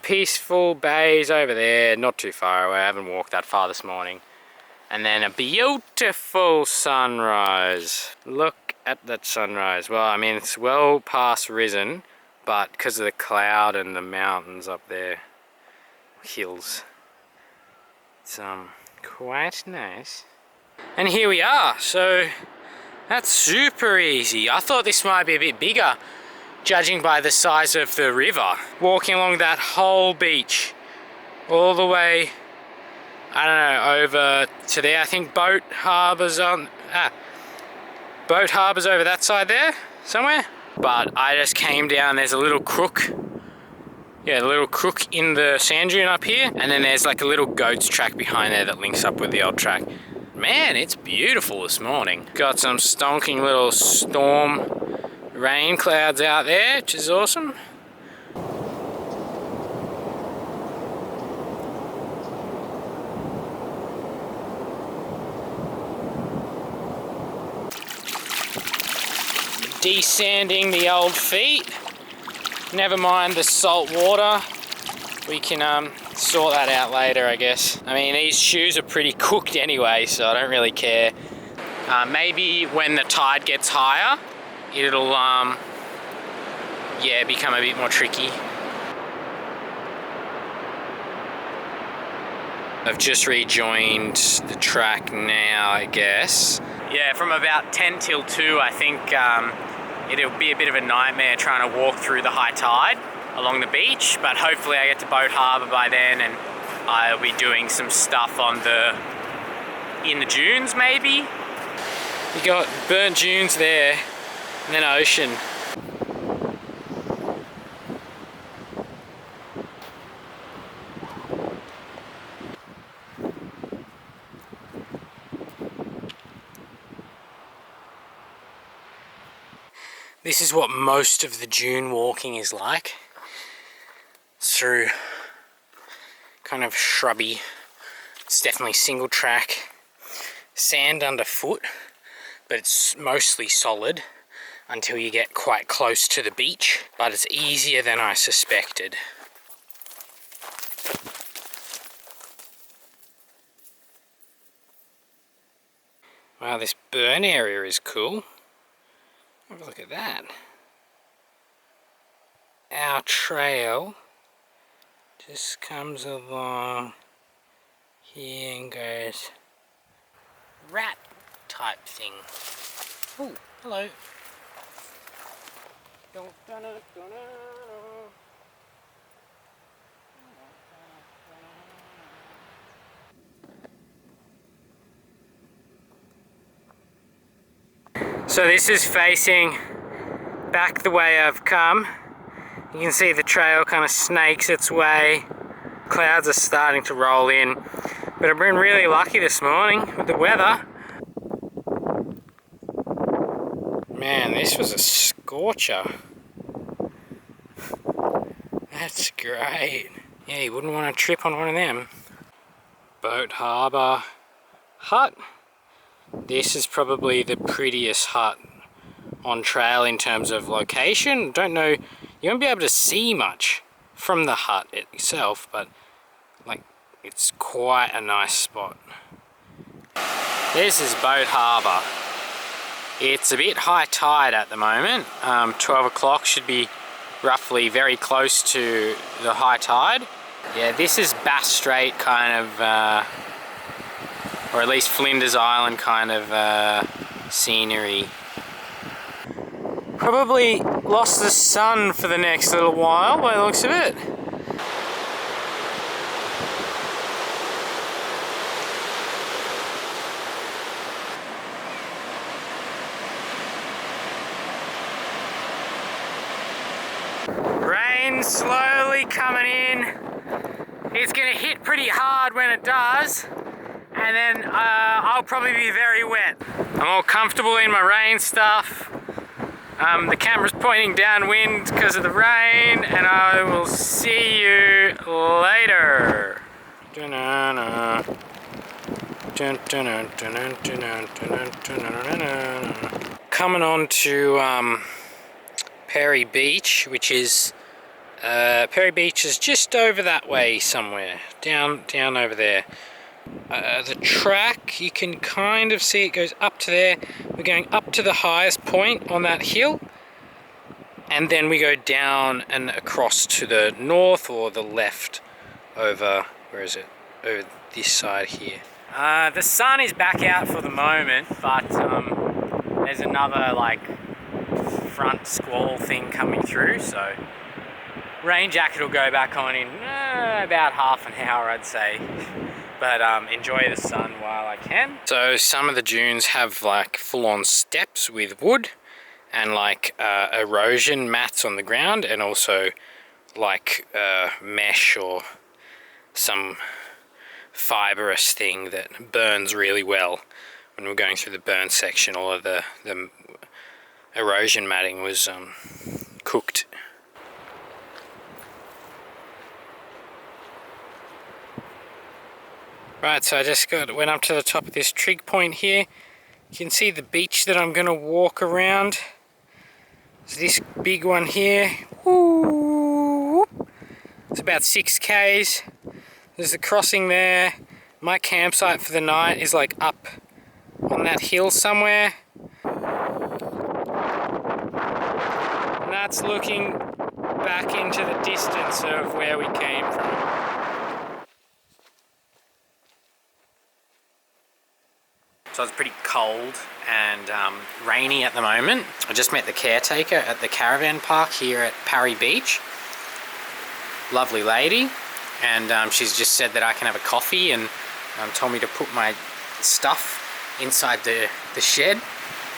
S2: Peaceful Bay's over there, not too far away. I haven't walked that far this morning. And then a beautiful sunrise. Look at that sunrise. Well, I mean, it's well past risen, but because of the cloud and the mountains up there, hills, it's quite nice. And here we are. So that's super easy. I thought this might be a bit bigger, judging by the size of the river. Walking along that whole beach, all the way, I don't know, over to there. I think Boat Harbour's over that side there, somewhere. But I just came down, there's a little crook. Yeah, a little crook in the sand dune up here. And then there's like a little goats track behind there that links up with the old track. Man, it's beautiful this morning. Got some stonking little storm rain clouds out there, which is awesome. Desanding the old feet. Never mind the salt water. We can sort that out later, I guess. I mean, these shoes are pretty cooked anyway, so I don't really care. Maybe when the tide gets higher, it'll yeah, become a bit more tricky. I've just rejoined the track now, I guess. Yeah, from about 10 till 2, I think it'll be a bit of a nightmare trying to walk through the high tide along the beach, but hopefully I get to Boat Harbour by then and I'll be doing some stuff in the dunes maybe. You got burnt dunes there and then ocean. This is what most of the dune walking is like. It's through kind of shrubby, it's definitely single track, sand underfoot, but it's mostly solid until you get quite close to the beach, but it's easier than I suspected. Wow, this burn area is cool. Have a look at that. Our trail just comes along here and goes rat type thing. Oh, hello. So this is facing back the way I've come. You can see the trail kind of snakes its way. Clouds are starting to roll in, but I've been really lucky this morning with the weather. Man, this was a scorcher. That's great. Yeah, you wouldn't want to trip on one of them. Boat Harbour hut. This is probably the prettiest hut on trail in terms of location. Don't know, you won't be able to see much from the hut itself, but like it's quite a nice spot. This is Boat Harbour. It's a bit high tide at the moment. 12 o'clock should be roughly very close to the high tide. Yeah, this is Bass Strait kind of or at least Flinders Island kind of scenery. Probably lost the sun for the next little while by the looks of it. rain slowly coming in. It's gonna hit pretty hard when it does, and then I'll probably be very wet. I'm all comfortable in my rain stuff. The camera's pointing downwind because of the rain, and I will see you later. Coming on to Perry Beach, which is Perry Beach is just over that way somewhere, down over there. The track, you can kind of see it goes up to there. We're going up to the highest point on that hill, and then we go down and across to the north or the left over, where is it? Over this side here. The sun is back out for the moment, but there's another like front squall thing coming through, so rain jacket will go back on in about half an hour, I'd say. But enjoy the sun while I can. So some of the dunes have like full-on steps with wood and like erosion mats on the ground, and also like mesh or some fibrous thing that burns really well. When we're going through the burn section, all of the erosion matting was cooked. Right, so I just went up to the top of this trig point here. You can see the beach that I'm going to walk around. There's this big one here. Woo! It's about 6 k's. There's the crossing there. My campsite for the night is like up on that hill somewhere. And that's looking back into the distance of where we came from. So it's pretty cold and rainy at the moment. I just met the caretaker at the caravan park here at Perry Beach. Lovely lady, and she's just said that I can have a coffee, and told me to put my stuff inside the shed,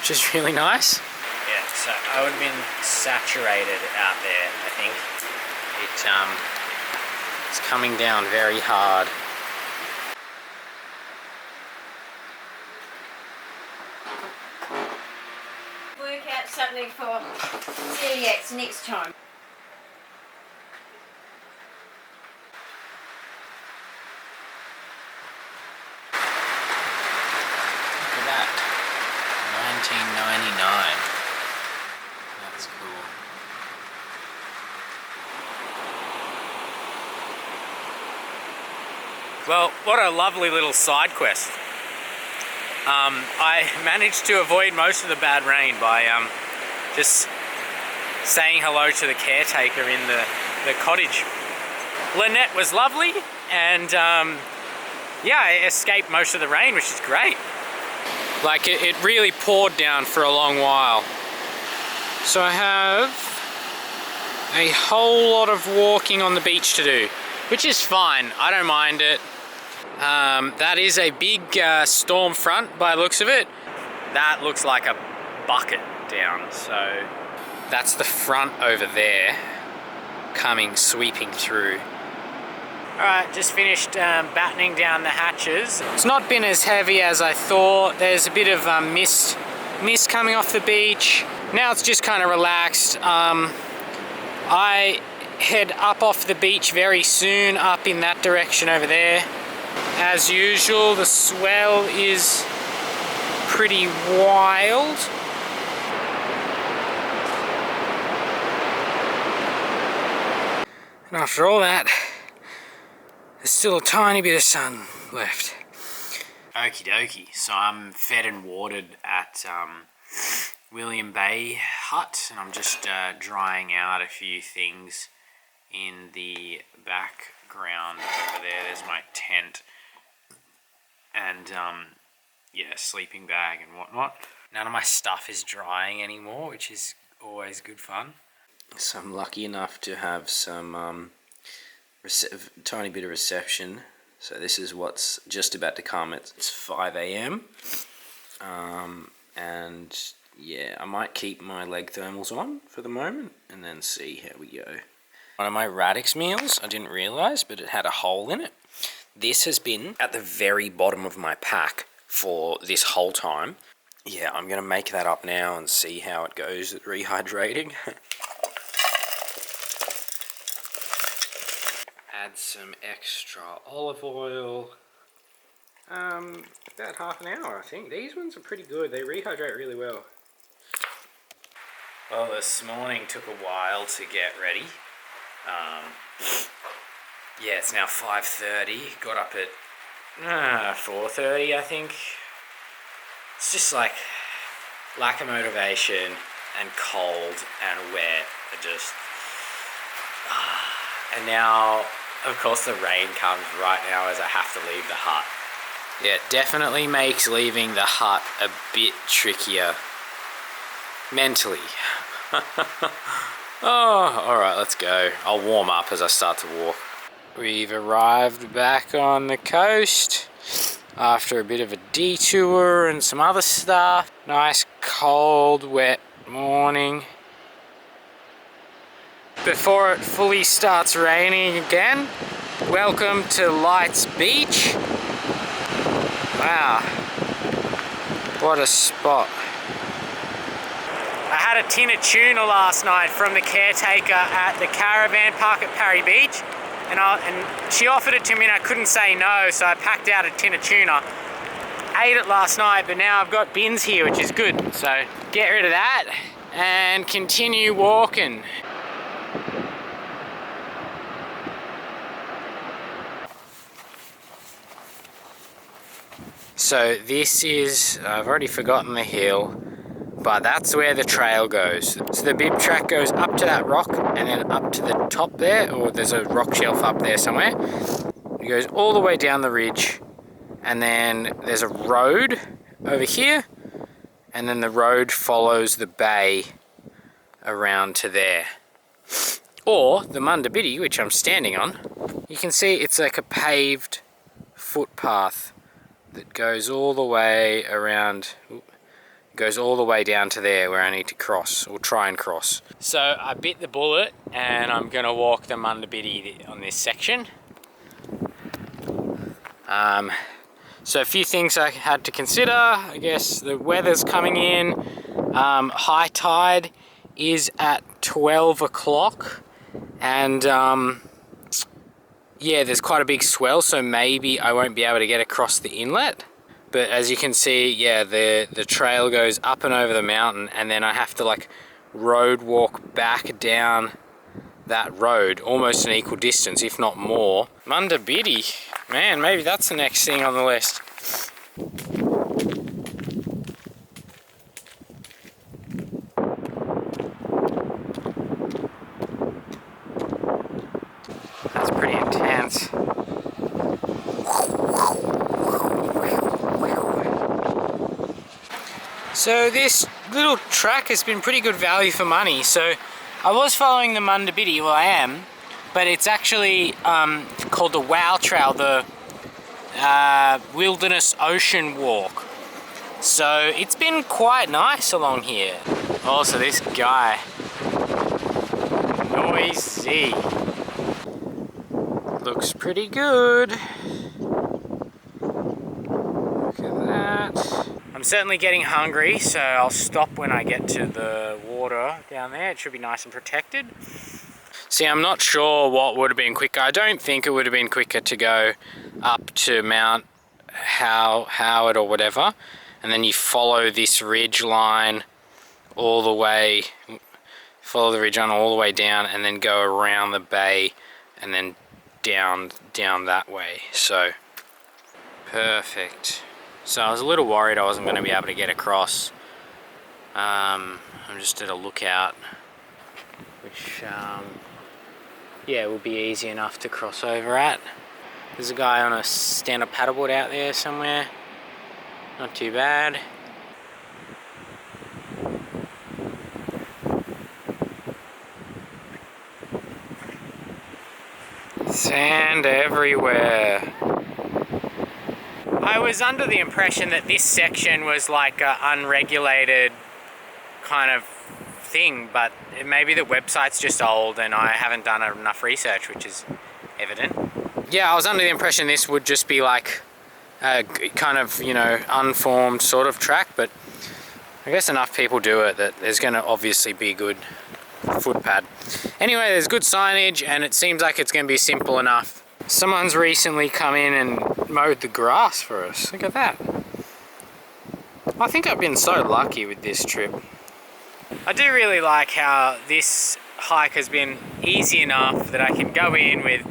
S2: which is really nice. Yeah, so I would have been saturated out there, I think. It's coming down very hard.
S4: Something for celiacs next time.
S2: Look at that. 1999. That's cool. Well, what a lovely little side quest. I managed to avoid most of the bad rain by just saying hello to the caretaker in the cottage. Lynette was lovely, and yeah, I escaped most of the rain, which is great. Like it really poured down for a long while. So I have a whole lot of walking on the beach to do, which is fine. I don't mind it. That is a big storm front by the looks of it. That looks like a bucket down, so that's the front over there coming, sweeping through. Alright, just finished battening down the hatches. It's not been as heavy as I thought. There's a bit of mist coming off the beach. Now it's just kind of relaxed. I head up off the beach very soon, up in that direction over there. As usual, the swell is pretty wild. And after all that, there's still a tiny bit of sun left. Okie dokie, so I'm fed and watered at William Bay Hut, and I'm just drying out a few things in the background over there. There's my tent and yeah, sleeping bag and whatnot. None of my stuff is drying anymore, which is always good fun. So I'm lucky enough to have some tiny bit of reception. So this is what's just about to come. It's 5 a.m. And yeah, I might keep my leg thermals on for the moment and then see how we go. One of my Radix meals, I didn't realise, but it had a hole in it. This has been at the very bottom of my pack for this whole time. Yeah, I'm going to make that up now and see how it goes at rehydrating. Add some extra olive oil. About half an hour, I think. These ones are pretty good. They rehydrate really well. Well, this morning took a while to get ready. Yeah, it's now 5:30. Got up at 4:30, I think. It's just like lack of motivation and cold and wet. And now, of course, the rain comes right now as I have to leave the hut. Yeah, it definitely makes leaving the hut a bit trickier mentally. Oh, alright, let's go. I'll warm up as I start to walk. We've arrived back on the coast after a bit of a detour and some other stuff. Nice, cold, wet morning. Before it fully starts raining again, welcome to Lights Beach. Wow, what a spot. I had a tin of tuna last night from the caretaker at the caravan park at Parry Beach, and she offered it to me and I couldn't say no, so I packed out a tin of tuna. Ate it last night, but now I've got bins here, which is good. So get rid of that and continue walking. So this is, I've already forgotten the hill, but that's where the trail goes. So the Bibb Track goes up to that rock and then up to the top there, or there's a rock shelf up there somewhere. It goes all the way down the ridge, and then there's a road over here, and then the road follows the bay around to there. Or the Munda Biddy, which I'm standing on, you can see it's like a paved footpath that goes all the way around, goes all the way down to there where I need to cross, or try and cross. So I bit the bullet and I'm gonna walk the Munda Biddy on this section. So a few things I had to consider. I guess the weather's coming in. High tide is at 12 o'clock and yeah, there's quite a big swell, so maybe I won't be able to get across the inlet. But as you can see, yeah, the trail goes up and over the mountain, and then I have to like road walk back down that road, almost an equal distance, if not more. Munda Biddy, man, maybe that's the next thing on the list. That's pretty intense. So this little track has been pretty good value for money. So I was following the Munda Biddy, well I am, but it's actually called the WOW Trail, the Wilderness Ocean Walk. So it's been quite nice along here. Also this guy, noisy. Looks pretty good. Look at that. I'm certainly getting hungry, so I'll stop when I get to the water down there. It should be nice and protected. See, I'm not sure what would have been quicker. I don't think it would have been quicker to go up to Mount Howard or whatever, and then you follow this ridge line all the way, follow the ridge line all the way down, and then go around the bay, and then down that way. So perfect. So I was a little worried I wasn't going to be able to get across. I'm just at a lookout, which yeah, will be easy enough to cross over at. There's a guy on a stand-up paddleboard out there somewhere. Not too bad. Sand everywhere. I was under the impression that this section was like an unregulated kind of thing, but maybe the website's just old and I haven't done enough research, which is evident. Yeah, I was under the impression this would just be like a kind of, you know, unformed sort of track, but I guess enough people do it that there's going to obviously be a good footpad. Anyway, there's good signage and it seems like it's going to be simple enough. Someone's recently come in and mowed the grass for us. Look at that. I think I've been so lucky with this trip. I do really like how this hike has been easy enough that I can go in with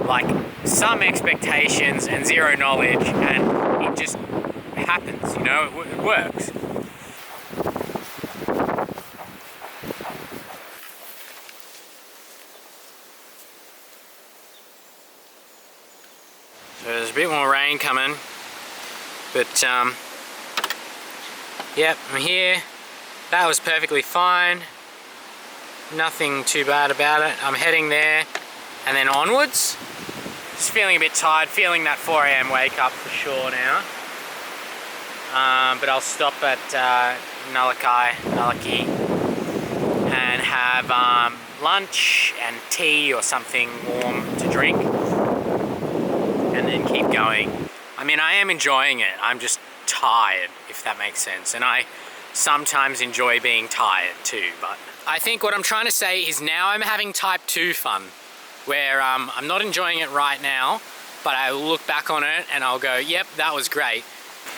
S2: like some expectations and zero knowledge, and it just happens, you know, it works. So there's a bit more rain coming, but yep, I'm here. That was perfectly fine. Nothing too bad about it. I'm heading there and then onwards. Just feeling a bit tired, feeling that 4 AM wake up for sure now. But I'll stop at Nulaki and have lunch and tea or something warm to drink and then keep going. I mean, I am enjoying it. I'm just tired, if that makes sense. And I sometimes enjoy being tired too, but I think what I'm trying to say is now I'm having type 2 fun, where I'm not enjoying it right now, but I will look back on it and I'll go, yep, that was great.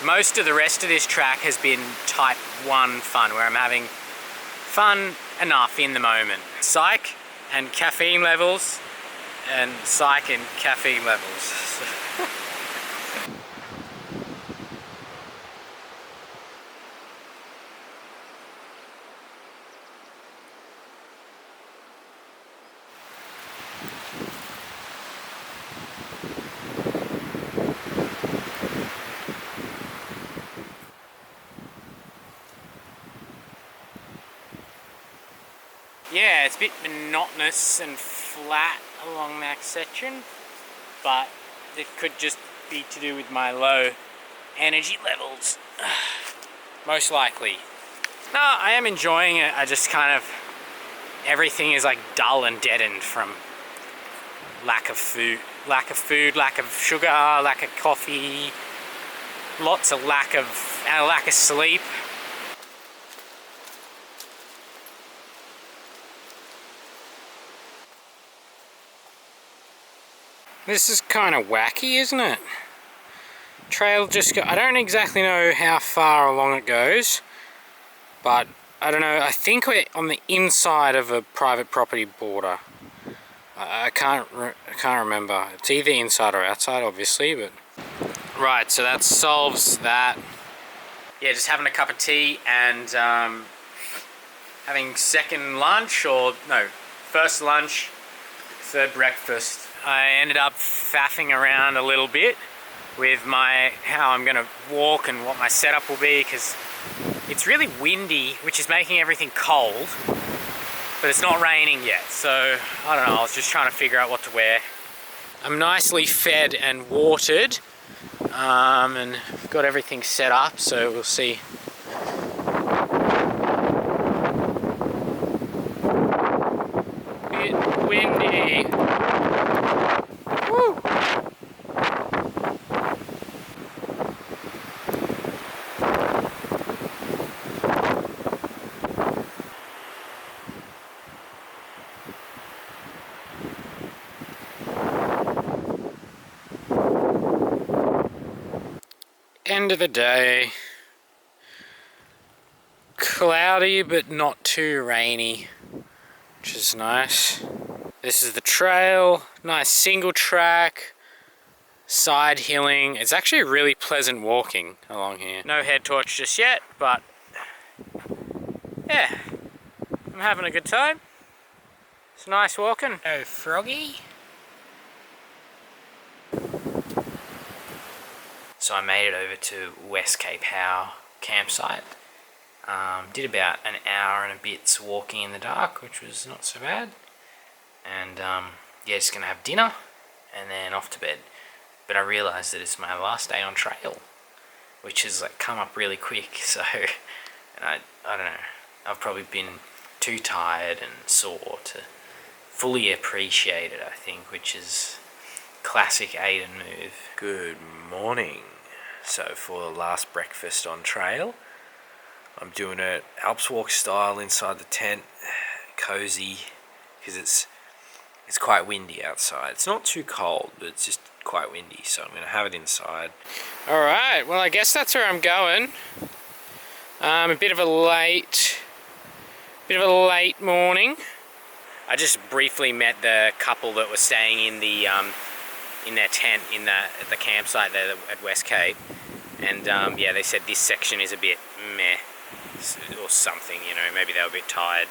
S2: Most of the rest of this track has been type 1 fun, where I'm having fun enough in the moment. Psych and caffeine levels, and psych and caffeine levels. Yeah, it's a bit monotonous and flat along that section, but it could just be to do with my low energy levels. Most likely. No, I am enjoying it. I just kind of, everything is like dull and deadened from lack of food, lack of sugar, lack of coffee, lots of lack of sleep. This is kind of wacky, isn't it? Trail I don't exactly know how far along it goes, but I don't know, I think we're on the inside of a private property border. I can't remember. It's either inside or outside, obviously, but... Right, so that solves that. Yeah, just having a cup of tea and having first lunch, third breakfast. I ended up faffing around a little bit with how I'm gonna walk and what my setup will be, because it's really windy, which is making everything cold, but it's not raining yet, so I don't know, I was just trying to figure out what to wear. I'm nicely fed and watered, and got everything set up, so we'll see. Bit windy. Woo! End of the day. Cloudy but not too rainy, which is nice. This is the trail, nice single track, side hilling. It's actually really pleasant walking along here. No head torch just yet, but yeah, I'm having a good time. It's nice walking. Oh, Froggy. So I made it over to West Cape Howe campsite. Did about an hour and a bit's walking in the dark, which was not so bad. And yeah, just gonna have dinner and then off to bed. But I realised that it's my last day on trail, which has like come up really quick. So, and I don't know, I've probably been too tired and sore to fully appreciate it, I think, which is classic Aiden move. Good morning. So for the last breakfast on trail, I'm doing it Alps walk style inside the tent, cozy, because it's quite windy outside. It's not too cold, but it's just quite windy, so I'm going to have it inside. Alright, well I guess that's where I'm going. A bit of a late morning. I just briefly met the couple that were staying in the in their tent at the campsite there at West Cape, and yeah, they said this section is a bit meh or something, you know, maybe they were a bit tired.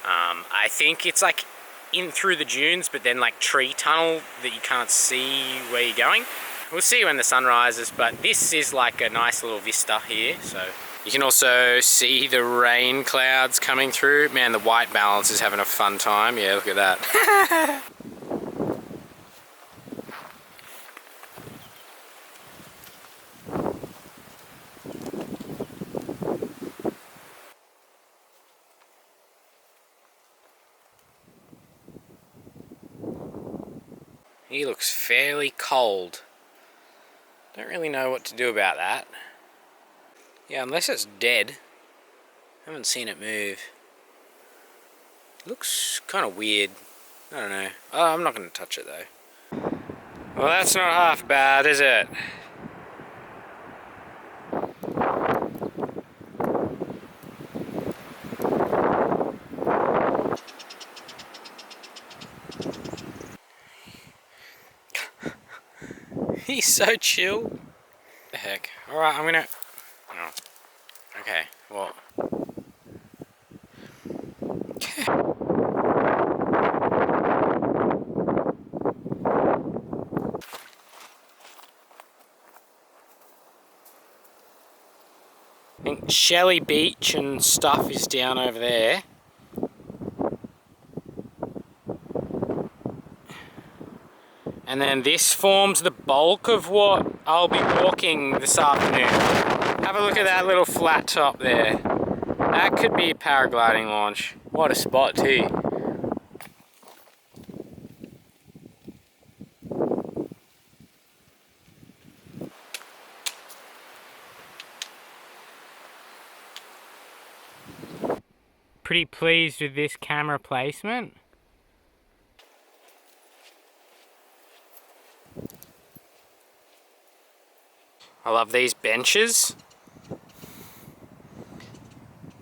S2: I think it's like in through the dunes, but then like tree tunnel that you can't see where you're going. We'll see when the sun rises, but this is like a nice little vista here. So you can also see the rain clouds coming through. Man, the white balance is having a fun time. Yeah, look at that. He looks fairly cold. Don't really know what to do about that. Yeah, unless it's dead. Haven't seen it move. Looks kind of weird. I don't know. Oh, I'm not going to touch it though. Well, that's not half bad, is it? He's so chill. What the heck? Alright, I'm gonna... Oh. Okay, well... Okay. I think Shelley Beach and stuff is down over there. And then this forms the bulk of what I'll be walking this afternoon. Have a look at that little flat top there. That could be a paragliding launch. What a spot too. Pretty pleased with this camera placement. I love these benches.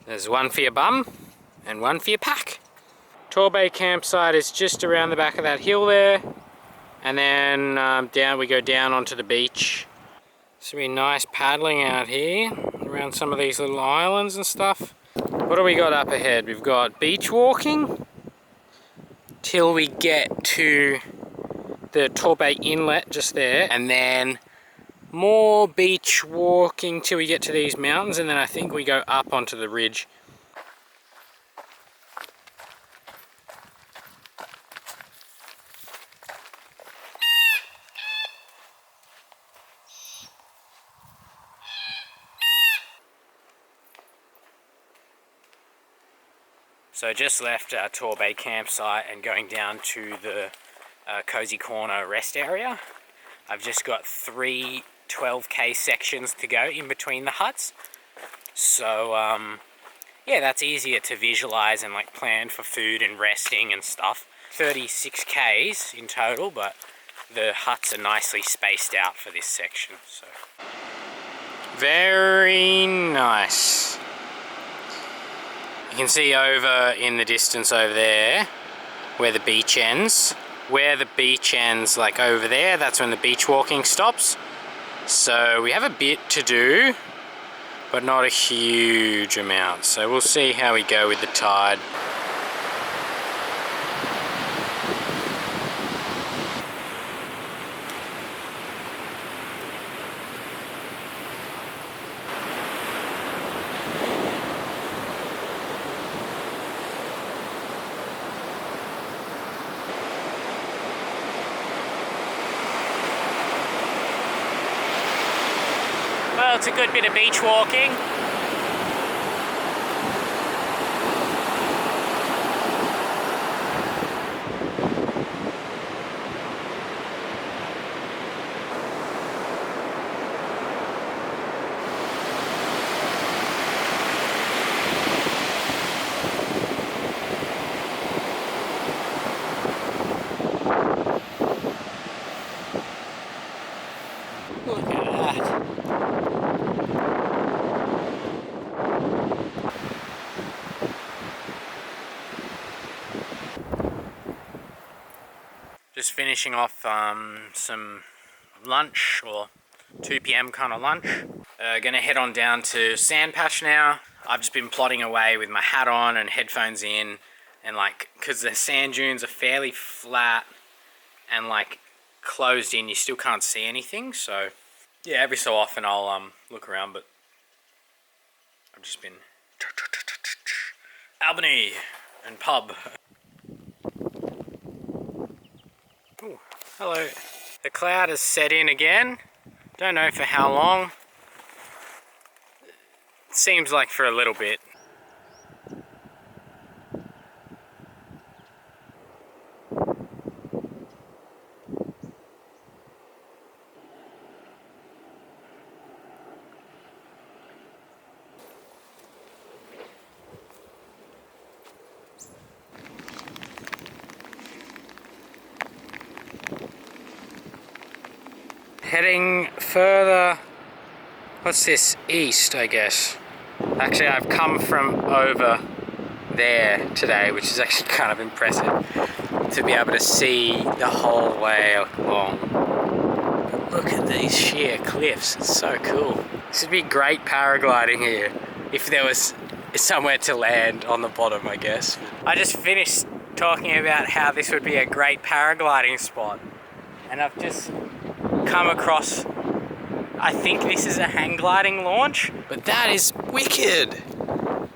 S2: There's one for your bum and one for your pack. Torbay campsite is just around the back of that hill there, and then we go down onto the beach. It's gonna be nice paddling out here around some of these little islands and stuff. What do we got up ahead? We've got beach walking till we get to the Torbay Inlet just there, and then more beach walking till we get to these mountains, and then I think we go up onto the ridge. So just left Torbay campsite and going down to the Cozy Corner rest area. I've just got 3 12k sections to go in between the huts, so yeah, that's easier to visualize and like plan for food and resting and stuff. 36k's in total, but the huts are nicely spaced out for this section, so very nice. You can see over in the distance over there where the beach ends. Where the beach ends, like over there, that's when the beach walking stops. So we have a bit to do, but not a huge amount. So we'll see how we go with the tide. Well, it's a good bit of beach walking. finishing off some lunch, or 2 p.m. kind of lunch. Gonna head on down to Sand Patch now. I've just been plodding away with my hat on and headphones in, and like, because the sand dunes are fairly flat and like closed in, you still can't see anything. So yeah, every so often I'll look around, but I've just been Albany and pub. Ooh, hello. The cloud has set in again. Don't know for how long. Seems like for a little bit. Heading further, what's this, east I guess. Actually I've come from over there today, which is actually kind of impressive to be able to see the whole way along. But look at these sheer cliffs, it's so cool. This would be great paragliding here, if there was somewhere to land on the bottom, I guess. I just finished talking about how this would be a great paragliding spot, and I've just come across, I think this is a hang gliding launch, but that is wicked.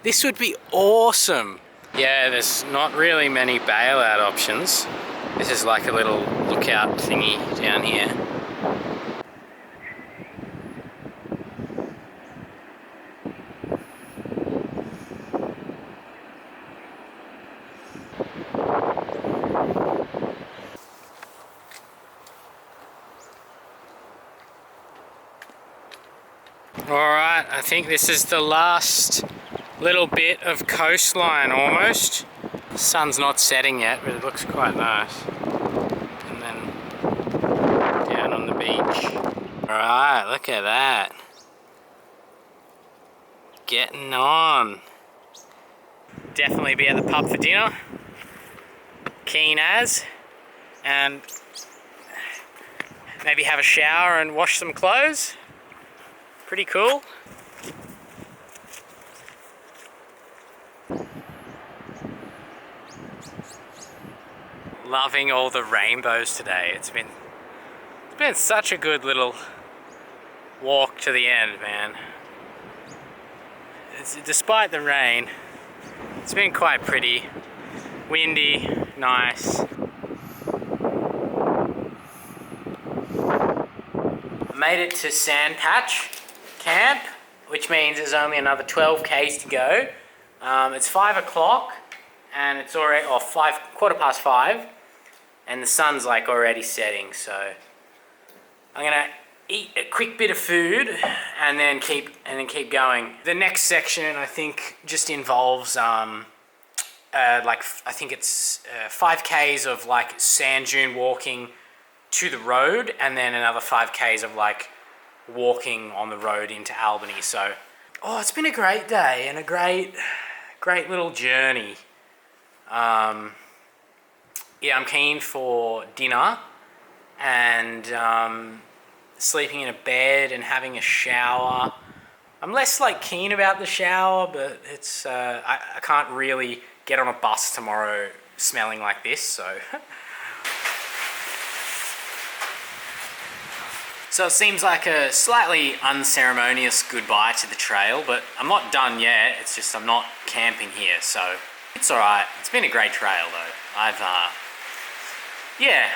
S2: This would be awesome. Yeah, there's not really many bailout options. This is like a little lookout thingy down here. Alright, I think this is the last little bit of coastline almost. The sun's not setting yet, but it looks quite nice. And then down on the beach. Alright, look at that. Getting on. Definitely be at the pub for dinner. Keen as. And maybe have a shower and wash some clothes. Pretty cool. Loving all the rainbows today. It's been such a good little walk to the end, man. Despite the rain, it's been quite pretty. Windy, nice. I made it to Sand Patch Camp, which means there's only another 12 k's to go. It's 5 o'clock and it's already, or 5:15, and the sun's like already setting, so I'm gonna eat a quick bit of food and then keep going. The next section I think just involves like I think it's 5 k's of like sand dune walking to the road, and then another 5 k's of like walking on the road into Albany. So, oh, it's been a great day and a great little journey. Yeah, I'm keen for dinner and sleeping in a bed and having a shower. I'm less like keen about the shower, but it's I can't really get on a bus tomorrow smelling like this, so. So it seems like a slightly unceremonious goodbye to the trail, but I'm not done yet. It's just I'm not camping here, so it's alright. It's been a great trail though. I've yeah,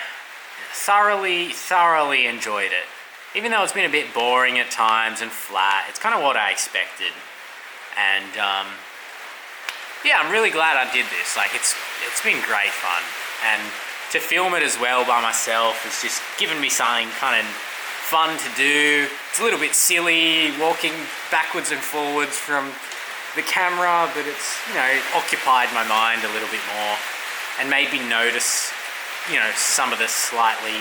S2: thoroughly enjoyed it. Even though it's been a bit boring at times and flat, it's kind of what I expected. And yeah, I'm really glad I did this. Like it's been great fun, and to film it as well by myself has just given me something kind of fun to do. It's a little bit silly walking backwards and forwards from the camera, but it's, you know, occupied my mind a little bit more and made me notice, you know, some of the slightly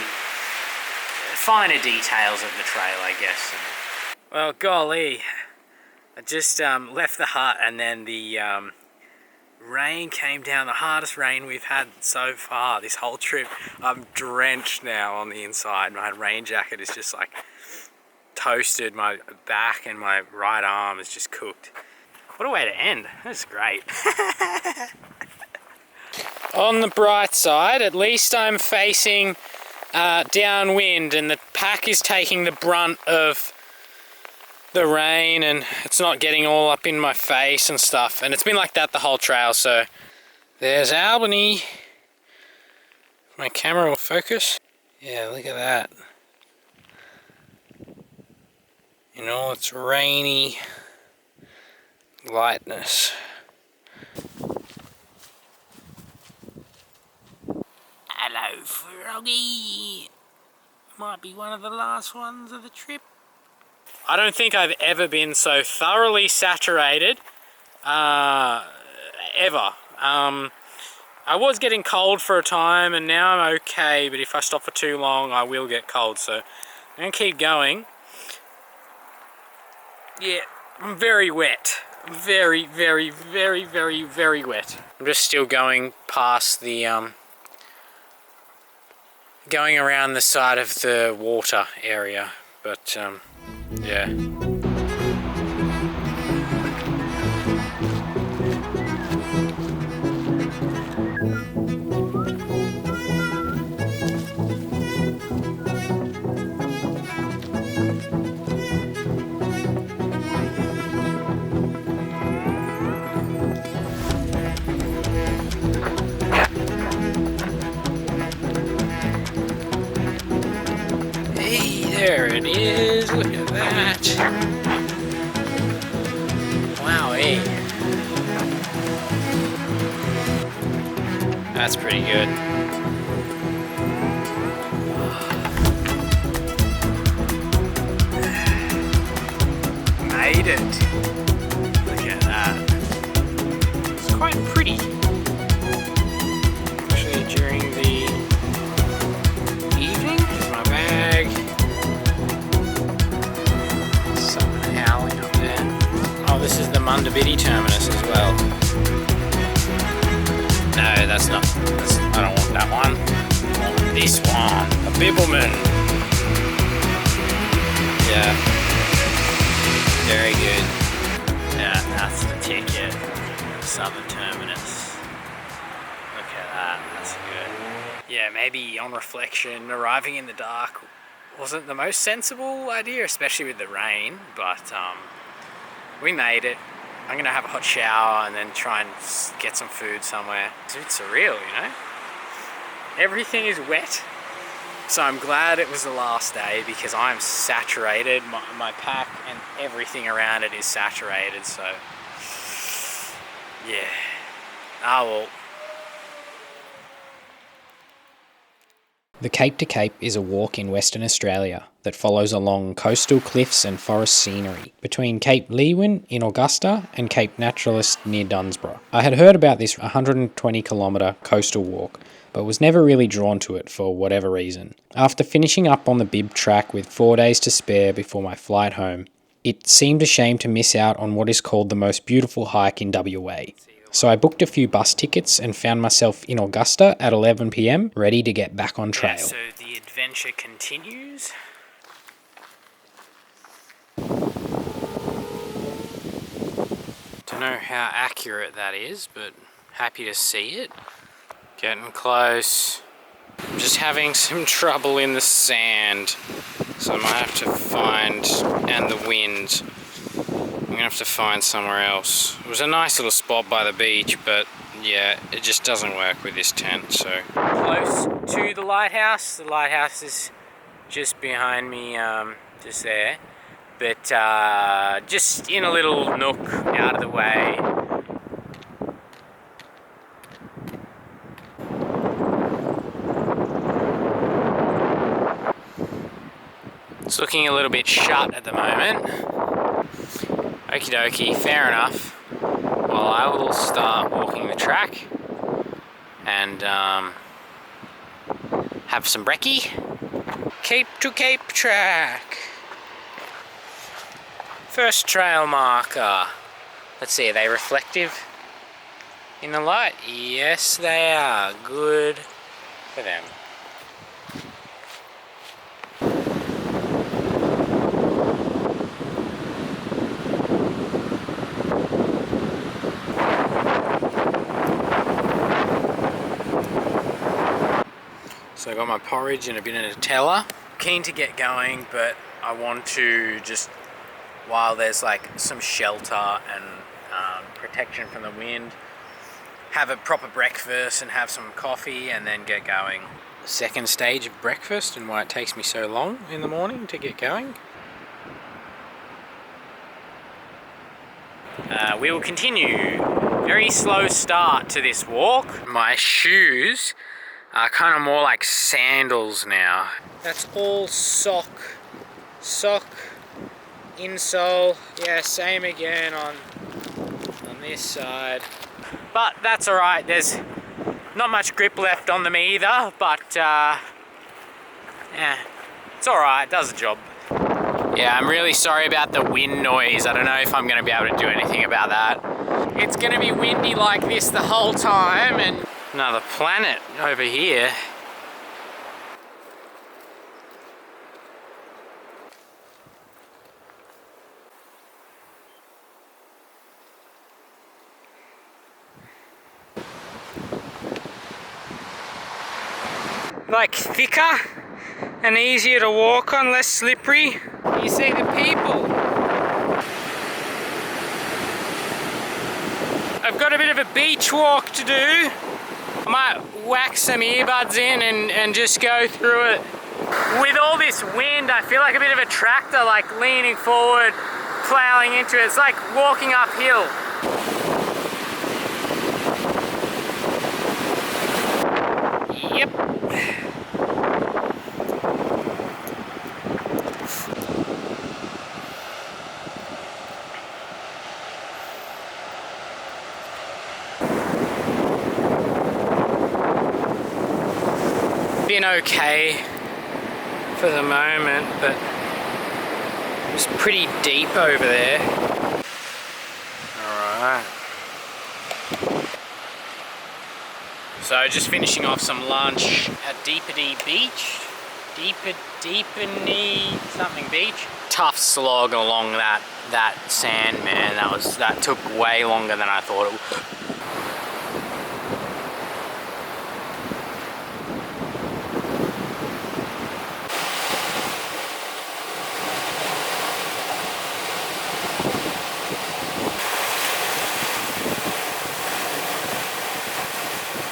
S2: finer details of the trail, I guess. Well, golly, I just left the hut, and then the Rain came down, the hardest rain we've had so far this whole trip. I'm drenched now on the inside. My rain jacket is just like toasted. My back and my right arm is just cooked. What a way to end. That's great. On the bright side, at least I'm facing downwind and the pack is taking the brunt of the rain and it's not getting all up in my face and stuff, and it's been like that the whole trail. So there's Albany. My camera will focus. Yeah, look at that. In all its rainy lightness. Hello, Froggy. Might be one of the last ones of the trip. I don't think I've ever been so thoroughly saturated, ever. I was getting cold for a time and now I'm okay, but if I stop for too long I will get cold, so I'm going to keep going. Yeah, I'm very wet. Very, very, very, very, very wet. I'm just still going past the, going around the side of the water area, but yeah. Hey, there it is. Look at that. Wowee. That's pretty good. Made it. Look at that. It's quite pretty. Especially during the evening. Here's my bag. Someone howling up there. Oh, this is the Mundabiddy terminus as well. No, that's not. I don't want that one. I want this one. A Bibbleman. Yeah. Very good. Yeah, that's the ticket. Southern terminus. Look at that. That's good. Yeah, maybe on reflection, arriving in the dark wasn't the most sensible idea, especially with the rain, but we made it. I'm gonna have a hot shower and then try and get some food somewhere. It's surreal, you know? Everything is wet, so I'm glad it was the last day because I'm saturated. My pack and everything around it is saturated, so yeah. Ah well.
S1: The Cape to Cape is a walk in Western Australia that follows along coastal cliffs and forest scenery between Cape Leeuwin in Augusta and Cape Naturalist near Dunsborough. I had heard about this 120-kilometre coastal walk, but was never really drawn to it for whatever reason. After finishing up on the Bibb Track with 4 days to spare before my flight home, it seemed a shame to miss out on what is called the most beautiful hike in WA. So I booked a few bus tickets and found myself in Augusta at 11 PM, ready to get back on trail.
S2: Yeah, so the adventure continues. Don't know how accurate that is, but happy to see it. Getting close. I'm just having some trouble in the sand, so I might have to find, and the wind. I'm gonna have to find somewhere else. It was a nice little spot by the beach, but yeah, it just doesn't work with this tent, so. Close to the lighthouse. The lighthouse is just behind me, just there. But just in a little nook out of the way. It's looking a little bit shut at the moment. Okie dokie, fair enough. Well, I will start walking the track and have some brekkie. Cape to Cape track. First trail marker. Let's see, are they reflective in the light? Yes, they are. Good for them. So I got my porridge and a bit of Nutella. Keen to get going, but I want to just, while there's like some shelter and protection from the wind, have a proper breakfast and have some coffee and then get going. The second stage of breakfast and why it takes me so long in the morning to get going. We will continue. Very slow start to this walk. My shoes are kind of more like sandals now. That's all sock, insole. Yeah, same again on this side. But that's alright, there's not much grip left on them either, but yeah, it's alright, it does the job. Yeah, I'm really sorry about the wind noise. I don't know if I'm going to be able to do anything about that. It's going to be windy like this the whole time, and another planet over here. Like thicker and easier to walk on, less slippery. You see the people. I've got a bit of a beach walk to do. I might whack some earbuds in and just go through it. With all this wind, I feel like a bit of a tractor, like leaning forward, plowing into it. It's like walking uphill. Yep. Been okay for the moment, but it's pretty deep over there. Alright. So just finishing off some lunch at Deepity Beach. Deepany something beach. Tough slog along that sand, man. That took way longer than I thought it would.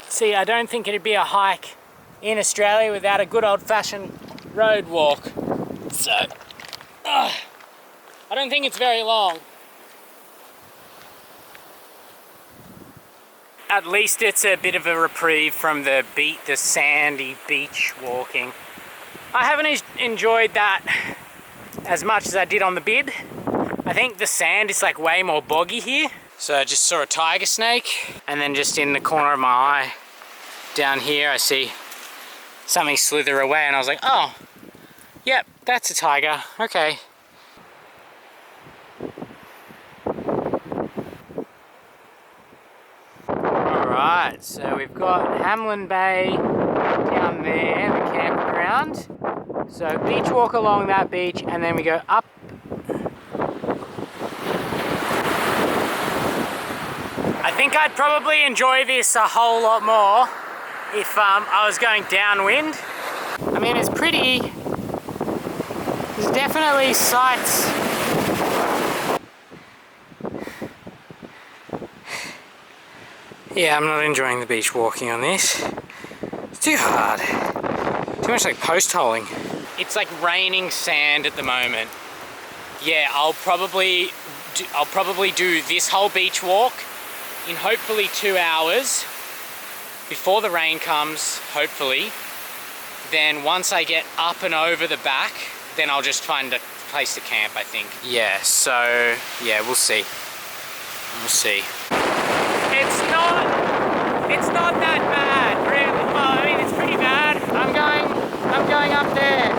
S2: See, I don't think it'd be a hike in Australia without a good old-fashioned road walk. So, I don't think it's very long. At least it's a bit of a reprieve from the sandy beach walking. I haven't enjoyed that as much as I did on the Bibb. I think the sand is like way more boggy here. So I just saw a tiger snake, and then just in the corner of my eye down here I see something slither away, and I was like, oh, yep, that's a tiger, okay. Alright, so we've got Hamlin Bay down there, the campground. So beach walk along that beach, and then we go up. I think I'd probably enjoy this a whole lot more if I was going downwind. I mean, it's pretty. There's definitely sights. Yeah, I'm not enjoying the beach walking on this. It's too hard. Too much like post holing. It's like raining sand at the moment. Yeah, I'll probably do this whole beach walk in hopefully 2 hours before the rain comes, hopefully. Then once I get up and over the back, then I'll just find a place to camp, I think. Yeah, so yeah, we'll see. We'll see. It's not that bad, really. Well, I mean, it's pretty bad. I'm going up there.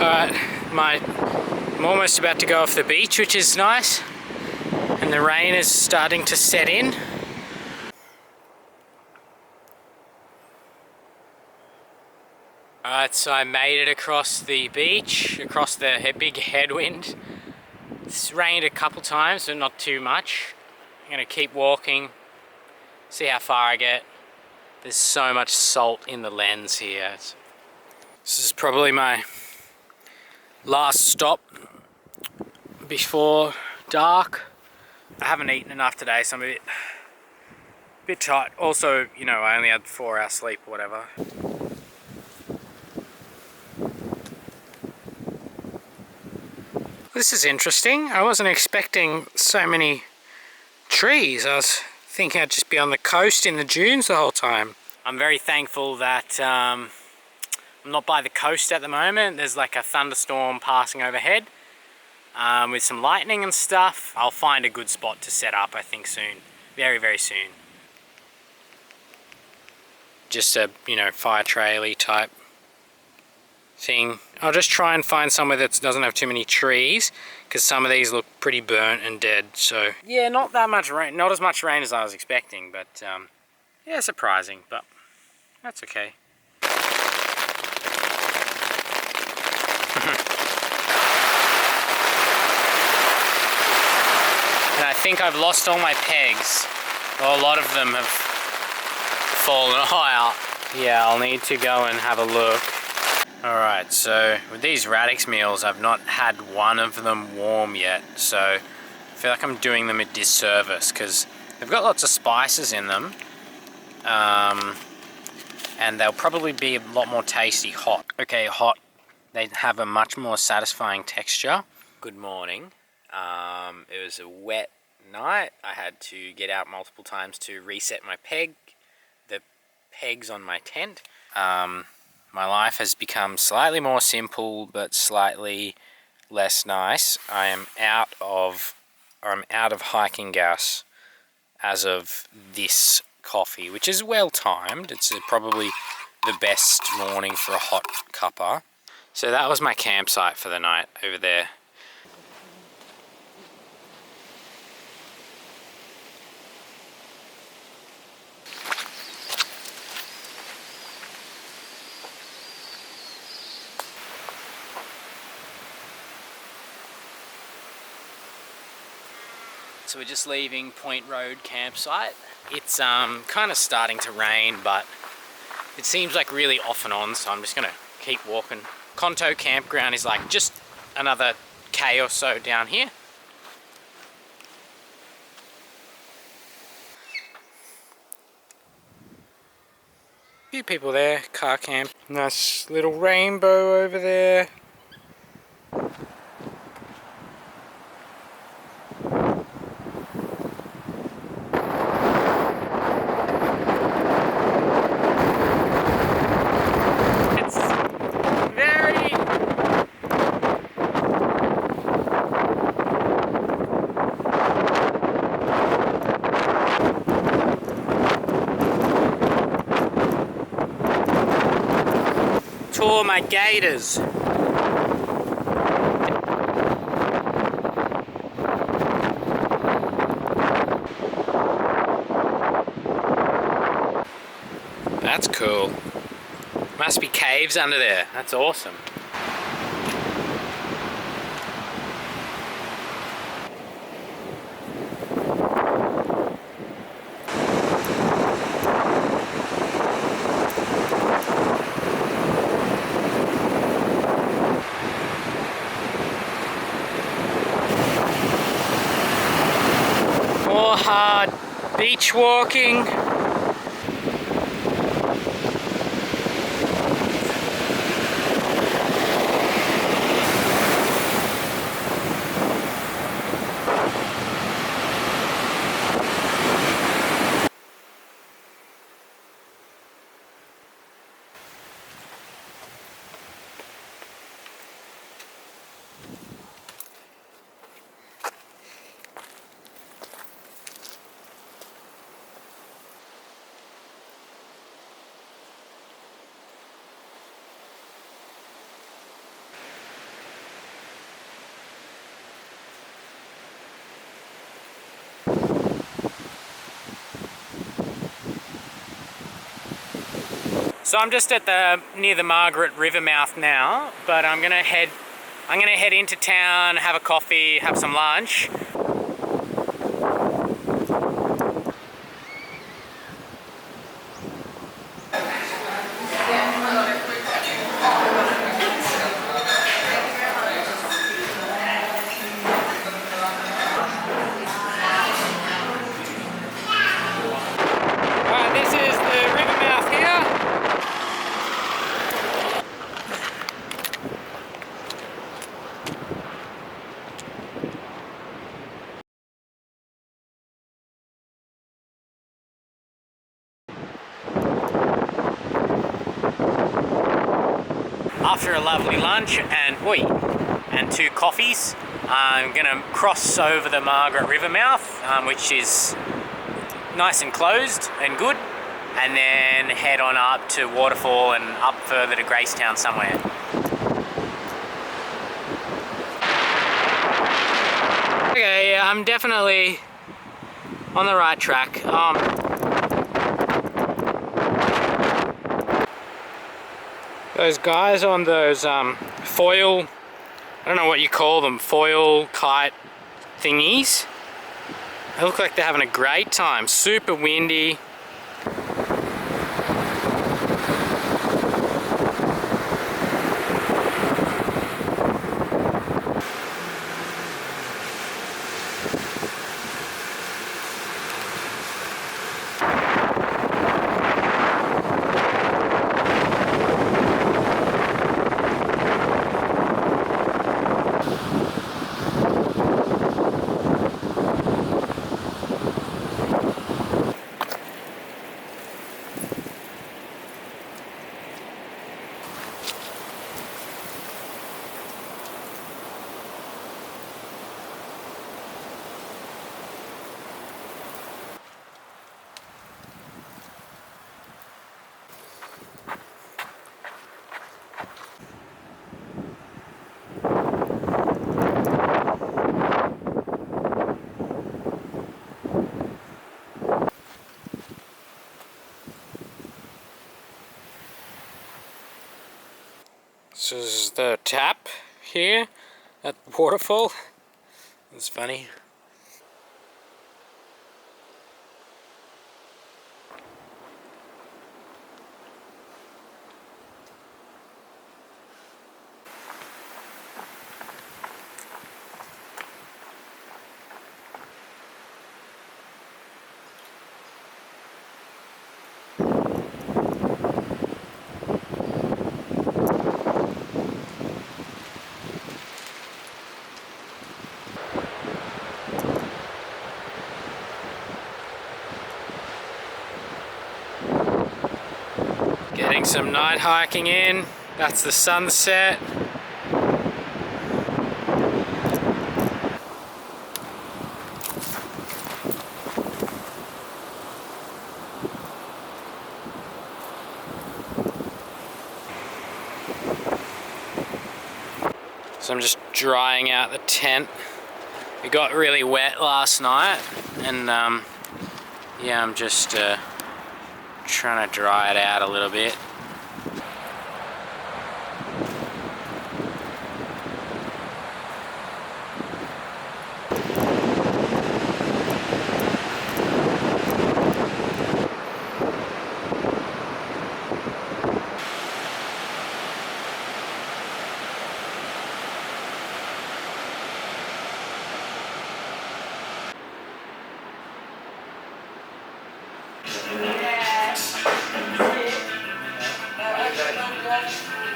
S2: Alright, I'm almost about to go off the beach, which is nice. And the rain is starting to set in. Alright, so I made it across the beach, across the big headwind. It's rained a couple times, but not too much. I'm gonna keep walking, see how far I get. There's so much salt in the lens here. This is probably my last stop before dark. I haven't eaten enough today, so I'm a bit tight. Also, you know, I only had 4 hours sleep or whatever. This is interesting. I wasn't expecting so many trees. I was thinking I'd just be on the coast in the dunes the whole time. I'm very thankful that I'm not by the coast at the moment. There's like a thunderstorm passing overhead with some lightning and stuff. I'll find a good spot to set up, I think, soon. Very, very soon. Just a, you know, fire trail-y type thing. I'll just try and find somewhere that doesn't have too many trees, because some of these look pretty burnt and dead. So yeah, not that much rain, not as much rain as I was expecting, but yeah, surprising, but that's okay. And I think I've lost all my pegs. Well, a lot of them have fallen out. Yeah, I'll need to go and have a look. Alright, so with these Radix meals, I've not had one of them warm yet, so I feel like I'm doing them a disservice because they've got lots of spices in them, and they'll probably be a lot more tasty hot. Okay, hot, they have a much more satisfying texture. Good morning. It was a wet night. I had to get out multiple times to reset my the pegs on my tent. My life has become slightly more simple, but slightly less nice. I'm out of hiking gas as of this coffee, which is well timed. It's probably the best morning for a hot cuppa. So that was my campsite for the night over there. So we're just leaving Point Road campsite. It's kind of starting to rain, but it seems like really off and on, so I'm just gonna keep walking. Conto campground is like just another K or so down here. Few people there, car camp. Nice little rainbow over there. Tore my gaiters. That's cool. Must be caves under there. That's awesome. More hard beach walking. So I'm just at near the Margaret River mouth now, but I'm gonna head into town, have a coffee, have some lunch. Alright, this is the river mouth here. After a lovely lunch and 2 coffees, I'm gonna cross over the Margaret River mouth, which is nice and closed and good, and then head on up to Waterfall and up further to Gracetown somewhere. Okay, yeah, I'm definitely on the right track. Those guys on those foil, I don't know what you call them, foil kite thingies, they look like they're having a great time. Super windy. This is the tap here at the waterfall. It's funny. Getting some night hiking in. That's the sunset. So I'm just drying out the tent. It got really wet last night, and yeah, I'm just trying to dry it out a little bit.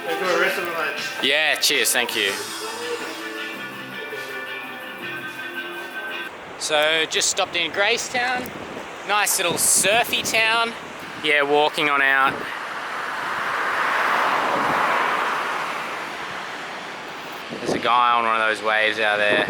S3: Enjoy the rest of the night.
S2: Yeah, cheers, thank you. So just stopped in Gracetown. Nice little surfy town. Yeah, walking on out. There's a guy on one of those waves out there.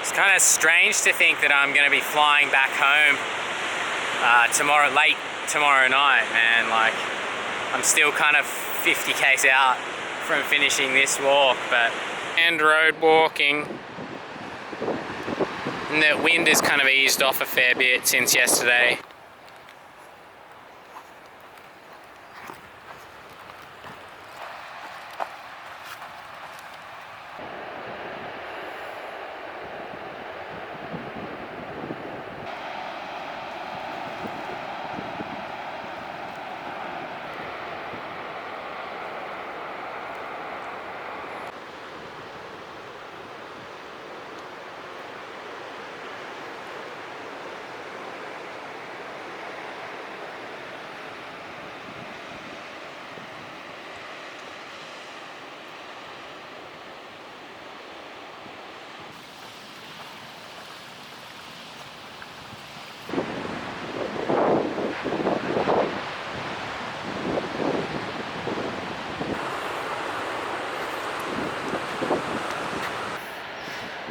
S2: It's kind of strange to think that I'm going to be flying back home late tomorrow night, man. Like, I'm still kind of 50 k's out from finishing this walk, but and road walking. And the wind has kind of eased off a fair bit since yesterday.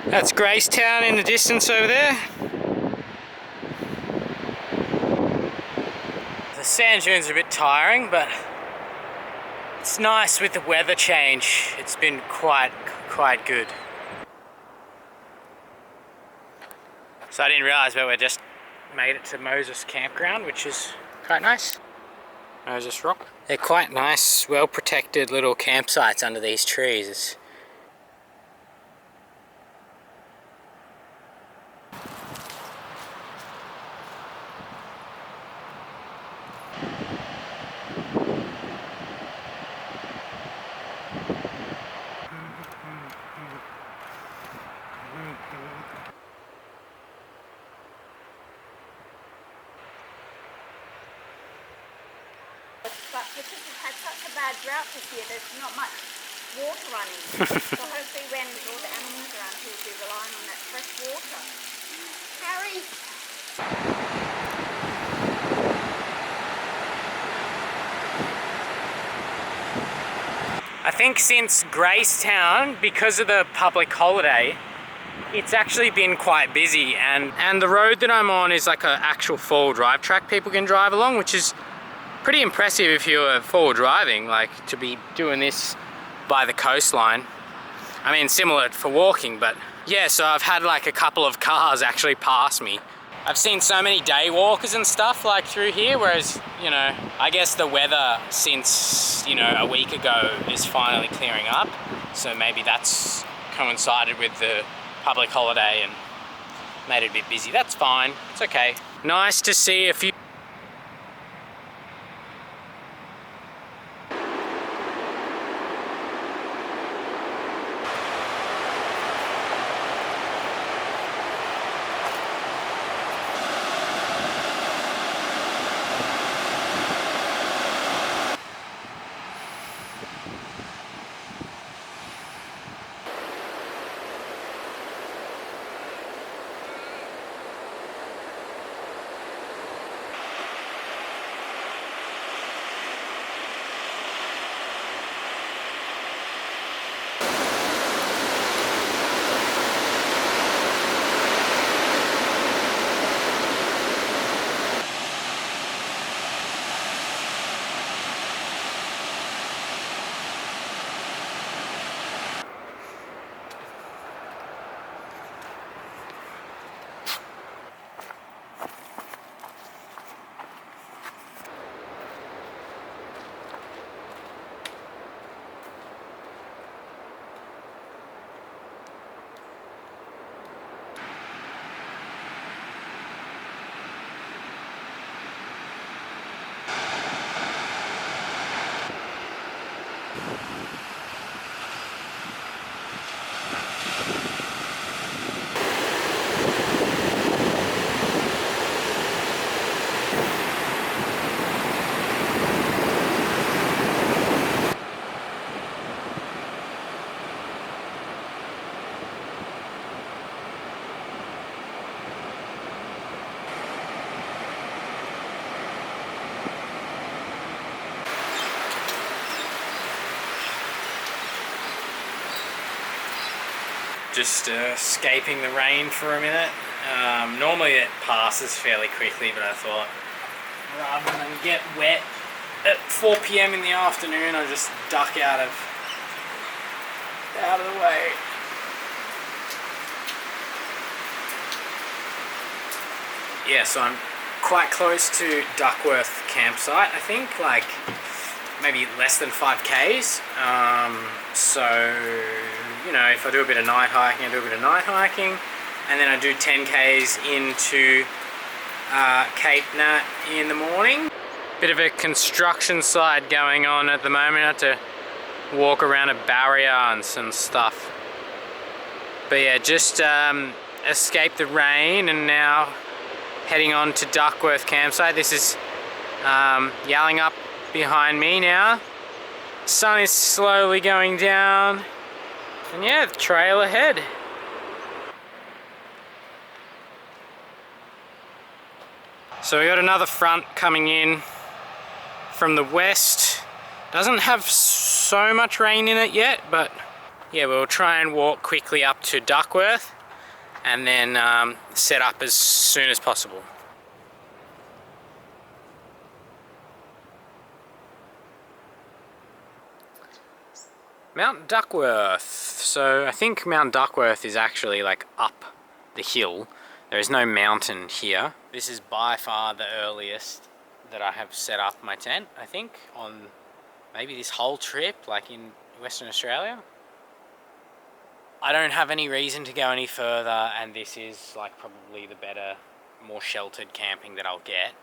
S2: That's Gracetown in the distance over there. The sand dunes are a bit tiring, but it's nice with the weather change. It's been quite good. So I didn't realise, but we just made it to Moses Campground, which is quite nice. Moses Rock. They're quite nice, well protected little campsites under these trees.
S4: But because we've had such a bad drought this year, there's not much water running. So hopefully when all the animals are around, we'll be relying on that fresh water. Harry!
S2: I think since Gracetown, because of the public holiday, it's actually been quite busy, and the road that I'm on is like an actual four-wheel drive track people can drive along, which is pretty impressive if you're four-wheel driving, like to be doing this by the coastline. I mean, similar for walking, but yeah, so I've had like a couple of cars actually pass me. I've seen so many day walkers and stuff like through here, whereas, you know, I guess the weather since, you know, a week ago is finally clearing up. So maybe that's coincided with the public holiday and made it a bit busy. That's fine, it's okay. Nice to see a few Just escaping the rain for a minute. Normally it passes fairly quickly, but I thought rather than get wet at 4 PM in the afternoon, I just duck out of the way. Yeah, so I'm quite close to Duckworth campsite, I think, like maybe less than 5Ks. So, you know, if I do a bit of night hiking, I do a bit of night hiking, and then I do 10Ks into Cape Nat in the morning. Bit of a construction site going on at the moment. I had to walk around a barrier and some stuff. But yeah, just escaped the rain and now heading on to Duckworth campsite. This is Yelling up behind me now. Sun is slowly going down. And yeah, the trail ahead. So we got another front coming in from the west. Doesn't have so much rain in it yet, but yeah, we'll try and walk quickly up to Duckworth and then set up as soon as possible. Mount Duckworth. So I think Mount Duckworth is actually like up the hill. There is no mountain here. This is by far the earliest that I have set up my tent, I think, on maybe this whole trip, like in Western Australia. I don't have any reason to go any further, and this is like probably the better, more sheltered camping that I'll get.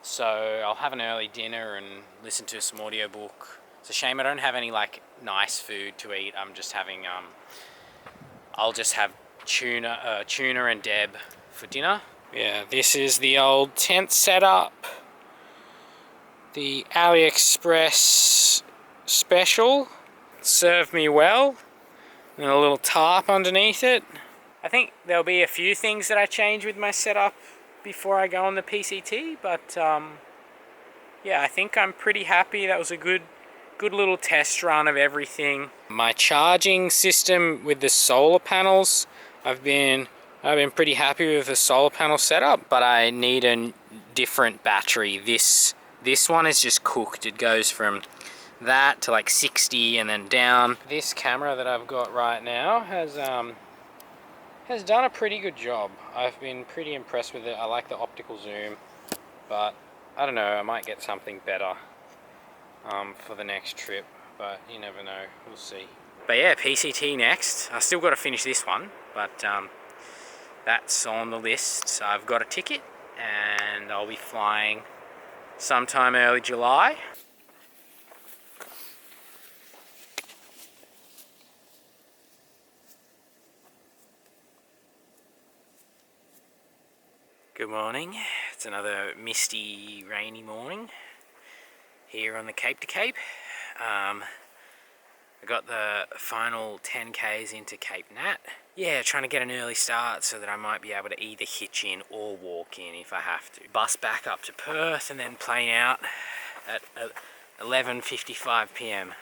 S2: So I'll have an early dinner and listen to some audiobook. It's a shame I don't have any like nice food to eat. I'm just having I'll just have tuna and Deb for dinner. Yeah, this is the old tent setup. The AliExpress special. Served me well. And a little tarp underneath it. I think there'll be a few things that I change with my setup before I go on the PCT, but yeah, I think I'm pretty happy. That was a good little test run of everything. My charging system with the solar panels, I've been pretty happy with the solar panel setup, but I need a different battery. This one is just cooked. It goes from that to like 60 and then down. This camera that I've got right now has done a pretty good job. I've been pretty impressed with it. I like the optical zoom, but I don't know, I might get something better for the next trip, but you never know, we'll see. But yeah, PCT next. I still got to finish this one, but that's on the list. So I've got a ticket and I'll be flying sometime early July. Good morning. It's another misty, rainy morning here on the Cape to Cape. I got the final 10Ks into Cape Nat. Yeah, trying to get an early start so that I might be able to either hitch in or walk in if I have to. Bus back up to Perth and then plane out at 11:55 PM.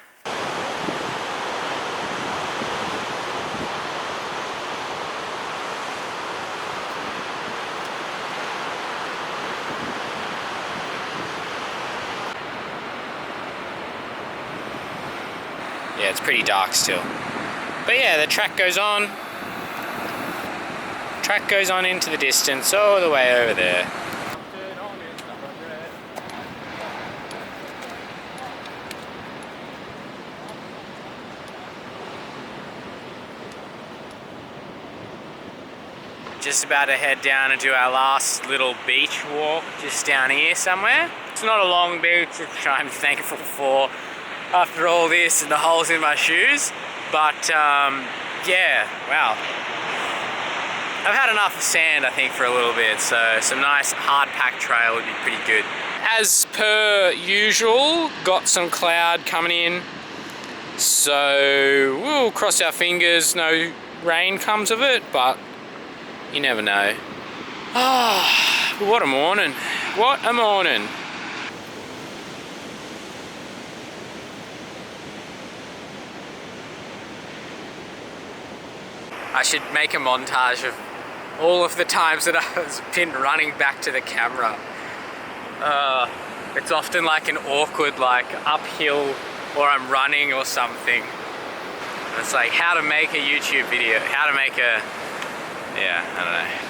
S2: Yeah, it's pretty dark still. But yeah, the track goes on. Track goes on into the distance, all the way over there. Just about to head down and do our last little beach walk just down here somewhere. It's not a long beach, which I'm thankful for after all this and the holes in my shoes, but yeah, wow. I've had enough of sand, I think, for a little bit, so some nice hard packed trail would be pretty good. As per usual, got some cloud coming in, so we'll cross our fingers no rain comes of it, but you never know. Ah, what a morning. What a morning. I should make a montage of all of the times that I was been running back to the camera. It's often like an awkward, like uphill, or I'm running or something. It's like how to make a YouTube video, how to make a, yeah, I don't know.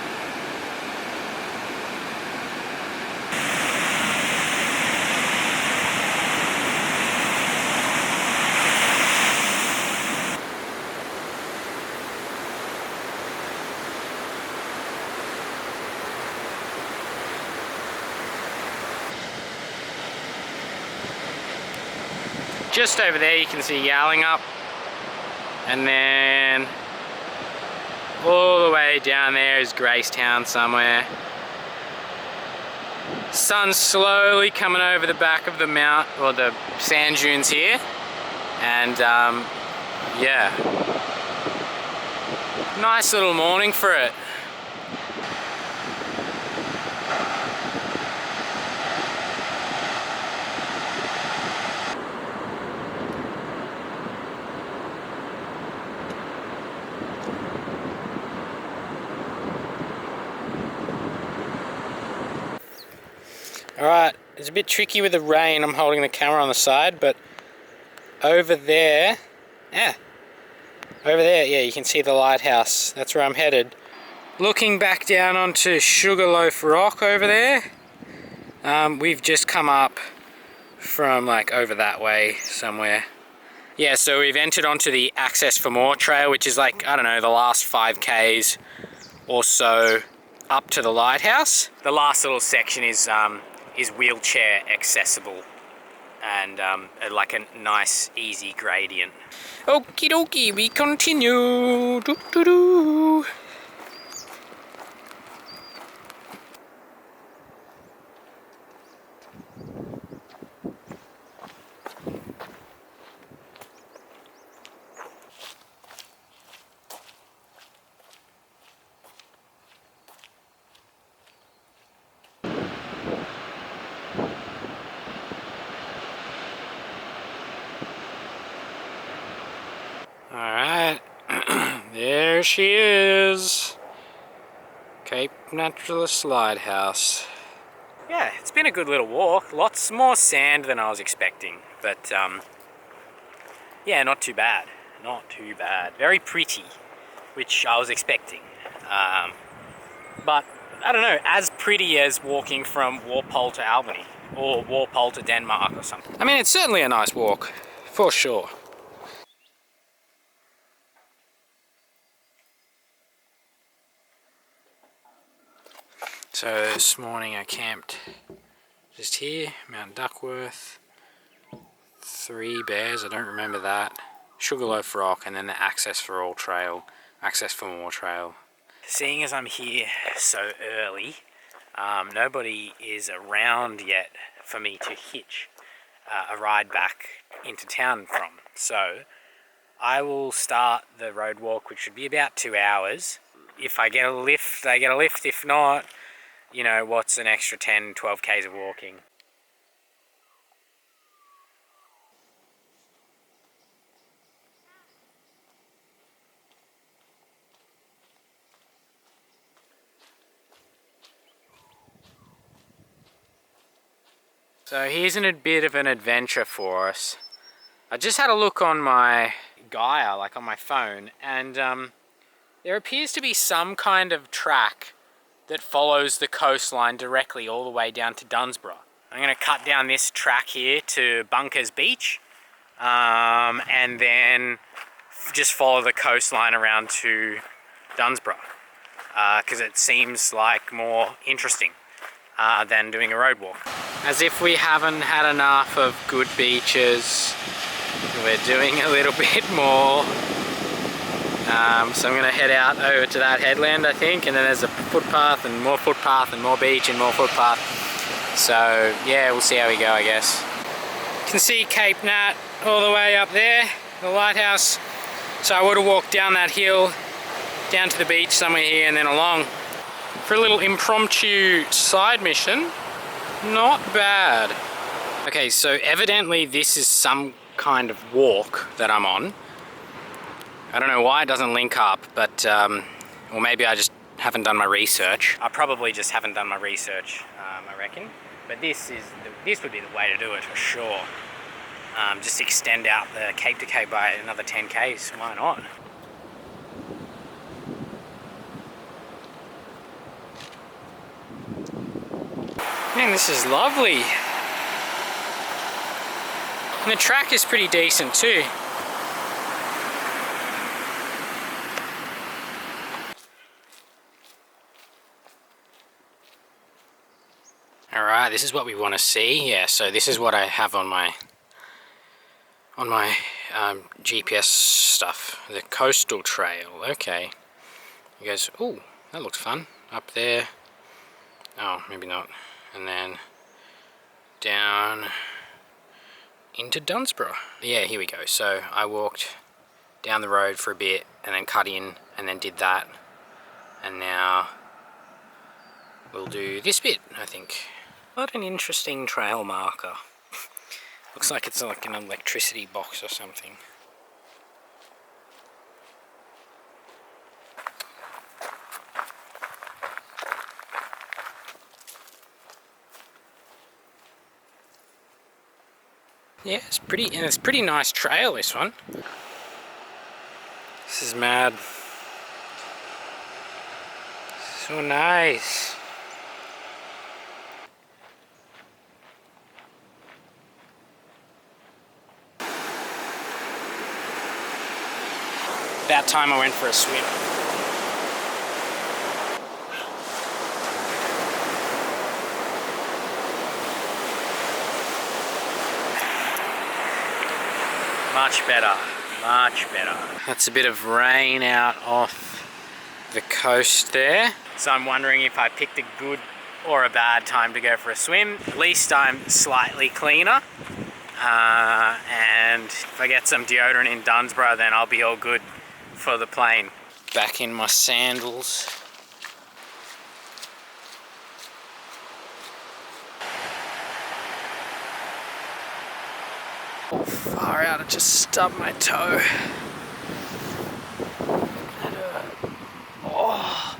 S2: Just over there you can see Yowlingup, and then all the way down there is Gracetown somewhere. Sun's slowly coming over the back of the mount, or the sand dunes here, and yeah, nice little morning for it. Alright, it's a bit tricky with the rain. I'm holding the camera on the side, but over there, yeah, you can see the lighthouse. That's where I'm headed. Looking back down onto Sugarloaf Rock over there, we've just come up from like over that way somewhere. Yeah, so we've entered onto the Access for More trail, which is like, I don't know, the last 5Ks or so up to the lighthouse. The last little section is wheelchair accessible, and like a nice easy gradient. Okie dokie, we continue. Doo -doo -doo. Alright, there she is. Cape Naturalist Lighthouse. Yeah, it's been a good little walk. Lots more sand than I was expecting, but yeah, not too bad. Not too bad. Very pretty, which I was expecting. But I don't know, as pretty as walking from Walpole to Albany, or Walpole to Denmark or something. I mean, it's certainly a nice walk, for sure. So this morning I camped just here, Mount Duckworth, 3 Bears, I don't remember that, Sugarloaf Rock, and then the Access for More trail. Seeing as I'm here so early, nobody is around yet for me to hitch a ride back into town from. So I will start the road walk, which should be about 2 hours. If I get a lift, I get a lift. If not, you know, what's an extra 10, 12 Ks of walking? So here's a bit of an adventure for us. I just had a look on my Gaia, like on my phone, and there appears to be some kind of track that follows the coastline directly all the way down to Dunsborough. I'm going to cut down this track here to Bunkers Beach, and then just follow the coastline around to Dunsborough, because it seems like more interesting than doing a road walk. As if we haven't had enough of good beaches, we're doing a little bit more. So I'm going to head out over to that headland, I think, and then there's a footpath and more beach and more footpath. So yeah, we'll see how we go, I guess. You can see Cape Nat all the way up there, the lighthouse. So I would have walked down that hill, down to the beach somewhere here, and then along. For a little impromptu side mission, not bad. Okay, so evidently this is some kind of walk that I'm on. I don't know why it doesn't link up, but, or maybe I just haven't done my research. I probably just haven't done my research, I reckon. But this would be the way to do it for sure. Just extend out the Cape to Cape by another 10 k's. Why not? Man, this is lovely. And the track is pretty decent too. Alright, this is what we want to see. Yeah, so this is what I have on my GPS stuff. The coastal trail. Okay. He goes, ooh, that looks fun. Up there. Oh, maybe not. And then down into Dunsborough. Yeah, here we go. So I walked down the road for a bit and then cut in and then did that. And now we'll do this bit, I think. What an interesting trail marker. Looks like it's like an electricity box or something. Yeah, it's pretty nice trail, this one. This is mad. So nice. About time I went for a swim. Much better, much better. That's a bit of rain out off the coast there. So I'm wondering if I picked a good or a bad time to go for a swim. At least I'm slightly cleaner. And if I get some deodorant in Dunsborough, then I'll be all good for the plane. Back in my sandals. Oh, far out, I just stubbed my toe. Oh,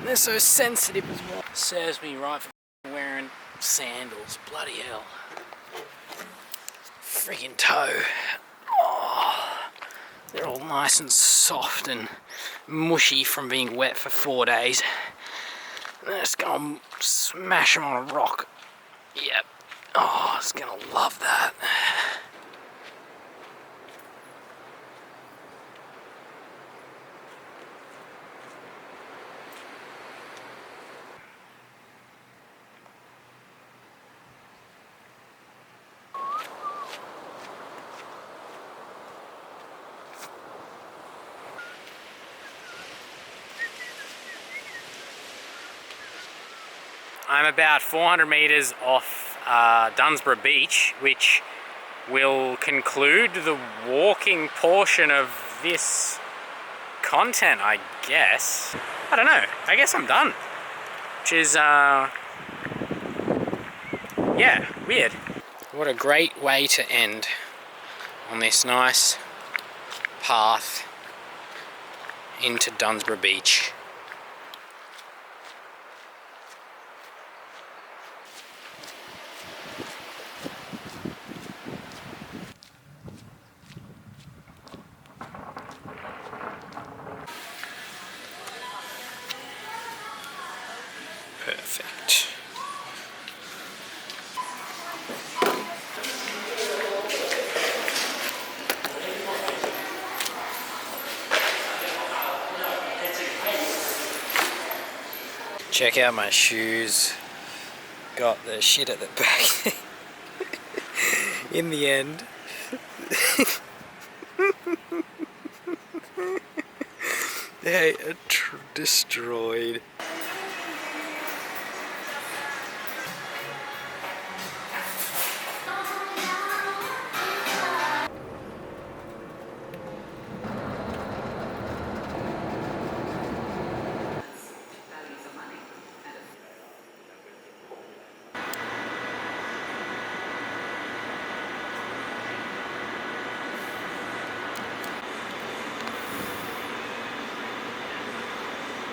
S2: they're so sensitive as well. Serves me right for wearing sandals, bloody hell. Friggin' toe. Oh, they're all nice and soft and mushy from being wet for 4 days. I'm just gonna smash them on a rock. Yep. Oh, it's gonna love that. I'm about 400 meters off Dunsborough Beach, which will conclude the walking portion of this content, I guess. I don't know. I guess I'm done. Which is, yeah, weird. What a great way to end on this nice path into Dunsborough Beach. Perfect. Check out my shoes. Got the shit at the back. In the end. They are destroyed.